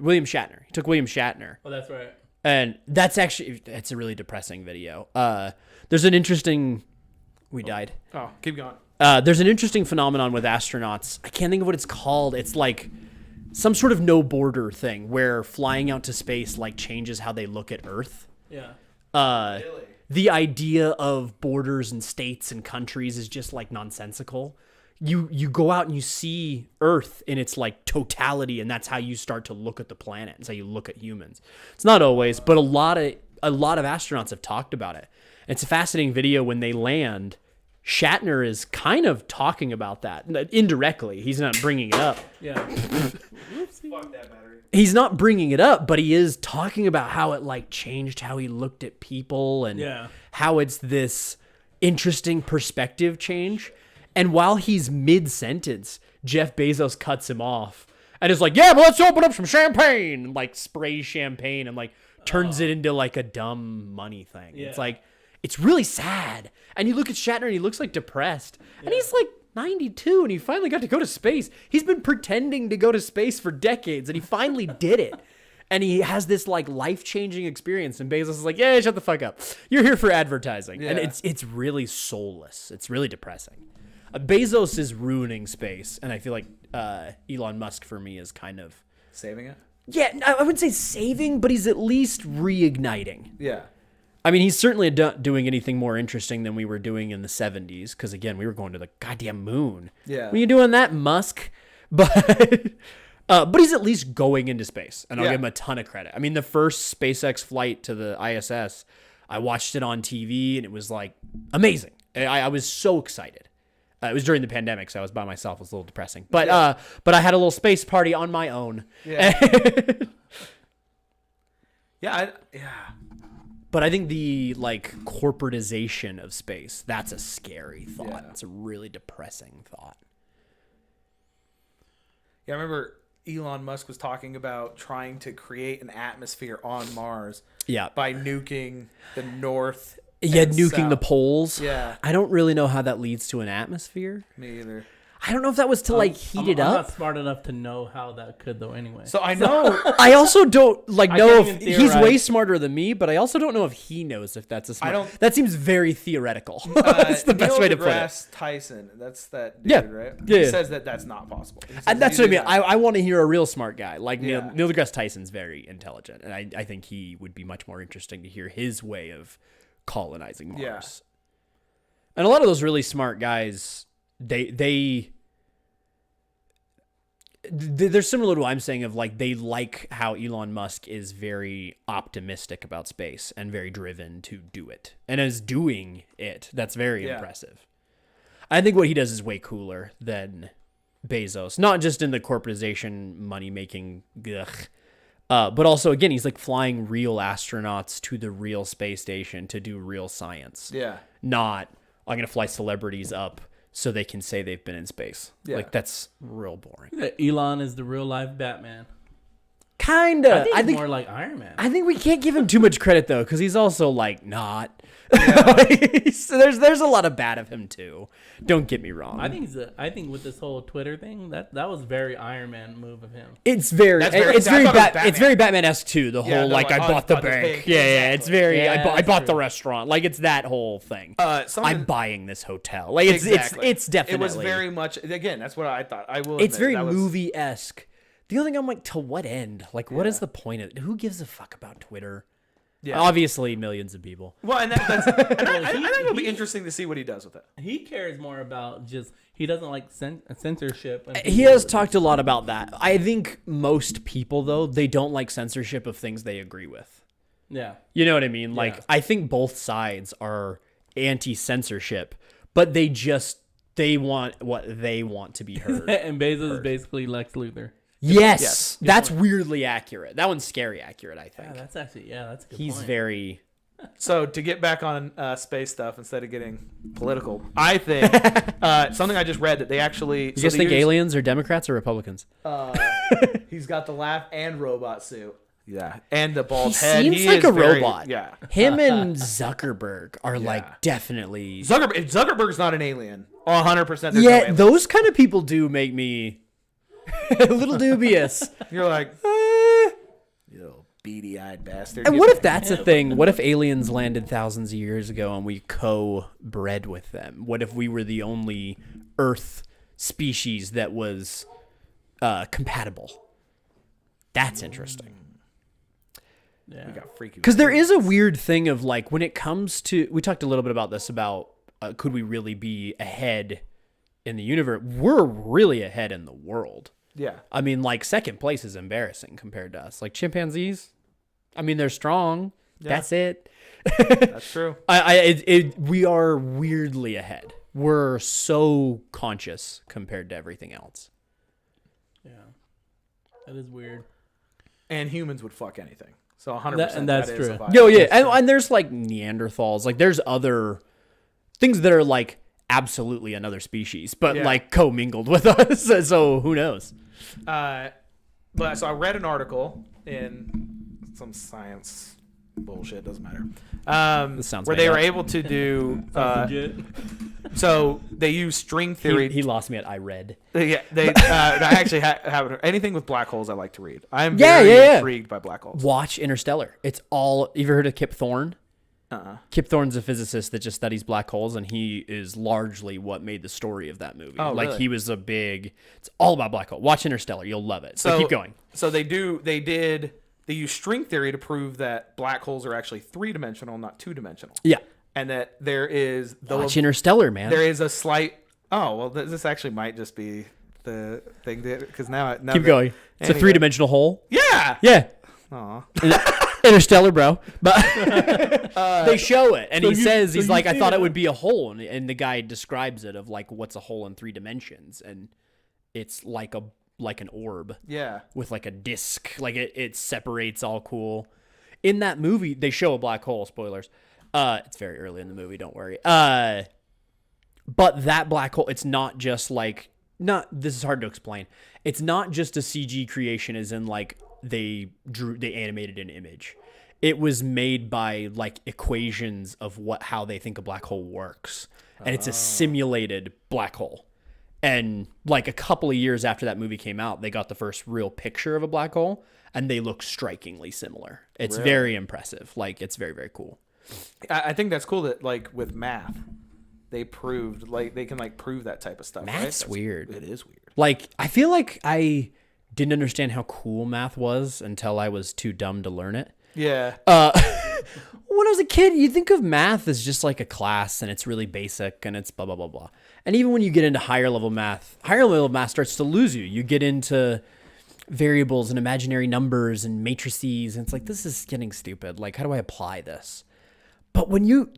William Shatner. He took William Shatner. Oh, that's right. And that's a really depressing video. There's an interesting we died. Oh, keep going. There's an interesting phenomenon with astronauts. I can't think of what it's called. It's like some sort of no border thing where flying out to space like changes how they look at Earth. Yeah. The idea of borders and states and countries is just like nonsensical. You go out and you see Earth in its like totality, and that's how you start to look at the planet. It's how you look at humans. It's not always, but a lot of astronauts have talked about it. It's a fascinating video when they land. Shatner is kind of talking about that indirectly. He's not bringing it up. Yeah. Fuck that battery. He's not bringing it up, but he is talking about how it like changed how he looked at people and how it's this interesting perspective change. And while he's mid-sentence, Jeff Bezos cuts him off and is like, yeah, but let's open up some champagne, and like sprays champagne and like turns it into like a dumb money thing. Yeah. It's like, it's really sad. And you look at Shatner and he looks like depressed. And he's like 92 and he finally got to go to space. He's been pretending to go to space for decades and he finally did it. And he has this like life-changing experience. And Bezos is like, yeah, shut the fuck up. You're here for advertising. Yeah. And it's really soulless. It's really depressing. Bezos is ruining space. And I feel like Elon Musk for me is kind of... Saving it? Yeah, I wouldn't say saving, but he's at least reigniting. Yeah. I mean, he's certainly not doing anything more interesting than we were doing in the 70s. Because, again, we were going to the goddamn moon. Yeah. When are you doing that, Musk? But he's at least going into space. And I'll give him a ton of credit. I mean, the first SpaceX flight to the ISS, I watched it on TV, and it was, like, amazing. I was so excited. It was during the pandemic, so I was by myself. It was a little depressing. But I had a little space party on my own. Yeah. Yeah. But I think the like corporatization of space, that's a scary thought. Yeah. It's a really depressing thought. Yeah, I remember Elon Musk was talking about trying to create an atmosphere on Mars. Yeah. By nuking the north. Yeah, and nuking south. the poles. Yeah. I don't really know how that leads to an atmosphere. Me either. I don't know if that was to like heat it I'm up. not smart enough to know how that could though anyway. So I know. I also don't like I know can't if even he's way theorize. smarter than me, but I also don't know if he knows if that's a smart. don't- That seems very theoretical. That's the best Neil way to put it. deGrasse Tyson. That's that dude, Yeah. right? Yeah, He yeah. says that that's not possible. He says And that's what I mean. that- I want to hear a real smart guy. Like Yeah. Neil deGrasse Tyson's very intelligent, and I think he would be much more interesting to hear his way of colonizing Mars. Yeah. And a lot of those really smart guys, they're similar to what I'm saying of like they like how Elon Musk is very optimistic about space and very driven to do it and is doing it. That's very impressive. I think what he does is way cooler than Bezos, not just in the corporatization, money making, but also again, he's like flying real astronauts to the real space station to do real science. Yeah. Not I'm going to fly celebrities up so they can say they've been in space. Yeah. Like that's real boring. Elon is the real life Batman. Kinda. I think more like Iron Man. I think we can't give him too much credit though, because he's also like not. So there's a lot of bad of him too. Don't get me wrong. I think with this whole Twitter thing, that was very Iron Man move of him. it's very That's very- it's I very thought it was it's very Batman-esque too. The Yeah, whole no, like I I bought the bought this bank. bank. Yeah, it's very Yeah, I that's bought the true. restaurant. Like it's that whole thing. Something- I'm buying this hotel. Like it's Exactly. it's definitely It was very much. Again, that's what I thought. I will. it's admit, very that was- movie-esque. The only thing I'm like, to what end? Like, what is the point of it? Who gives a fuck about Twitter? Yeah. Obviously, millions of people. Well, and that's. And I think it'll be interesting to see what he does with it. He cares more about just he doesn't like censorship. And He has talked a lot about that. I think most people, though, they don't like censorship of things they agree with. Yeah. You know what I mean? Like, Yeah. I think both sides are anti-censorship, but they want what they want to be heard. And Bezos is basically Lex Luthor. Yes, that's weirdly accurate. That one's scary accurate, I think. Yeah, that's a good He's point. very So to get back on space stuff instead of getting political, I think something I just read that they actually. You guys think aliens are Democrats or Republicans? He's got the laugh and robot suit. Yeah, and the He bald head. seems He like is a very- robot. Yeah, Him and Zuckerberg are Yeah. like definitely. Zuckerberg's not an alien. 100%. Yeah, those kind of people do make me a little dubious. You're like, you little beady-eyed bastard. And what if that's a thing? What if aliens landed thousands of years ago and we co-bred with them? What if we were the only Earth species that was compatible? That's interesting. Yeah. We got freaky? Because there is a weird thing of like when it comes to, we talked a little bit about this about could we really be ahead in the universe? We're really ahead in the world. Yeah. I mean, like second place is embarrassing compared to us. Like chimpanzees, I mean, they're strong. Yeah. That's it. That's true. We are weirdly ahead. We're so conscious compared to everything else. Yeah. That is weird. And humans would fuck anything. So 100%. And that's that is true. a vibe. Yo, yeah, and there's like Neanderthals. Like there's other things that are like absolutely another species, but Yeah. like commingled with us. So who knows? But so I read an article in some science bullshit, doesn't matter. This sounds where made they were up. able to do. Legit. So they use string theory. He lost me at I read. Yeah, they. I actually have anything with black holes. I like to read. I am Yeah, very yeah. intrigued by black holes. Watch Interstellar. It's all. You ever heard of Kip Thorne? Uh-uh. Kip Thorne's a physicist that just studies black holes, and he is largely what made the story of that movie. Oh, like really? he was a big. It's all about black hole. Watch Interstellar. You'll love it. So keep going. So they use string theory to prove that black holes are actually 3-dimensional, not 2-dimensional, Yeah. and that there is Watch Interstellar, man. there is a slight. Oh well, this actually might just be the thing because now Keep that- going. It's a anyway. three-dimensional hole. Yeah. Yeah. Aw. Interstellar, bro. But they show it, and So he you- says, so he's you like, I see thought it, it would be a hole. And the guy describes it of like, what's a hole in 3 dimensions? And it's like an orb Yeah. with like a disc. Like it separates all cool. In that movie, they show a black hole. Spoilers. It's very early in the movie. Don't worry. But that black hole, it's not just like, this is hard to explain. It's not just a CG creation as in like they animated an image. It was made by like equations of how they think a black hole works. And it's a simulated black hole. And like a couple of years after that movie came out, they got the first real picture of a black hole and they look strikingly similar. It's Really? very impressive. Like it's very, very cool. I think that's cool that like with math, they proved like they can like prove that type of stuff. right? Math's weird. It is weird. Like, I feel like I didn't understand how cool math was until I was too dumb to learn it. Yeah. When I was a kid, you think of math as just like a class and it's really basic and it's blah, blah, blah, blah. And even when you get into higher level math starts to lose you. You get into variables and imaginary numbers and matrices. And it's like, this is getting stupid. Like, how do I apply this? But when you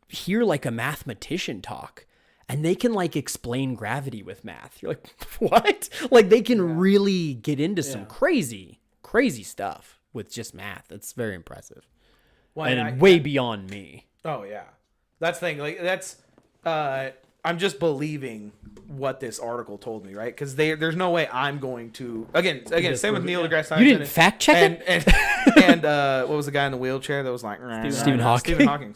hear like a mathematician talk and they can like explain gravity with math, you're like, what? Like they can really get into some crazy, crazy stuff with just math. It's very impressive. Well, And way beyond me. Oh yeah, that's the thing. Like that's, I'm just believing what this article told me, right? Because there's no way I'm going to again. Same with Neil deGrasse Tyson. You didn't fact check it? And what was the guy in the wheelchair that was like Stephen Hawking. Stephen Hawking.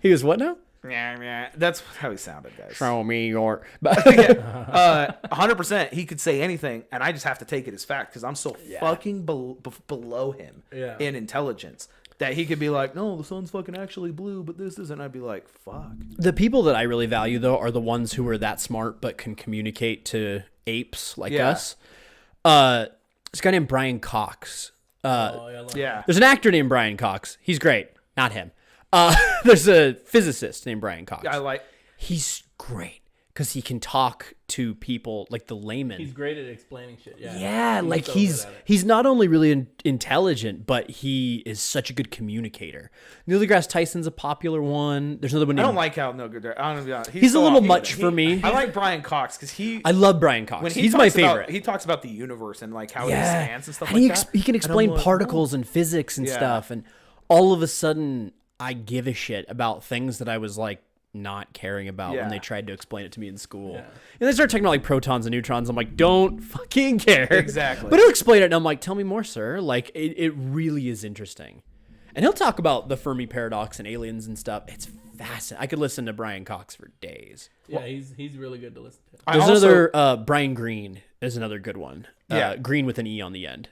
He was what now? Yeah, that's how he sounded, guys. Show me your. 100%. He could say anything, and I just have to take it as fact because I'm so fucking below him in intelligence that he could be like, no, the sun's fucking actually blue, but this isn't. I'd be like, fuck. The people that I really value, though, are the ones who are that smart but can communicate to apes like us. This guy named Brian Cox. Yeah. There's an actor named Brian Cox. He's great. Not him. There's a physicist named Brian Cox. He's great because he can talk to people like the layman. He's great at explaining shit. Yeah. Yeah, like so he's good at it. he's not only really intelligent, but he is such a good communicator. Neil deGrasse Tyson's a popular one. There's another one. I Little don't like how I don't know. He's a little much for me. I like Brian Cox because I love Brian Cox. when He's my talks about- favorite. he talks about the universe and like how it Yeah, expands and stuff and like that. he can And I'm explain like, particles and physics and Yeah. stuff. And all of a sudden I give a shit about things that I was like not caring about when Yeah. they tried to explain it to me in school. Yeah. And they start talking about like protons and neutrons. I'm like, don't fucking care. Exactly. But he'll explain it and I'm like, tell me more, sir. Like it really is interesting. And he'll talk about the Fermi Paradox and aliens and stuff. It's fascinating. I could listen to Brian Cox for days. Yeah, he's really good to listen to. I There's also- another, Brian Green is another good one. Yeah. Green with an E on the end.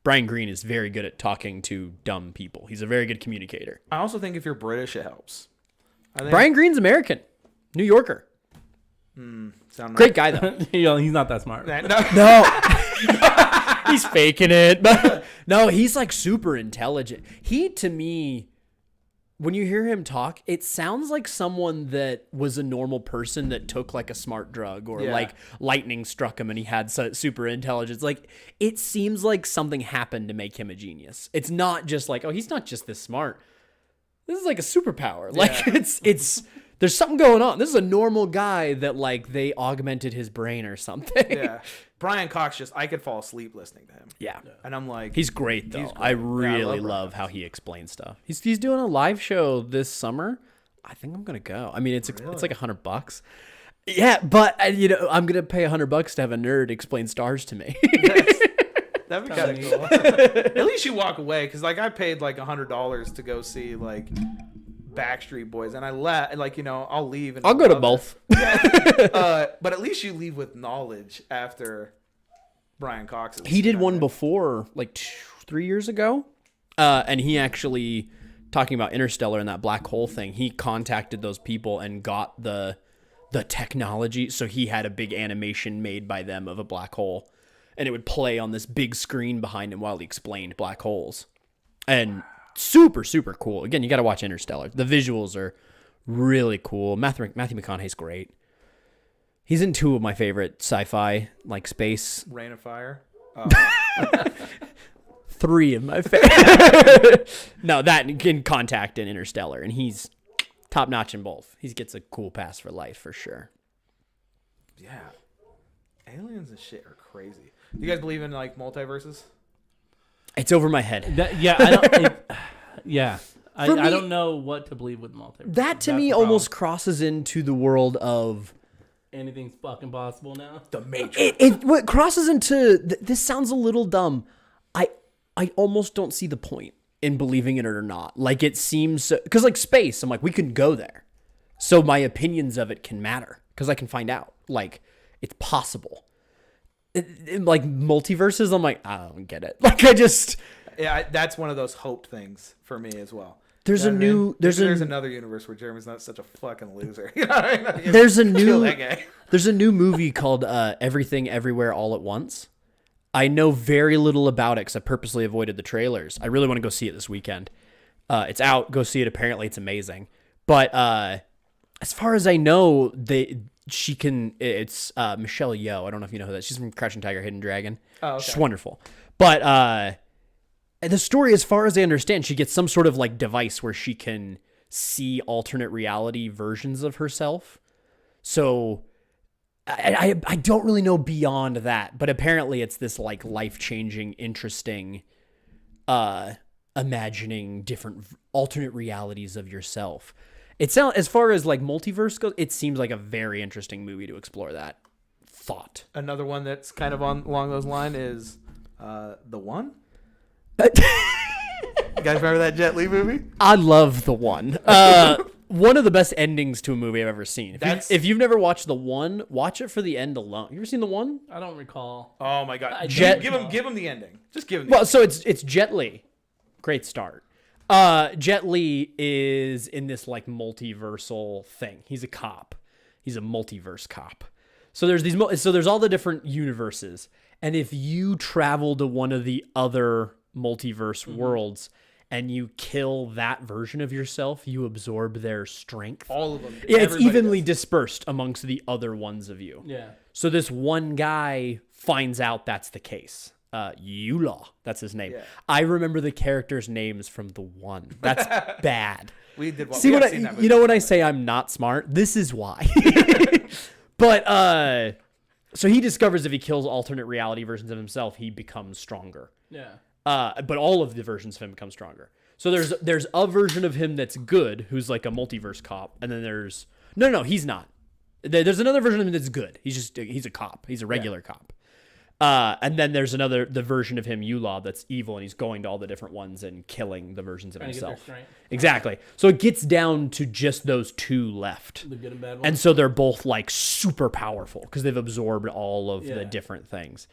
Brian Green is very good at talking to dumb people. He's a very good communicator. I also think if you're British, it helps. I think Brian Green's American. New Yorker. sound Great guy, though. He's not that smart. No. No. He's faking it. But no, he's like super intelligent. He, to me, when you hear him talk, it sounds like someone that was a normal person that took like a smart drug or Yeah. like lightning struck him and he had super intelligence. Like it seems like something happened to make him a genius. It's not just like, oh, he's not just this smart. This is like a superpower. Like it's there's something going on. This is a normal guy that like they augmented his brain or something. Yeah. Brian Cox I could fall asleep listening to him. Yeah. And I'm like, He's great though. He's great. I Yeah, I really love love how he explains stuff. He's doing a live show this summer. I think I'm gonna go. I mean, it's like $100. Yeah, but I'm gonna pay $100 to have a nerd explain stars to me. that'd be kind of cool. At least you walk away, because like I paid like $100 to go see like Backstreet Boys, and I I'll leave. And I'll go to love both. it. But at least you leave with knowledge after Brian Cox's. He did one before, like 3 years ago, and he actually talking about Interstellar and that black hole thing. He contacted those people and got the technology, so he had a big animation made by them of a black hole, and it would play on this big screen behind him while he explained black holes, and super super cool. Again, you got to watch Interstellar. The visuals are really cool. Matthew McConaughey's great. He's in two of my favorite sci-fi, like space. Rain of Fire. Three of my favorite. No, that in Contact and Interstellar, and he's top notch in both. He gets a cool pass for life for sure. Yeah. Aliens and shit are crazy. Do you guys believe in like multiverses? It's over my head. I For me- don't know what to believe with multiverse. That to That's me the almost crosses into the world of problem. Anything's fucking possible now. The Matrix. what crosses into this sounds a little dumb. I almost don't see the point in believing in it or not. Like it seems because like space, I'm like we can go there, so my opinions of it can matter because I can find out like it's possible. Like multiverses, I'm like I don't get it. Like I just That's one of those hope things for me as well. there's You a know what I mean? new there's another universe where Jeremy's not such a fucking loser. You know what I mean? there's a Kill new that guy. there's a new movie called Everything Everywhere All at Once. I know very little about it because I purposely avoided the trailers. I really want to go see it this weekend. It's out. Go see it. Apparently, it's amazing. But as far as I know, it's Michelle Yeoh. I don't know if you know who that is. She's from Crouching Tiger, Hidden Dragon. Oh, okay. She's wonderful. But the story, as far as I understand, she gets some sort of like device where she can see alternate reality versions of herself. So I don't really know beyond that, but apparently it's this like life-changing, interesting, imagining different alternate realities of yourself. It sounds, as far as like multiverse goes, it seems like a very interesting movie to explore that thought. Another one that's kind of along those lines is The One. You guys remember that Jet Li movie? I love The One. One of the best endings to a movie I've ever seen. If you've never watched The One, watch it for the end alone. You ever seen The One? I don't recall. Oh my god! Jet- Give him the ending. Just give him. Well, so it's Jet Li. Great start. Jet Li is in this like multiversal thing. He's a cop. He's a multiverse cop. So there's there's all the different universes, and if you travel to one of the other multiverse worlds and you kill that version of yourself, you absorb their strength. All of them. Yeah, it's Everybody evenly does. dispersed amongst the other ones of you. Yeah. So this one guy finds out that's the case. Eula, that's his name. Yeah. I remember the characters' names from The One. That's bad. We did. See we what have seen that movie. you know when I say I'm not smart? This is why. But so he discovers if he kills alternate reality versions of himself, he becomes stronger. Yeah. But all of the versions of him become stronger. So there's a version of him that's good, who's like a multiverse cop, and then there's no, he's not. There's another version of him that's good. He's a cop. He's a regular cop. And then there's the version of him, Yula, that's evil, and he's going to all the different ones and killing the versions of himself. Exactly. So it gets down to just those two left. The good and bad ones. And so they're both like super powerful because they've absorbed all of the different things.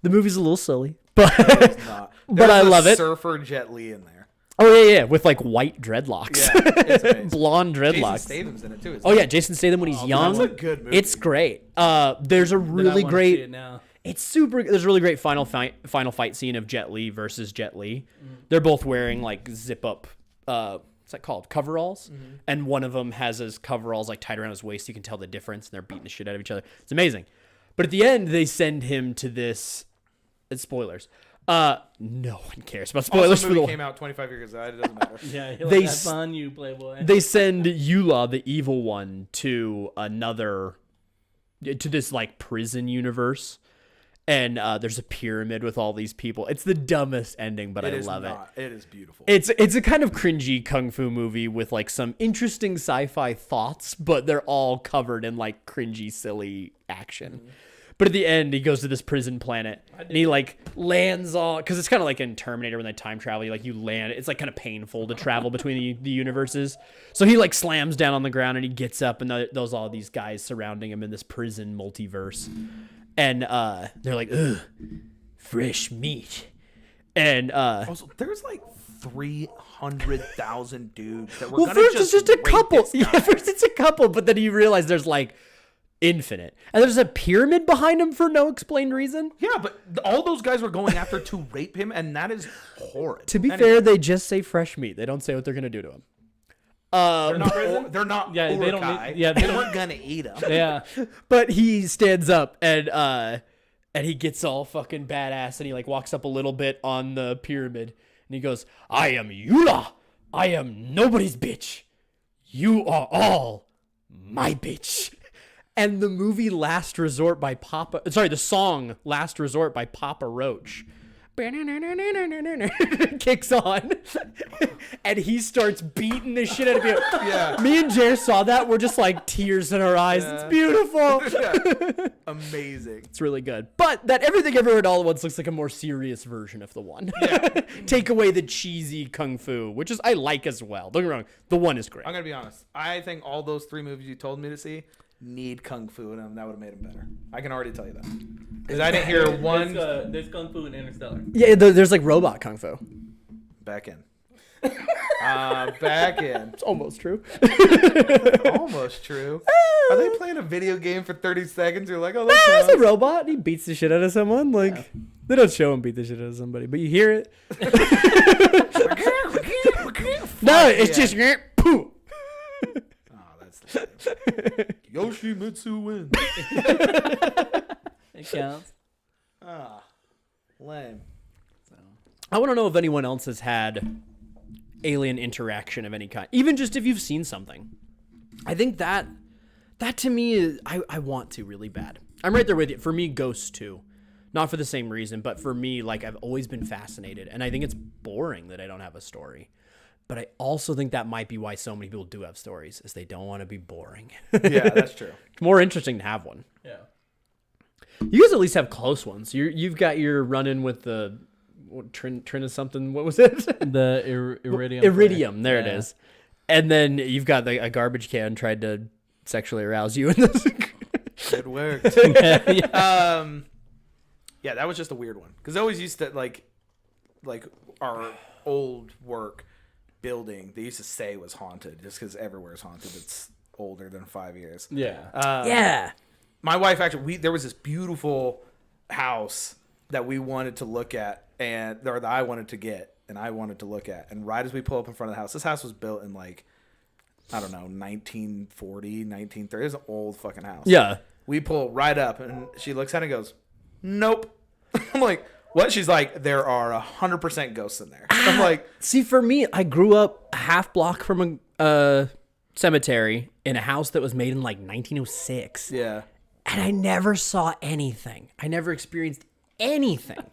The movie's a little silly, but It's not. but I love it. Surfer Jet Li in there. Oh yeah, with like white dreadlocks, Yeah, it's amazing. blonde Jason dreadlocks. Statham's in it too. Oh yeah, Jason Statham when he's young. That's a good movie. It's great. There's a really great. Now. It's super. There's a really great final fight scene of Jet Li versus Jet Li. They're both wearing like zip up. What's that called? Coveralls. And one of them has his coveralls like tied around his waist. You can tell the difference, and they're beating the shit out of each other. It's amazing. But at the end, they send him to this. It's spoilers. No one cares about spoilers Also, for the the movie came out 25 years ago. It doesn't matter. Yeah, They that's on you, Playboy. They send Yula, the evil one, to this like prison universe, and there's a pyramid with all these people. It's the dumbest ending, but I love it. It is beautiful. It's a kind of cringy kung fu movie with like some interesting sci-fi thoughts, but they're all covered in like cringy, silly action. But at the end, he goes to this prison planet, and he like lands on, because it's kind of like in Terminator when they time travel. You land. It's like kind of painful to travel between the universes. So he like slams down on the ground, and he gets up, and there's all these guys surrounding him in this prison multiverse, and they're like, ugh, fresh meat, and Also, there's like 300,000 dudes that were well, gonna first just it's just a rape couple. this guy. Yeah, first it's a couple, but then you realize there's like infinite, and there's a pyramid behind him for no explained reason. Yeah, but all those guys were going after to rape him, and that is horrid. To be Anyway, fair, they just say fresh meat. They don't say what they're gonna do to him. they're not. Yeah, they don't Urukai. need- yeah, they they don't- weren't gonna eat him. Yeah. But he stands up and he gets all fucking badass, and he like walks up a little bit on the pyramid, and he goes, "I am Yula. I am nobody's bitch. You are all my bitch." And the movie the song Last Resort by Papa Roach kicks on, and he starts beating the shit out of people. Yeah. Me and Jer saw that. We're just like tears in our eyes. Yeah. It's beautiful. Yeah. Amazing. It's really good. But that Everything Everywhere at All at Once looks like a more serious version of the one. Yeah. Take away the cheesy kung fu, which is I like as well. Don't get me wrong. The one is great. I'm gonna be honest. I think all those 3 movies you told me to see need kung fu in them. That would have made them better. I can already tell you that because I didn't hear one. There's Kung Fu in Interstellar. Yeah, there's like robot kung fu. Back in. Back in. It's almost true. Almost true. Are they playing a video game for 30 seconds? You're like, oh, that's There's a nice. robot. He beats the shit out of someone. Like they don't show him beat the shit out of somebody, but you hear it. No, it's just poo. Oh, that's lame. Yoshimitsu wins. It counts. Ah, lame. I want to know if anyone else has had alien interaction of any kind, even just if you've seen something. I think that to me is I want to really bad. I'm right there with you. For me, Ghosts too. Not for the same reason, but for me, like I've always been fascinated, and I think it's boring that I don't have a story. But I also think that might be why so many people do have stories, is they don't want to be boring. Yeah, that's true. It's more interesting to have one. Yeah. You guys at least have close ones. You've got your run-in with the Trin of something. What was it? The iridium. Iridium. There it Yeah. is. And then you've got a garbage can tried to sexually arouse you. In this. It worked. Yeah. Yeah, that was just a weird one because I always used to like our old work building. They used to say was haunted just because everywhere is haunted. It's older than 5 years. Yeah. Yeah. My wife actually, there was this beautiful house that we wanted to look at, or that I wanted to get, and I wanted to look at. And right as we pull up in front of the house, this house was built in like, I don't know, 1940, 1930. It's an old fucking house. Yeah. We pull right up, and she looks at it and goes, "Nope." I'm like, "What?" She's like, "There are 100% ghosts in there." I'm like, See, for me, I grew up a half block from a cemetery in a house that was made in like 1906. "Yeah." And I never saw anything. I never experienced anything.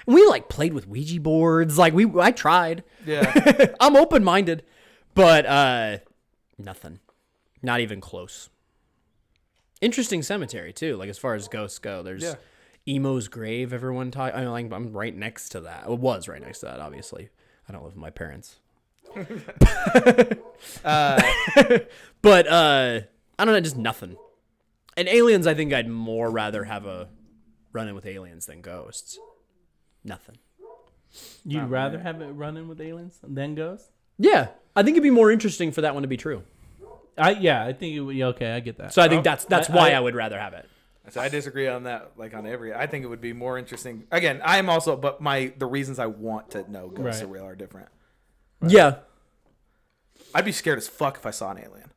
And we like played with Ouija boards. Like I tried. Yeah. I'm open-minded, but nothing. Not even close. Interesting cemetery too. Like as far as ghosts go, there's Emo's grave. Everyone talk. I mean, like, I'm right next to that. It was right next to that. Obviously, I don't live with my parents. But I don't know. Just nothing. And aliens, I think I'd more rather have a run-in with aliens than ghosts. Nothing. You'd rather have it run in with aliens than ghosts? Yeah, I think it'd be more interesting for that one to be true. I think it would. Yeah, okay, I get that. So I think that's why I would rather have it. So I disagree on that. Like on every, I think it would be more interesting. Again, I'm also, but the reasons I want to know ghosts are real are different. Right. Yeah, I'd be scared as fuck if I saw an alien.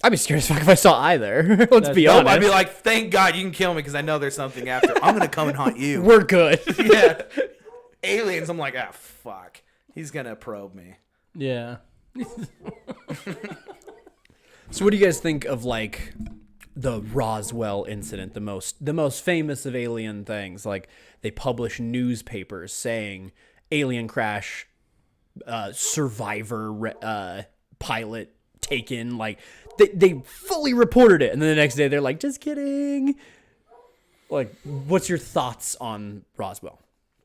I'd be scared as fuck if I saw either. Let's be honest. I'd be like, thank God you can kill me because I know there's something after. I'm gonna come and haunt you. We're good. Yeah. Aliens, I'm like, fuck. He's gonna probe me. Yeah. So what do you guys think of like the Roswell incident, the most famous of alien things? Like they publish newspapers saying alien crash, survivor, pilot taken. Like they fully reported it, and then the next day they're like, just kidding. Like, what's your thoughts on Roswell?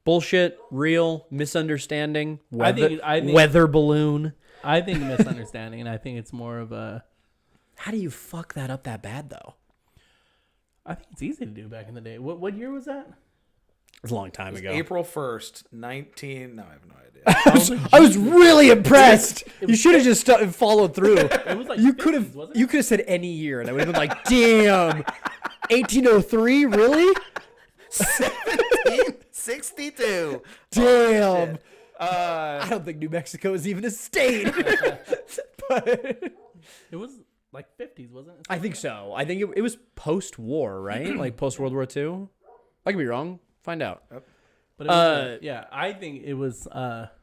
Bullshit, real, misunderstanding, weather, I think weather balloon. I think a misunderstanding, and I think it's more of a. How do you fuck that up that bad though? I think it's easy to do back in the day. What year was that? It was a long time ago. April 1st, 19. No, I have no idea. I was really impressed. You should have just followed through. It was like You 50s, could have. wasn't it? You could have said any year, and I would have been like, "Damn, 1803, really? 62. Damn." Oh, I don't think New Mexico is even a state. But It was like 50s, wasn't it? I think so. I think it was post-war, right? Like post-World War II. I could be wrong. Find out. But it was, yeah, I think it was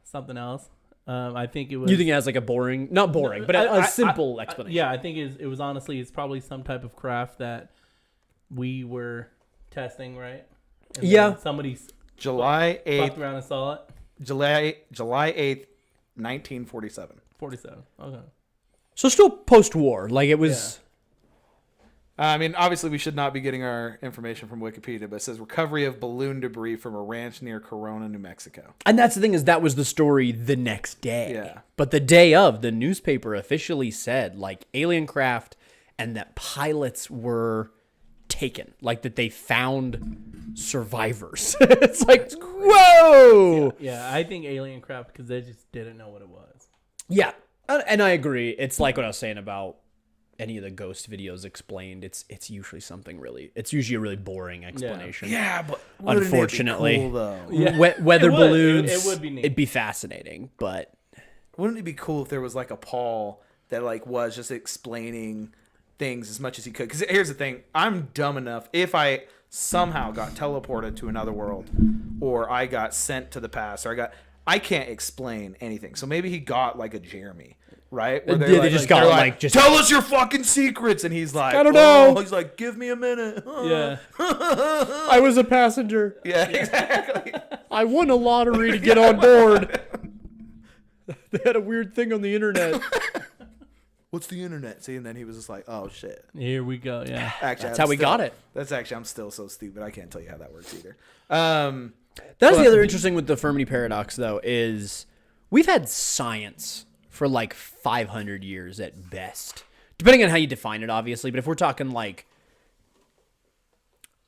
something else. I think it was. You think it has like a boring, not boring, but a simple explanation? Yeah, I think it was honestly, it's probably some type of craft that we were testing, right? And Yeah. Somebody's July fucked 8th, around and saw it. July 8th, 1947. 47. Okay. So still post-war. Like it was. I mean, obviously, we should not be getting our information from Wikipedia, but it says recovery of balloon debris from a ranch near Corona, New Mexico. And that's the thing is that was the story the next day. Yeah. But the day of, the newspaper officially said like alien craft and that pilots were taken. Like that they found survivors. It's like, whoa! Yeah, I think alien craft because they just didn't know what it was. Yeah. And I agree. It's like what I was saying about any of the ghost videos explained. It's usually something really, it's usually a really boring explanation. Yeah, but Unfortunately. wouldn't it be cool, though? Yeah. Weather It would. balloons. It would be neat. It'd be fascinating, but Wouldn't it be cool if there was like a Paul that like was just explaining things as much as he could? Because here's the thing, I'm dumb enough. If I somehow got teleported to another world, or I got sent to the past, or I can't explain anything. So maybe he got like a Jeremy, right? Where Yeah, they just got, they're like, just- tell us your fucking secrets, and he's like, I don't know. He's like, give me a minute. Yeah. I was a passenger. Yeah, exactly. I won a lottery to get on board. They had a weird thing on the internet. What's the internet? See, and then he was just like, oh shit. Here we go. Yeah. Actually, That's how we got it. That's actually, I'm still so stupid. I can't tell you how that works either. That's the other interesting with the Fermi Paradox, though, is we've had science for like 500 years at best. Depending on how you define it, obviously. But if we're talking like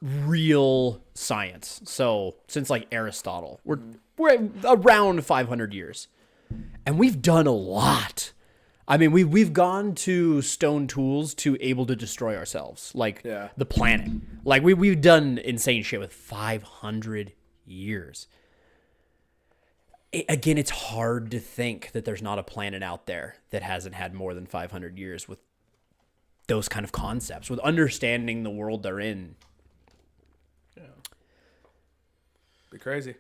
real science, so since like Aristotle, we're at around 500 years. And we've done a lot. I mean, we've gone to stone tools to able to destroy ourselves, like the planet. Like we've done insane shit with 500 years. Again, it's hard to think that there's not a planet out there that hasn't had more than 500 years with those kind of concepts, with understanding the world they're in. Yeah. Be crazy.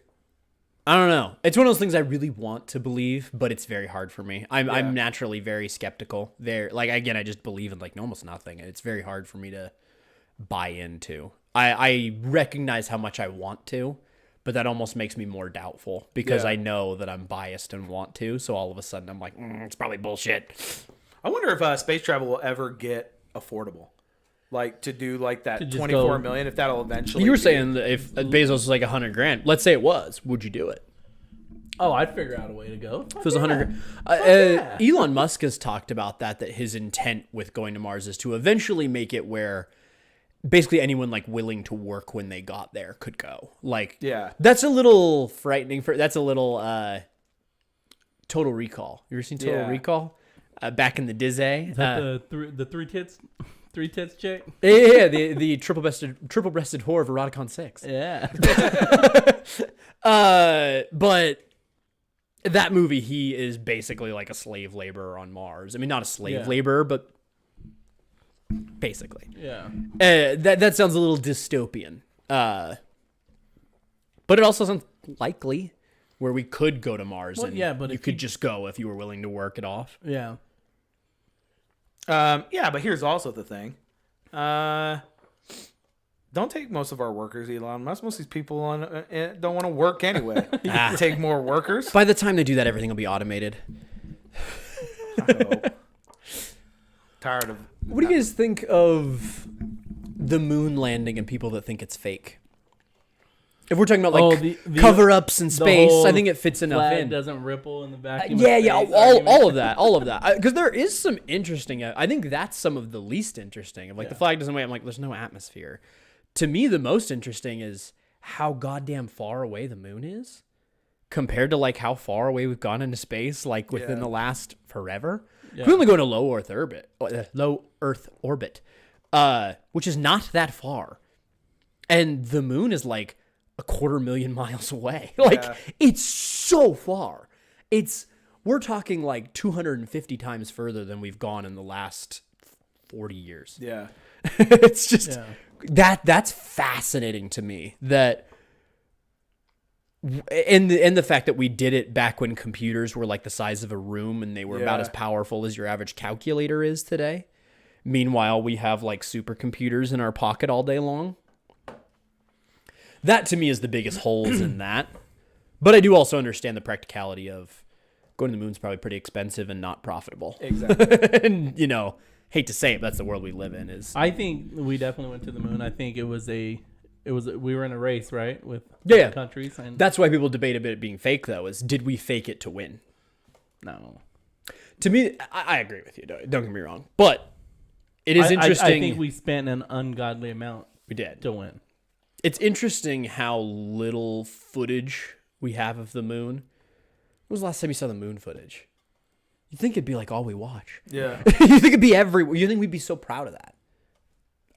I don't know. It's one of those things I really want to believe, but it's very hard for me. I'm naturally very skeptical. Like again, I just believe in like almost nothing, and it's very hard for me to buy into. I recognize how much I want to, but that almost makes me more doubtful because Yeah. I know that I'm biased and want to. So all of a sudden I'm like, it's probably bullshit. I wonder if space travel will ever get affordable, like to do like that To just 24 go- million. If that'll eventually. You were be- saying that if Bezos was like $100,000, let's say it was, would you do it? Oh, I'd figure out a way to go. If it was $100,000. yeah. Elon Musk has talked about that his intent with going to Mars is to eventually make it where basically anyone like willing to work when they got there could go. Like, Yeah. that's a little frightening. That's a little Total Recall. You ever seen Total Yeah. Recall? Back in the Dizzy. Is that the three tits chick? Yeah, the triple breasted whore of Eroticon 6. Yeah. But that movie, he is basically like a slave laborer on Mars. I mean, not a slave laborer, but basically. Yeah. That sounds a little dystopian. But it also sounds likely where we could go to Mars. Well, and yeah, but you if could you- just go if you were willing to work it off. Yeah. Yeah, but here's also the thing. Don't take most of our workers, Elon Musk. Most of these people don't want to work anyway. Take more workers. By the time they do that, everything will be automated. Oh. Tired of. What do you guys think of the moon landing and people that think it's fake? If we're talking about like the cover-ups in the space, I whole think it fits enough Flag in. doesn't ripple in the vacuum. Yeah, of yeah, space argument. all of that. Because there is some interesting. I think that's some of the least interesting. Of like the flag doesn't wave. I'm like, there's no atmosphere. To me, the most interesting is how goddamn far away the moon is compared to like how far away we've gone into space. Like within the last forever, Yeah. we only go to low Earth orbit, which is not that far, and the moon is like 250,000 miles away. Like it's so far. We're talking like 250 times further than we've gone in the last 40 years. Yeah. It's just Yeah. that's fascinating to me. That and the fact that we did it back when computers were like the size of a room and they were about Yeah. as powerful as your average calculator is today. Meanwhile, we have like supercomputers in our pocket all day long. That to me is the biggest holes in that. But I do also understand the practicality of going to the moon's probably pretty expensive and not profitable. Exactly. And, hate to say it, that's the world we live in. I think we definitely went to the moon. I think we were in a race, right, with Yeah. countries, and That's why people debate about it being fake, though, is did we fake it to win? no. To me, I agree with you. Don't get me wrong. But it is I interesting. I think we spent an ungodly amount we did. to win. It's interesting how little footage we have of the moon. When was the last time you saw the moon footage? You'd think it'd be like all we watch. Yeah. You think it'd be everywhere. You think we'd be so proud of that.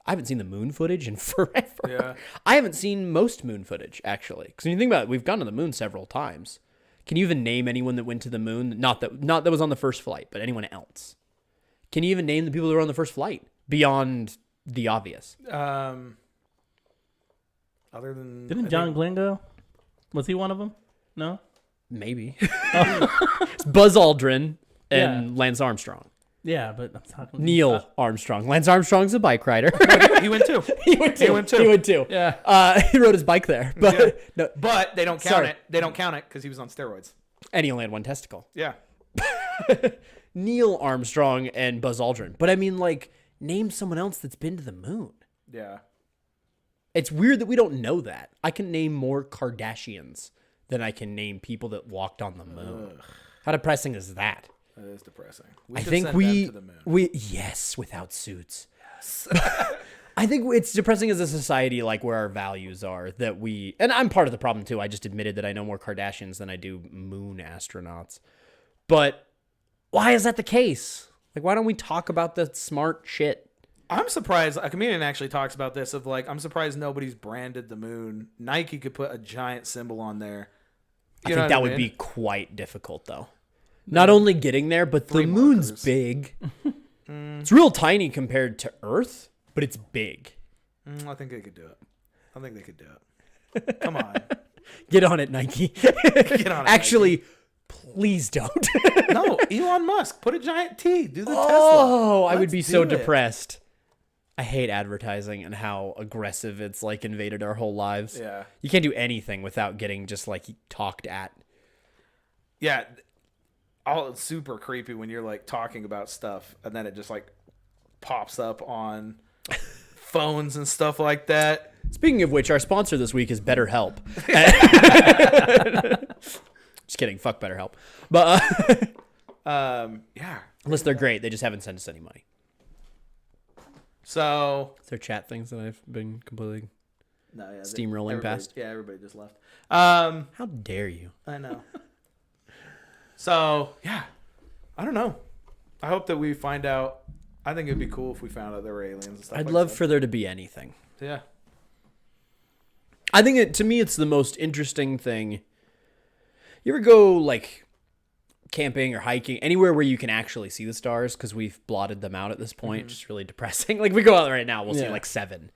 I haven't seen the moon footage in forever. Yeah. I haven't seen most moon footage, actually. Because when you think about it, we've gone to the moon several times. Can you even name anyone that went to the moon? Not that was on the first flight, but anyone else. Can you even name the people that were on the first flight beyond the obvious? Other than Didn't John Glenn go? Was he one of them? No. Maybe. It's Buzz Aldrin and Lance Armstrong. Yeah, but I'm talking Neil Armstrong. Lance Armstrong's a bike rider. he went too. He went too. Yeah. He rode his bike there, but no, But they don't count Sorry. it. They don't count it because he was on steroids. and he only had one testicle. Yeah. Neil Armstrong and Buzz Aldrin. But I mean, like, name someone else that's been to the moon. Yeah. It's weird that we don't know that. I can name more Kardashians than I can name people that walked on the moon. How depressing is that? That is depressing. I should think send them to the moon. yes, without suits. Yes. I think it's depressing as a society, like where our values are, that and I'm part of the problem too. I just admitted that I know more Kardashians than I do moon astronauts. But why is that the case? Like, why don't we talk about the smart shit? I'm surprised. A comedian actually talks about this. Of like, I'm surprised nobody's branded the moon. Nike could put a giant symbol on there. I think that would be quite difficult, though. Not only getting there, but the moon's markers. big. It's real tiny compared to Earth, but it's big. I think they could do it. Come on. Get on it, Nike. Get on it. Actually, please don't. No, Elon Musk, put a giant T. Do the Tesla. Oh, I would Let's be so do it. depressed. I hate advertising and how aggressive it's like invaded our whole lives. Yeah. You can't do anything without getting just like talked at. Yeah. All it's super creepy when you're like talking about stuff and then it just like pops up on phones and stuff like that. Speaking of which, our sponsor this week is BetterHelp. Just kidding. Fuck BetterHelp. But yeah. unless they're great, they just haven't sent us any money. So It's their chat things that I've been completely no, yeah, steamrolling past. Yeah, everybody just left. How dare you? I know. So yeah, I don't know. I hope that we find out. I think it'd be cool if we found out there were aliens and stuff. I'd like love that. for there to be anything. Yeah. I think to me, it's the most interesting thing. You ever go like camping or hiking anywhere where you can actually see the stars? Because we've blotted them out at this point. It's just really depressing. Like we go out right now, we'll see like 7.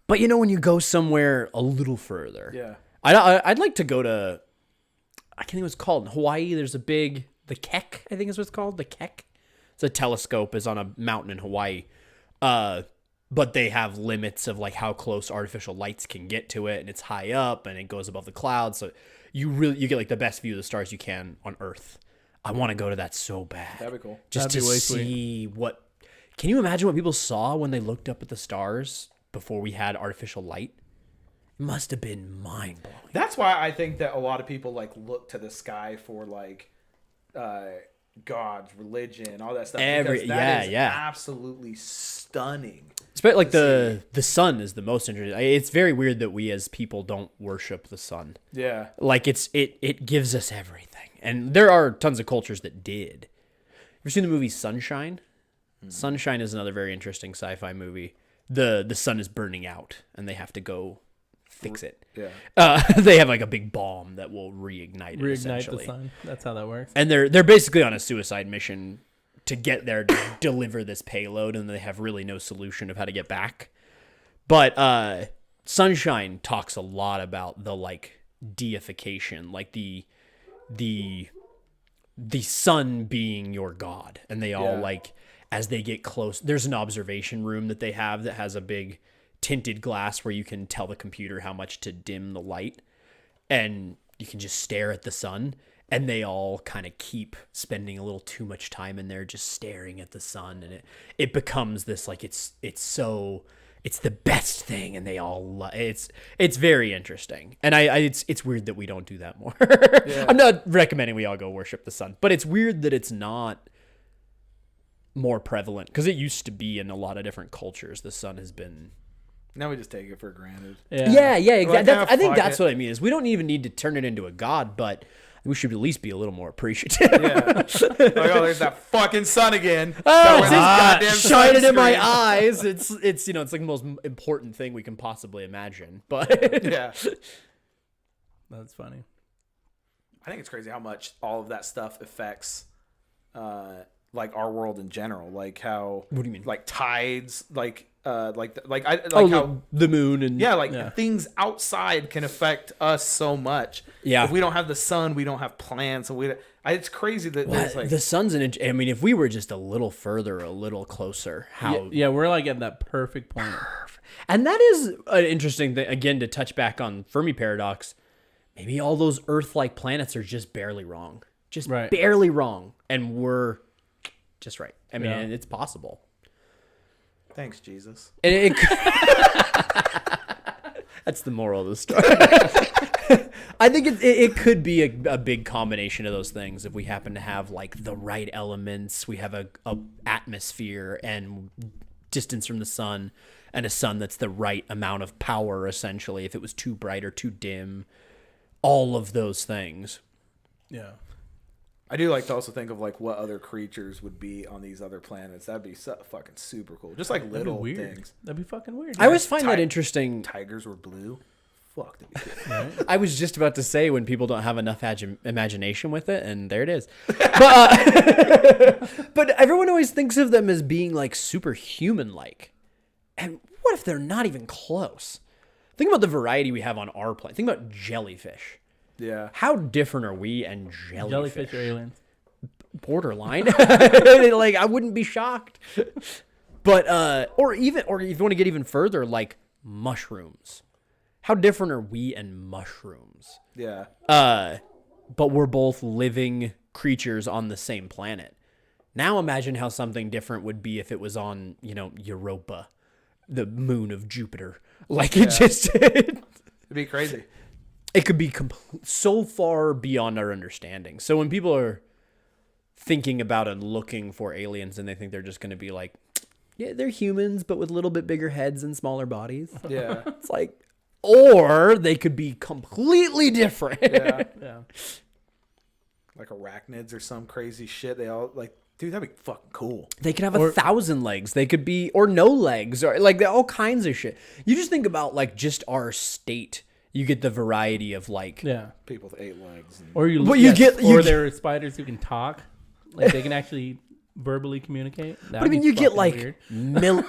But when you go somewhere a little further, Yeah. I'd like to go to. I can't think what it's called. In Hawaii, there's the Keck, I think is what it's called. The Keck. It's a telescope is on a mountain in Hawaii. But they have limits of like how close artificial lights can get to it, and it's high up and it goes above the clouds. So you get like the best view of the stars you can on Earth. I want to go to that so bad. That'd be cool. Just That'd to be way see what. Can you imagine what people saw when they looked up at the stars before we had artificial light? It must have been mind blowing. That's why I think that a lot of people like look to the sky for like God's religion, all that stuff. Because that is absolutely stunning. Especially like the sun is the most interesting. It's very weird that we as people don't worship the sun. Yeah. Like it gives us everything, and there are tons of cultures that did. You ever seen the movie Sunshine? Sunshine is another very interesting sci-fi movie. The sun is burning out, and they have to go fix it. Yeah. They have like a big bomb that will reignite it. Reignite Essentially. the sun. That's how that works. And they're basically on a suicide mission to get there to deliver this payload, and they have really no solution of how to get back. But Sunshine talks a lot about the like deification, like the sun being your god, and they all like as they get close. There's an observation room that they have that has a big tinted glass where you can tell the computer how much to dim the light, and you can just stare at the sun. And they all kind of keep spending a little too much time in there just staring at the sun, and it becomes this like it's the best thing, and they all it's very interesting. And it's weird that we don't do that more. I'm not recommending we all go worship the sun, but it's weird that it's not more prevalent, because it used to be in a lot of different cultures. The sun has been. Now we just take it for granted. Yeah, exactly. Like, I think fuck that's it. what I mean is we don't even need to turn it into a god, but we should at least be a little more appreciative. Yeah. Like, oh, there's that fucking sun again. Oh, With his goddamn shining in my sunscreen. eyes. It's it's like the most important thing we can possibly imagine. But Yeah. That's funny. I think it's crazy how much all of that stuff affects like our world in general. Like how What do you mean? like tides, like how the moon and things outside can affect us so much. Yeah. If we don't have the sun, we don't have plants, and it's crazy that there's like the sun's I mean, if we were just a little further, a little closer, how Yeah, we're like at that perfect point. And that is an interesting thing, again, to touch back on Fermi Paradox. Maybe all those Earth-like planets are just barely wrong. Just Right. barely wrong. And we're just right. I mean, Yeah. it's possible. thanks, Jesus. And that's the moral of the story. I think it could be a big combination of those things. If we happen to have like the right elements, we have a atmosphere and distance from the sun, and a sun that's the right amount of power, essentially. If it was too bright or too dim, all of those things. Yeah. I do like to also think of like what other creatures would be on these other planets. That'd be fucking super cool. Just like That'd be little weird. things. That'd be fucking weird. I always find that interesting. Tigers were blue. Fuck. That'd be cool. Right? I was just about to say when people don't have enough imagination with it, and there it is. But everyone always thinks of them as being like superhuman-like. And what if they're not even close? Think about the variety we have on our planet. Think about jellyfish. Yeah. How different are we and jellyfish? Jellyfish are aliens. Borderline. Like, I wouldn't be shocked. But or if you want to get even further, like mushrooms. How different are we and mushrooms? Yeah. But we're both living creatures on the same planet. Now imagine how something different would be if it was on, Europa, the moon of Jupiter. Like it just It'd be crazy. it could be so far beyond our understanding. So when people are thinking about and looking for aliens and they think they're just going to be like, yeah, they're humans, but with a little bit bigger heads and smaller bodies. Yeah. It's like, or they could be completely different. Yeah. Yeah. Like arachnids or some crazy shit. They all like, dude, that'd be fucking cool. They could have 1,000 legs. They could be, or no legs, or like all kinds of shit. You just think about like just our state. You get the variety of like, Yeah. People with 8 legs. And... Or there are spiders who can talk. Like they can actually verbally communicate. but I mean, you get like weird.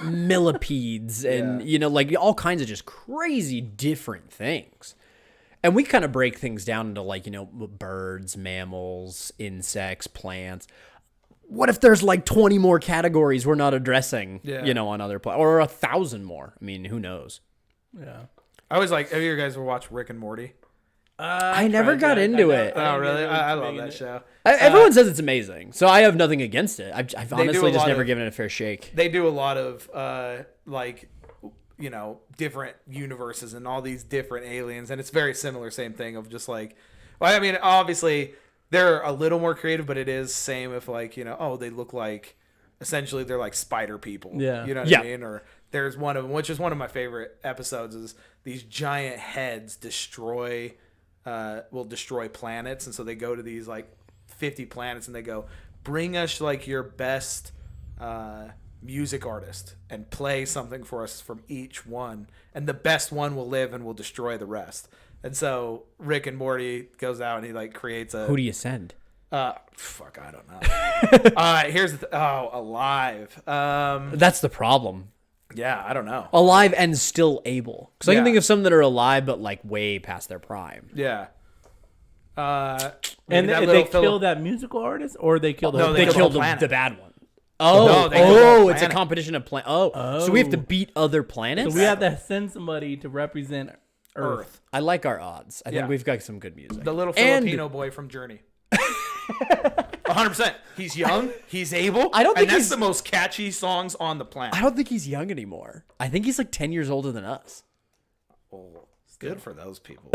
millipedes and, like all kinds of just crazy different things. And we kind of break things down into like, birds, mammals, insects, plants. What if there's like 20 more categories we're not addressing, on other planets, or 1,000 more? I mean, who knows? Yeah. I always like, have you guys ever watched Rick and Morty? I never got into it. Oh, really? I love that show. Everyone says it's amazing, so I have nothing against it. I've honestly do a just lot never of- given it a fair shake. They do a lot of different universes and all these different aliens, and it's very similar, same thing of just like, well, I mean, obviously they're a little more creative, but it is same if like, they look like, essentially they're like spider people. Yeah. You know what Yeah. I mean? Or there's one of them, which is one of my favorite episodes, is these giant heads will destroy planets, and so they go to these like 50 planets and they go, bring us like your best music artist and play something for us from each one, and the best one will live and will destroy the rest. And so Rick and Morty goes out and he like creates a Who do you send? fuck, I don't know. Here's the Alive. That's the problem. Yeah, I don't know. Alive and still able. Because I Yeah. can think of some that are alive, but like way past their prime. Yeah. And maybe that they little kill that musical artist, or they kill the No, whole They kill the killed whole planet. the bad one. No, they killed the whole It's a planet. competition of so we have to beat other planets? So we have to send somebody to represent Earth. I like our odds. I Yeah. think we've got some good music. The little And- Filipino boy from Journey. 100%. He's young. He's able. I don't think and that's he's- the most catchy songs on the planet. I don't think he's young anymore. I think he's like 10 years older than us. Oh, it's good for those people.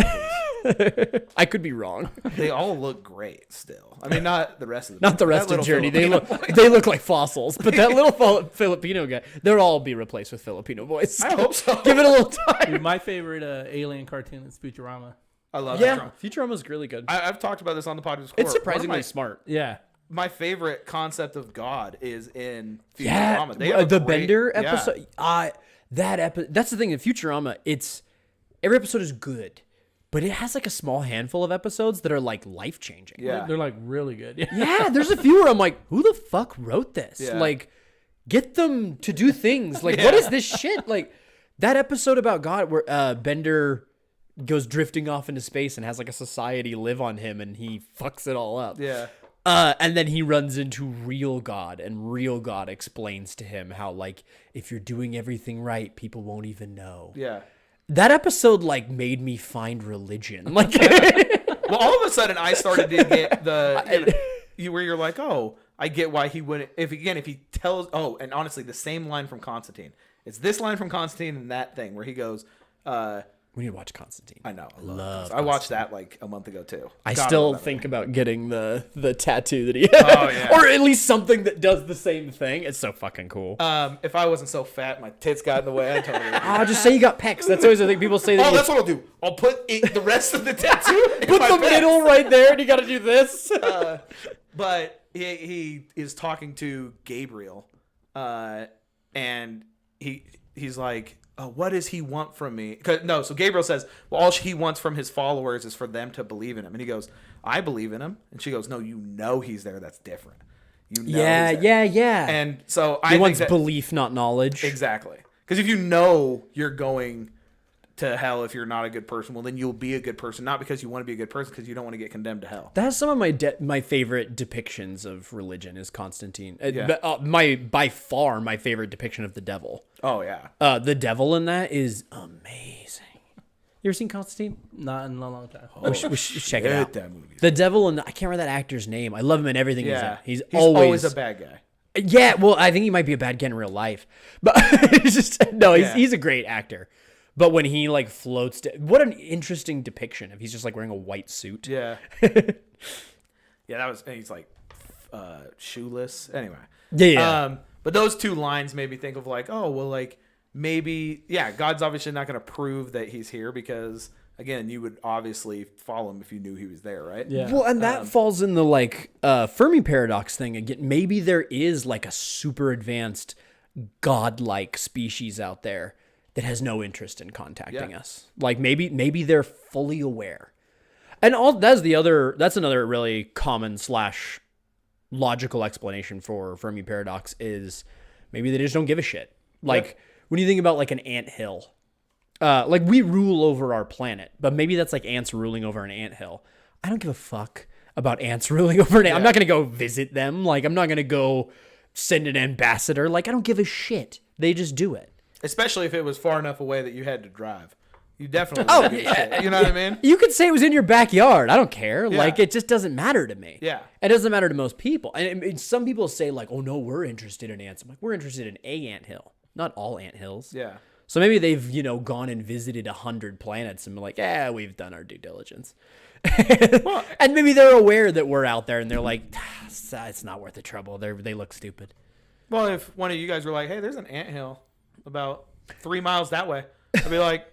I could be wrong. They all look great still. I mean, not the rest of the Not the rest that of little Journey. Filipino boy. They look like fossils. But that little Filipino guy, they'll all be replaced with Filipino boys. I hope so. Give it a little time. Dude, my favorite alien cartoon is Futurama. I love Yeah, that. Futurama's really good. I've talked about this on the podcast before. It's surprisingly smart. Yeah. My favorite concept of God is in Futurama. Yeah, They have a the great- Bender yeah. episode. That's the thing in Futurama. Every episode is good, but it has like a small handful of episodes that are like life changing. Yeah. They're like really good. Yeah. Yeah, there's a few where I'm like, who the fuck wrote this? Yeah. Like, get them to do things. Like, what is this shit? Like, that episode about God where Bender goes drifting off into space and has like a society live on him and he fucks it all up. Yeah. And then he runs into real God, and real God explains to him how, like, if you're doing everything right, people won't even know. Yeah. That episode, like, made me find religion. Like, Well, all of a sudden, I started to get where you're like, oh, I get why he wouldn't. If he tells, and honestly, the same line from Constantine. It's this line from Constantine and that thing where he goes, we need to watch Constantine. I know, I love I watched that like a month ago too. I God, still love that think movie. about getting the tattoo that he Oh, yeah. or at least something that does the same thing. It's so fucking cool. If I wasn't so fat, my tits got in the way. I totally. Would. Just say you got pecs. That's always the thing people say. That That's what I'll do. I'll put the rest of the tattoo. in put my the pants. middle right there, and you got to do this. But he is talking to Gabriel, and he's like, oh, what does he want from me? So Gabriel says, well, all he wants from his followers is for them to believe in him. And he goes, I believe in him. And she goes, no, you know he's there. That's different. You know he's there. yeah. And so He I think wants that, belief, not knowledge. exactly. Because if you know you're going to hell if you're not a good person. Well, then you'll be a good person, not because you want to be a good person, because you don't want to get condemned to hell. That's some of my favorite depictions of religion is Constantine. Yeah. By far my favorite depiction of the devil. Oh yeah. The devil in that is amazing. You ever seen Constantine? Not in a long time. We should check it out. That movie. The devil I can't remember that actor's name. I love him in everything Yeah. he's in. He's always a bad guy. Yeah, well, I think he might be a bad guy in real life, but he's a great actor. But when he like floats, what an interesting depiction of he's just like wearing a white suit. Yeah. Yeah, and he's like shoeless. Anyway. Yeah. But those two lines made me think of like, oh, well, like maybe, yeah, God's obviously not going to prove that he's here because, again, you would obviously follow him if you knew he was there, right? Yeah. Well, and that falls in the like Fermi Paradox thing again. Maybe there is like a super advanced godlike species out there that has no interest in contacting us. Like maybe they're fully aware. And that's another really common / logical explanation for Fermi Paradox is maybe they just don't give a shit. Like when you think about like an anthill, like we rule over our planet, but maybe that's like ants ruling over an anthill. I don't give a fuck about ants ruling over an ant. I'm not going to go visit them. Like I'm not going to go send an ambassador. Like I don't give a shit. They just do it. Especially if it was far enough away that you had to drive. You definitely wouldn't give a shit. You know what I mean? You could say it was in your backyard. I don't care. Yeah. Like, it just doesn't matter to me. Yeah. It doesn't matter to most people. And some people say, like, oh, no, we're interested in ants. I'm like, we're interested in a anthill, not all anthills. Yeah. So maybe they've, gone and visited 100 planets and been like, yeah, we've done our due diligence. And maybe they're aware that we're out there and they're like, it's not worth the trouble. They look stupid. Well, if one of you guys were like, hey, there's an anthill about 3 miles that way, I'd be like,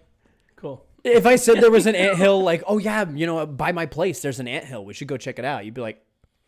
Cool. If I said there was an anthill, like, oh yeah, by my place, there's an anthill. We should go check it out. You'd be like,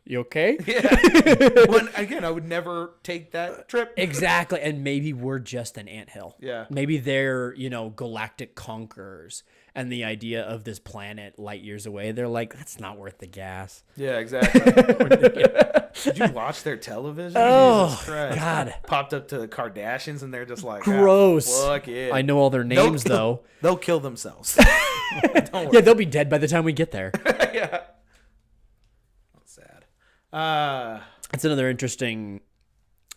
you okay? yeah. Well, again, I would never take that trip. Exactly. And maybe we're just an anthill. Yeah. Maybe they're, galactic conquerors. And the idea of this planet light years away, they're like, that's not worth the gas. Yeah, exactly. Did you watch their television? Oh, Jesus Christ. God. Popped up to the Kardashians and they're just like, Gross. Fuck yeah. I know all their names, though. They'll kill themselves. Don't worry. Yeah, they'll be dead by the time we get there. Yeah. That's sad. It's another interesting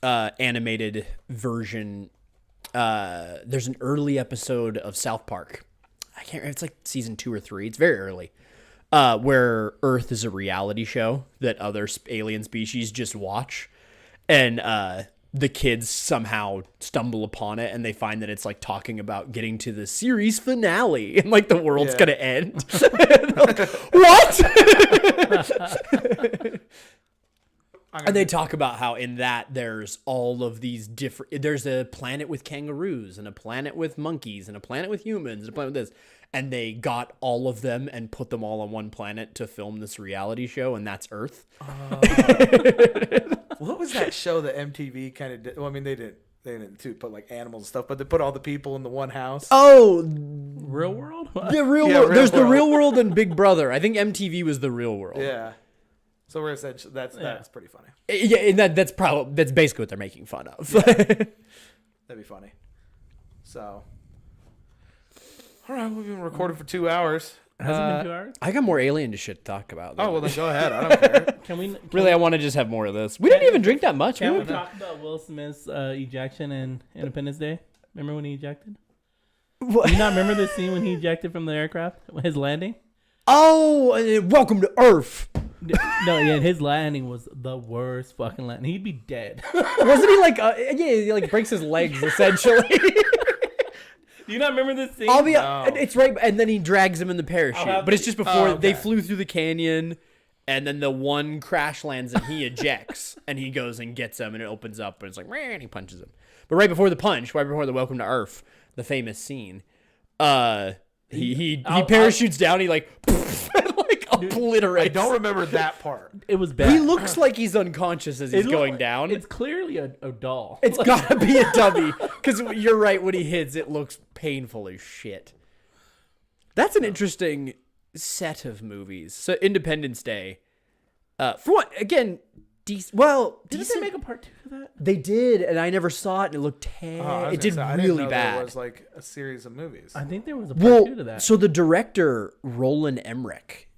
animated version. There's an early episode of South Park. I can't remember. It's like season 2 or 3. It's very early. Where Earth is a reality show that other alien species just watch. And the kids somehow stumble upon it and they find that it's like talking about getting to the series finale and like the world's going to end. What? And they talk about how in that there's all of these different, there's a planet with kangaroos and a planet with monkeys and a planet with humans and a planet with this. And they got all of them and put them all on one planet to film this reality show, and that's Earth. What was that show that MTV kind of did? Well, I mean, they didn't too put like animals and stuff, but they put all the people in the one house. Oh, Real World? What? the Real Yeah, World. Real There's the World. Real World and Big Brother. I think MTV was the Real World. Yeah. So we're essentially that's pretty funny. Yeah, and that's basically what they're making fun of. That'd be funny. So, all right, we've been recording for 2 hours. Has it been 2 hours? I got more alien shit to talk about. Though. Oh well, then go ahead. I don't care. Can we Really, I want to just have more of this. We didn't even drink that much. Can we We talk about Will Smith's ejection in Independence Day? Remember when he ejected? What? Do you not remember the scene when he ejected from the aircraft? His landing? Oh, welcome to Earth. No, yeah, his landing was the worst fucking landing. He'd be dead. Wasn't he like? He like breaks his legs essentially. Do you not remember this scene? I'll be. No. It's right, and then he drags him in the parachute. have But it's just before they okay. flew through the canyon, and then the one crash lands and he ejects, and he goes and gets him, and it opens up, and it's like, and he punches him. But right before the punch, right before the Welcome to Earth, the famous scene, he parachutes down. He like obliterates. I don't remember that part. It was bad. He looks like he's unconscious as he's going down. It's clearly a doll. It's gotta be a dummy. Because you're right, when he hits, it looks painful as shit. That's an interesting set of movies. So Independence Day. For what, again, Well, Didn't they make a part 2 of that? They did, and I never saw it, and it looked it did I didn't really know bad. There was like a series of movies. I think there was a part 2 to that. So the director, Roland Emmerich,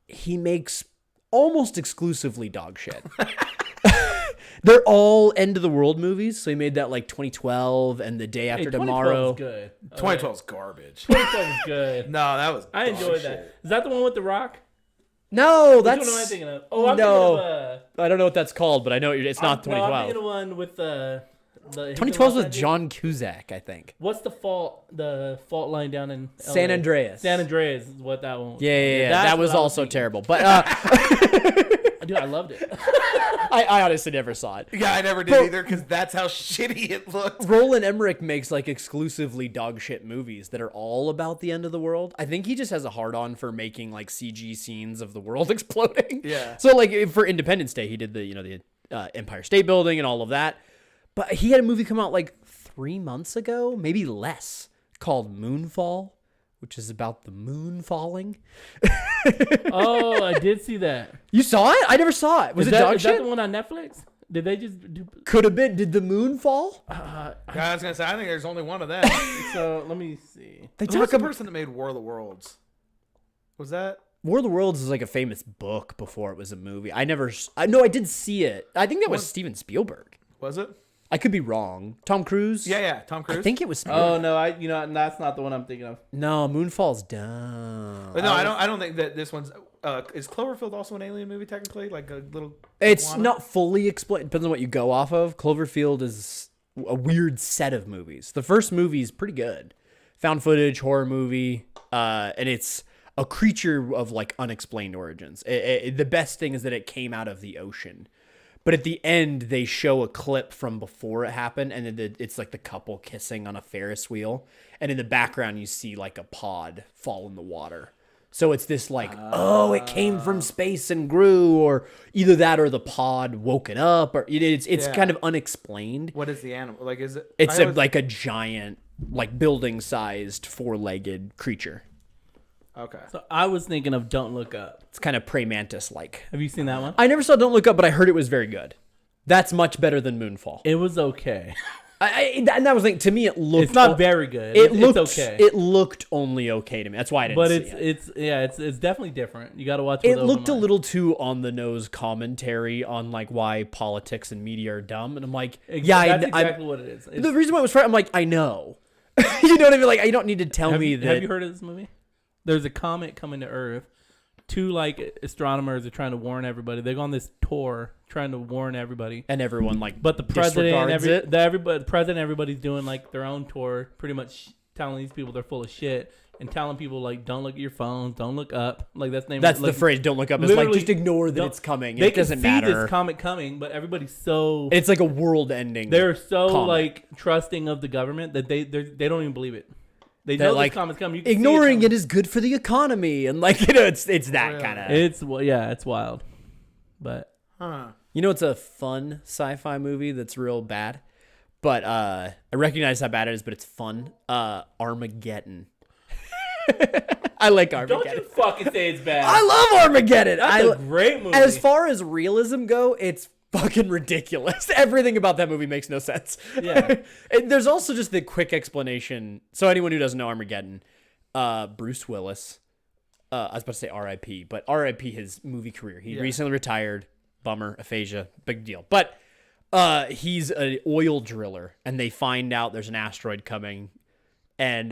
he makes almost exclusively dog shit. They're all end of the world movies. So he made that like 2012 and The Day After Tomorrow. 2012 is good. 2012 is garbage. 2012 is good. No, that was. I enjoyed that. Is that the one with The Rock? No, Which that's. one am I thinking of? Oh, I'm No. thinking of... I don't know what that's called, but I know it's not 2012. No, I'm thinking of one with the 2012 was John Cusack, I think. What's the fault line down in LA? San Andreas. San Andreas is what that one was. Yeah. That's That was what I also thinking. terrible. But Dude, I loved it. I honestly never saw it. Yeah, I never did either because that's how shitty it looked. Roland Emmerich makes like exclusively dog shit movies that are all about the end of the world. I think he just has a hard on for making like CG scenes of the world exploding. Yeah. So like for Independence Day, he did the Empire State Building and all of that. But he had a movie come out like 3 months ago, maybe less, called Moonfall, which is about the moon falling. Oh, I did see that. You saw it? I never saw it. Was Is it that, dog is shit? that the one on Netflix? Did they just do... Could have been. Did the moon fall? Yeah, I was gonna say I think there's only one of them. So, let me see. They Who was talk the about person that made War of the Worlds? Was that? War of the Worlds is like a famous book before it was a movie. I did see it. I think that was Steven Spielberg. Was it? I could be wrong. Tom Cruise? Yeah, Tom Cruise. I think it was Spielberg. Oh, no, that's not the one I'm thinking of. No, Moonfall's dumb. But no, I don't think that this one's. Is Cloverfield also an alien movie technically? Like a little. It's iguana? not fully explained. Depends on what you go off of. Cloverfield is a weird set of movies. The first movie is pretty good. Found footage, horror movie. And it's a creature of like unexplained origins. The best thing is that it came out of the ocean. But at the end, they show a clip from before it happened, and then it's like the couple kissing on a Ferris wheel. And in the background, you see like a pod fall in the water. So it's this like, it came from space and grew, or either that or the pod woke it up, or it's kind of unexplained. What is the animal? Like, is it? It's like a giant, like building-sized, four-legged creature. Okay. So, I was thinking of Don't Look Up. It's kind of prey mantis-like. Have you seen that one? I never saw Don't Look Up, but I heard it was very good. That's much better than Moonfall. It was okay. And that was like, to me, it looked. It's not very good. It looked it's okay. It looked only okay to me. That's why I didn't But see it. it's definitely different. You got to watch it. It looked a little too on the nose commentary on like why politics and media are dumb, and I'm like, That's I exactly what it is. the reason why it was right, I'm like, I know. You know what I mean? Like, you don't need to tell me that. Have you heard of this movie? There's a comet coming to Earth. Two like astronomers are trying to warn everybody. They go on this tour trying to warn everybody. And everyone like, But the president, disregards it. everybody's doing like their own tour, pretty much telling these people they're full of shit and telling people like, don't look at your phones, don't look up. Like that's That's like, the phrase. Don't look up. It's like literally, just ignore that don't- it's coming. They It doesn't can see matter. this comet coming, but everybody's so It's like a world-ending. they're so comet. like trusting of the government that they don't even believe it. They That, know like, this comet's coming. You can see ignoring it coming. is good for the economy, and like it's that Really? kind of. It's wild, but Huh. You know, it's a fun sci-fi movie that's real bad, but I recognize how bad it is, but it's fun. Armageddon. I like Armageddon. don't you fucking say it's bad. I love Armageddon. That's a great movie. As far as realism go, it's fucking ridiculous. Everything about that movie makes no sense. Yeah. And there's also just the quick explanation. So anyone who doesn't know Armageddon, Bruce Willis, I was about to say R.I.P., but R.I.P. his movie career. He recently retired. Bummer, aphasia, big deal. But he's an oil driller, and they find out there's an asteroid coming, and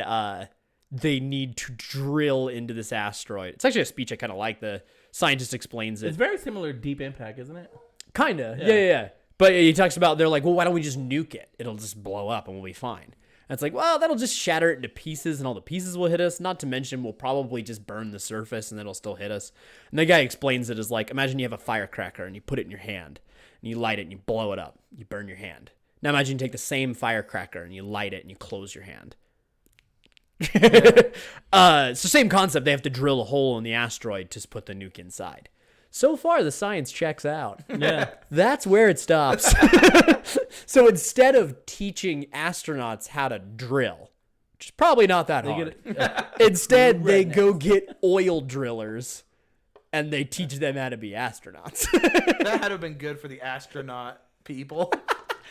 they need to drill into this asteroid. It's actually a speech I kind of like. The scientist explains it. It's very similar to Deep Impact, isn't it? Kinda. Yeah. But he talks about, they're like, well, why don't we just nuke it? It'll just blow up and we'll be fine. And it's like, well, that'll just shatter it into pieces and all the pieces will hit us. Not to mention, we'll probably just burn the surface and it'll still hit us. And the guy explains it as like, imagine you have a firecracker and you put it in your hand and you light it and you blow it up. You burn your hand. Now imagine you take the same firecracker and you light it and you close your hand. So same concept. They have to drill a hole in the asteroid to put the nuke inside. So far, the science checks out. Yeah. That's where it stops. So instead of teaching astronauts how to drill, which is probably not that hard, instead they go get oil drillers and they teach them how to be astronauts. That had to have been good for the astronaut people.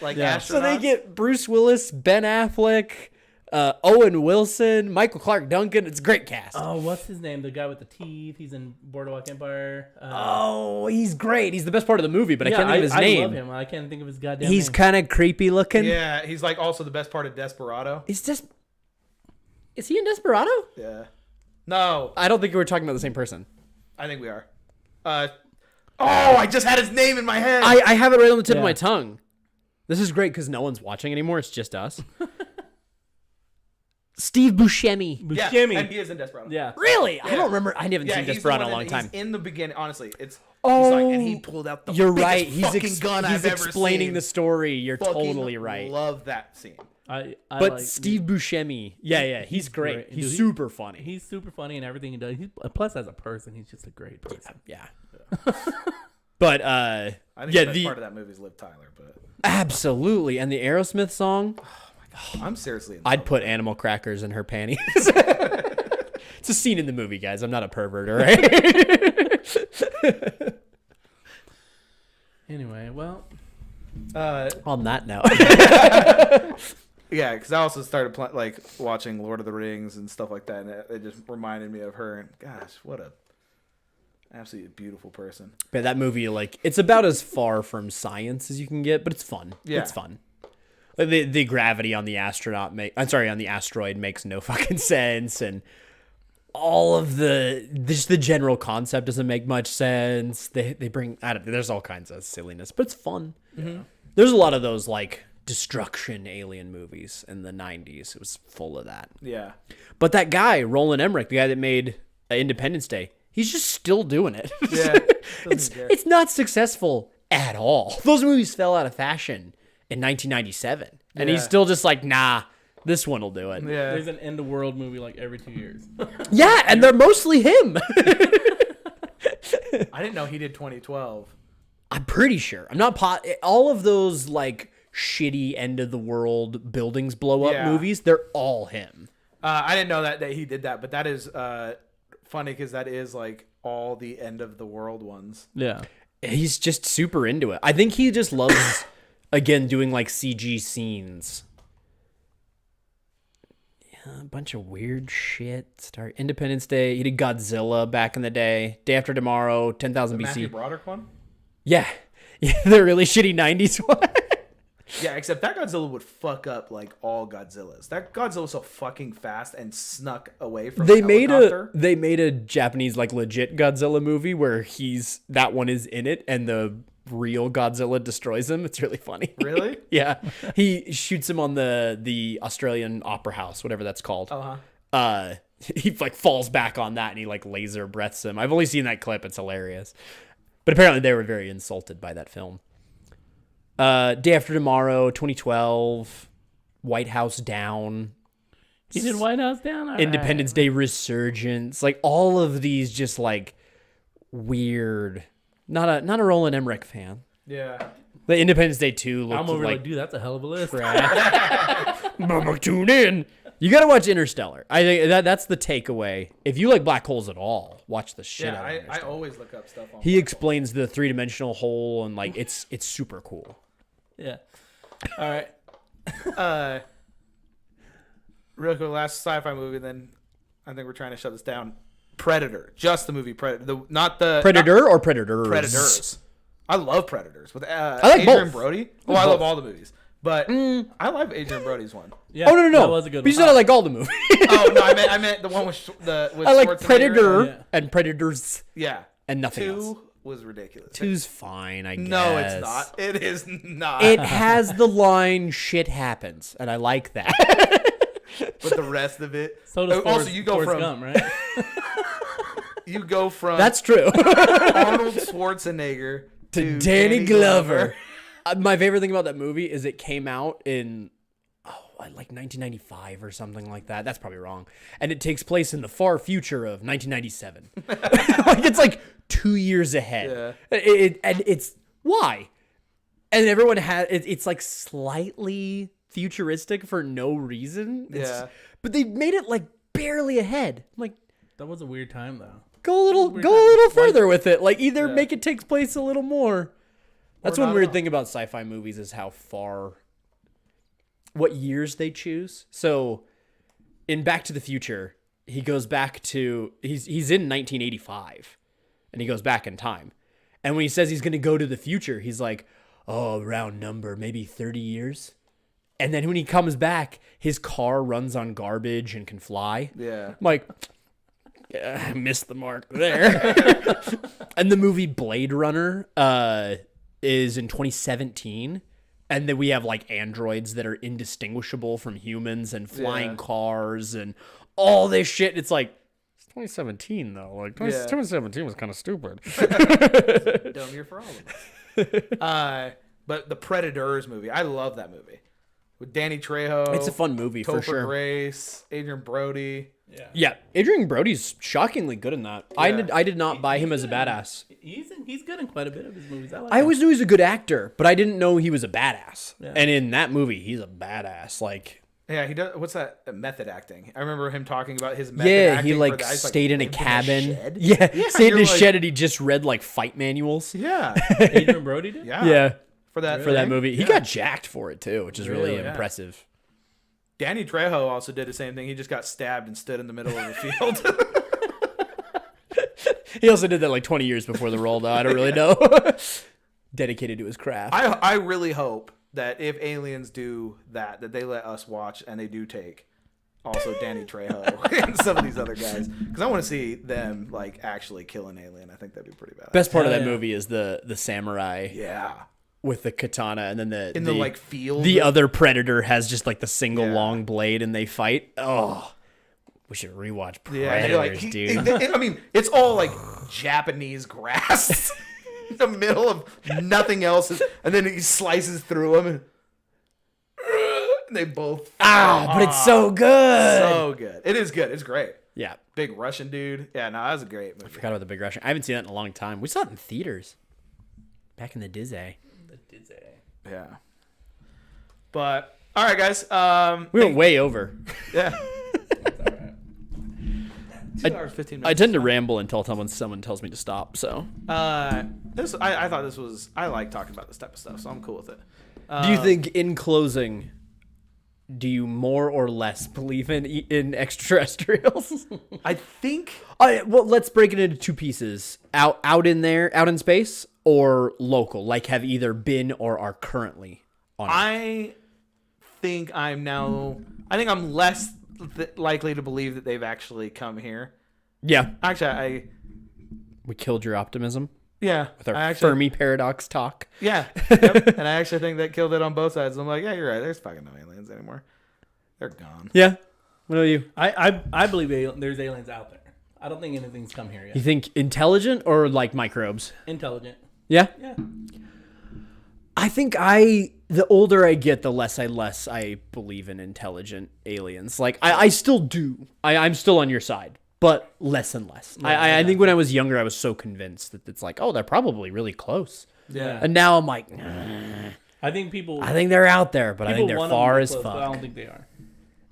Like Yeah. astronauts. So they get Bruce Willis, Ben Affleck, Owen Wilson, Michael Clark Duncan. It's a great cast. Oh, what's his name? The guy with the teeth. He's in Boardwalk Empire. Oh, he's great. He's the best part of the movie, but yeah, I can't think of his name. I love him. I can't think of his goddamn He's name. kind of creepy looking. Yeah, he's like also the best part of Desperado. Is he in Desperado? Yeah. No, I don't think we were talking about the same person. I think we are. I just had his name in my head. I have it right on the tip of Yeah. my tongue. This is great because no one's watching anymore. It's just us. Steve Buscemi. yeah, Buscemi. and he is in Desperado. Yeah. Really? I don't remember. I haven't Yeah, seen he's Desperado the in a one long time. He's in the beginning, honestly. He's Oh, like, and he pulled out the You're biggest right. He's fucking gun he's I've ever explaining seen. the story. You're Fucking totally right. Love that scene. I But like, Steve Buscemi, yeah, he's great. great. He's Dude, super funny. He's super funny in everything he does. Plus, as a person, he's just a great person. Yeah. But I think yeah, the best part of that movie is Liv Tyler, but absolutely. And the Aerosmith song, I'm seriously in love. I'd put animal crackers in her panties. It's a scene in the movie, guys. I'm not a pervert, all right? Anyway, well, On that note. Yeah, because I also started watching Lord of the Rings and stuff like that, and it just reminded me of her. And gosh, what a absolutely beautiful person. But that movie, like, it's about as far from science as you can get, but it's fun. Yeah. It's fun. Like, the gravity on the on the asteroid makes no fucking sense, and all of the general concept doesn't make much sense. They bring there's all kinds of silliness, but it's fun. Mm-hmm. There's a lot of those like destruction alien movies in the 90s. It was full of that. Yeah, But that guy, Roland Emmerich, the guy that made Independence Day, he's just still doing it. yeah. It's not successful at all. Those movies fell out of fashion in 1997, and he's Yeah. still just like, nah, this one will do it. Yeah. there's an end of world movie like every 2 years. Yeah, and they're mostly him. I didn't know he did 2012. I'm pretty sure. I'm not all of those like shitty end of the world buildings blow up Yeah. movies. They're all him. I didn't know that he did that, but that is funny because that is like all the end of the world ones. Yeah. He's just super into it. I think he just loves again doing like CG scenes. Yeah, a bunch of weird shit. Start Independence Day. He did Godzilla back in the day. Day After Tomorrow. 10,000 Matthew BC. Broderick one. Yeah, the really shitty 90s one. Yeah, except that Godzilla would fuck up like all Godzillas. That Godzilla was so fucking fast and snuck away from They a made helicopter. a Japanese like legit Godzilla movie where that one is in it and the real Godzilla destroys him. It's really funny. Really? Yeah, he shoots him on the Australian Opera House, whatever that's called. He like falls back on that and he like laser breaths him. I've only seen that clip. It's hilarious. But apparently they were very insulted by that film. Day After Tomorrow, 2012, White House Down. He did White House Down. All Independence right. Day Resurgence, like all of these just like weird. Not a Roland Emmerich fan. Yeah. The Independence Day 2 looked I'm over like like, dude, that's a hell of a list. Mama, tune in. You gotta watch Interstellar. I think that's the takeaway. If you like black holes at all, watch the shit Yeah, out of I Interstellar. always look up stuff on. He explains the 3-dimensional hole and like it's super cool. Yeah. All right. Real quick, last sci-fi movie. Then I think we're trying to shut this down. Predator, just the movie Predator, not the Predator or Predators? Predators. I love Predators with like Adrian both. Brody. I Oh, like I love both. all the movies, but I love Adrian Brody's one. Yeah. Oh no! That was a good But you one. said I like all the movies. Oh no, I meant the one with I like Schwarzenegger. Predator Yeah. and Predators Yeah, and nothing 2 else. was ridiculous. 2's fine, I guess. No, it's not. It is not. It has the line "shit happens," and I like that. But the rest of it. So does also, Forrest, you go Forrest from Gump, right? you go from That's true. Arnold Schwarzenegger to Danny Glover. My favorite thing about that movie is it came out in like 1995 or something like that. That's probably wrong. And it takes place in the far future of 1997. Like it's like 2 years ahead. Yeah. And it's why? And everyone has it's like slightly futuristic for no reason. Yeah. But they made it like barely ahead. I'm like, That was a weird time, though. Go a little further with it. Like either make it take place a little more. That's one weird thing about sci-fi movies is how far, what years they choose. So in Back to the Future, he goes back to, he's in 1985 and he goes back in time. And when he says he's going to go to the future, he's like, oh, round number, maybe 30 years. And then when he comes back, his car runs on garbage and can fly. Yeah. I'm like, I missed the mark there. And the movie Blade Runner is in 2017. And then we have like androids that are indistinguishable from humans and flying cars and all this shit. It's like, it's 2017 though. Like 2017 was kind of stupid. Dumb year for all of us. But the Predators movie, I love that movie. With Danny Trejo. It's a fun movie for Topher sure. Grace, Adrian Brody. Yeah. Adrian Brody's shockingly good in that. Yeah. I did not buy him as a badass. He's good in quite a bit of his movies. I always knew he was a good actor, but I didn't know he was a badass. Yeah. And in that movie, he's a badass. Like, Yeah, he does. What's that? Method acting. I remember him talking about his method acting. he like for the guys, stayed in a lived cabin. shed. Yeah, stayed in you're a like- shed and he just read like fight manuals. Yeah. Adrian Brody did. Yeah, For that for that thing. movie, he Yeah. got jacked for it too, which is really Yeah. impressive. Danny Trejo also did the same thing. He just got stabbed and stood in the middle of the field. He also did that like 20 years before the role, though. I don't really know. Dedicated to his craft. I really hope that if aliens do that they let us watch and they do take also Danny Trejo and some of these other guys, because I want to see them like actually kill an alien. I think that'd be pretty bad. Best part of Hell that yeah. movie is the samurai Yeah. with the katana, and then the like field. the other predator has just like the single Yeah. long blade, and they fight. Oh, we should rewatch Predators, you're like, dude. I mean, it's all like Japanese grass in the middle of nothing else, and then he slices through them, and they both. But it's so good. So good. It is good. It's great. Yeah, Big Russian dude. Yeah, no, that was a great movie. forgot about the Big Russian. I haven't seen that in a long time. We saw it in theaters back in the Disney. Yeah. But all right, guys. We went way over. Yeah. 2 hours 15 minutes. I tend to ramble until someone tells me to stop. So, I thought this was. I like talking about this type of stuff, so I'm cool with it. do you think, in closing, do you more or less believe in extraterrestrials? I think. Well, let's break it into two pieces. Out in space, or local, like have either been or are currently on Earth. I think I'm less likely to believe that they've actually come here. Yeah, Actually, we killed your optimism yeah. with our I actually, Fermi Paradox talk. Yeah. Yep. And I actually think that killed it on both sides. I'm like, yeah, you're right. There's fucking no aliens anymore. They're gone. Yeah. What about you? I believe there's aliens out there. I don't think anything's come here You yet. think intelligent or like microbes? Intelligent. Yeah. Yeah. I think the older I get, the less I believe in intelligent aliens. Like I still do. I'm still on your side, but less and less. I think when I was younger, I was so convinced that it's like, oh, they're probably really close. Yeah. And now I'm like, nah. I think people. I think they're out there, but I think people they're want them to far be as close, but I don't fuck. think they are.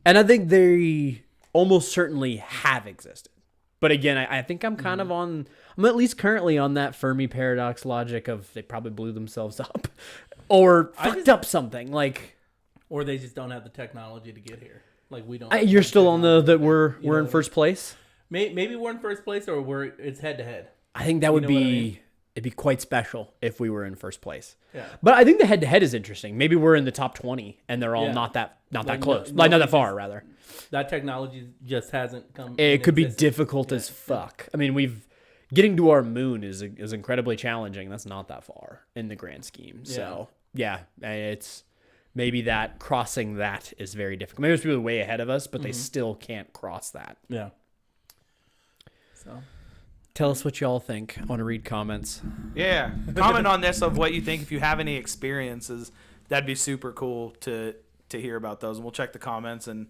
And I think they almost certainly have existed. But again, I think I'm kind of I'm at least currently on that Fermi Paradox logic of they probably blew themselves up or fucked up something. Like, Or they just don't have the technology to get here. Like we don't. you're still on that we're You know, in first place. Maybe we're in first place, or it's head to head. I think that would know be what I mean? it'd be quite special if we were in first place. Yeah. But I think the head to head is interesting. Maybe we're in the top 20 and they're all Yeah. not that Like, close. no- Like not that nobody far just- rather. That technology just hasn't come. It in could be existence. difficult as fuck. I mean, getting to our moon is incredibly challenging. That's not that far in the grand scheme. So yeah, it's maybe that crossing that is very difficult. Maybe there's people way ahead of us, but they still can't cross that. Yeah. So. Tell us what y'all think. I want to read comments. Yeah. Comment on this of what you think. If you have any experiences, that'd be super cool to hear about those. And we'll check the comments, and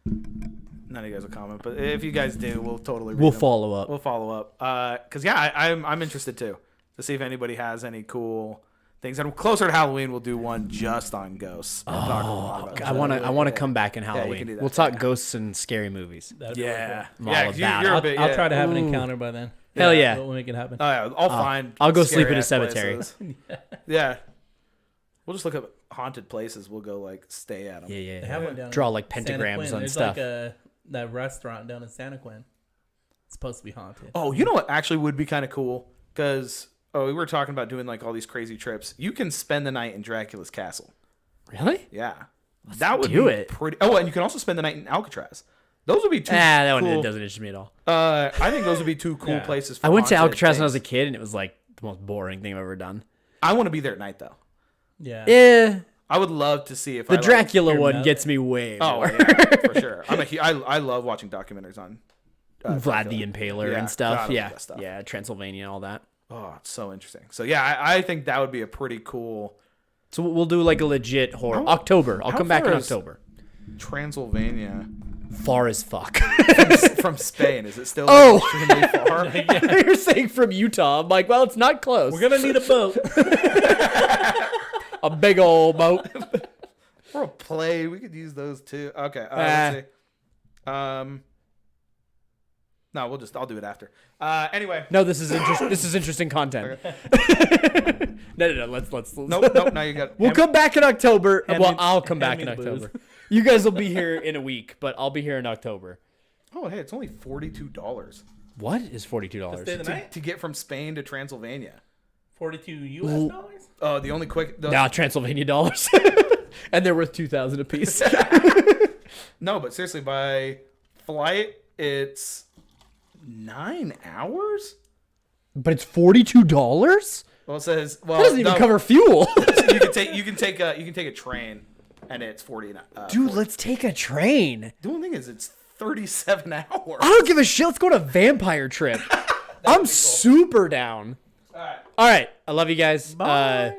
none of you guys will comment, but if you guys do, we'll totally read We'll them. follow up. We'll follow up. Cause yeah, I'm interested too to see if anybody has any cool things. And closer to Halloween, we'll do one just on ghosts. We'll talk a lot about I that. want to come back in can Halloween. do that. We'll talk ghosts and scary movies. That'd be really Yeah. cool. I'm all 'cause about you're it. a bit, I'll yeah. try to have an Ooh. encounter by then. Hell yeah. We'll make it happen. Oh yeah, I'll find. I'll go sleep in a scary-ass cemetery. places. Yeah, we'll just look up haunted places. We'll go like stay at them. Yeah. They have one down Draw in like Santa pentagrams Quinn. on There's stuff. like that restaurant down in Santa Quinn. It's supposed to be haunted. Oh, you know what actually would be kind of cool? Because we were talking about doing like all these crazy trips. You can spend the night in Dracula's castle. Really? Yeah, that would do be it. pretty. Oh, and you can also spend the night in Alcatraz. Those would be two. That one cool, doesn't interest me at all. I think those would be two cool Yeah. places. For I went to haunted Alcatraz when I was a things. kid, and it was like the most boring thing I've ever done. I want to be there at night though. Yeah. Yeah. I would love to see if The I Dracula hear one about gets me way Oh more. yeah, for sure. I love watching documentaries on Vlad Dracula. the Impaler Yeah, and stuff. God, I love Yeah. that stuff. Yeah. Transylvania and all that. Oh, it's so interesting. So yeah, I think that would be a pretty cool So we'll do like a legit horror. October. I'll how come back in far is- October. Transylvania Far as fuck. from Spain. Is it still Oh! extremely far? You're saying from Utah. I'm like, well, it's not close. We're gonna need a boat. A big old boat. Or a play. We could use those too. Okay. Ah. Let's see. No, I'll do it after. Anyway. No, this is interesting content. No. Let's. Nope. Now you got. We'll come back in October. Hand Well, me- I'll come hand back me in the booze. October. You guys will be here in a week, but I'll be here in October. Oh, hey, it's only $42 What is $42? Stay the night. to get from Spain to Transylvania. 42 U.S. dollars. Oh, the only quick. Nah, Transylvania dollars. And they're worth $2,000 a piece. No, but seriously, by flight, it's 9 hours. But it's $42? Well, it says That doesn't even no, cover fuel. you can take a train, and it's 40. Dude, let's take a train. The only thing is, it's 37 hours. I don't give a shit. Let's go on a vampire trip. I'm super down. All right. All right. I love you guys. Bye.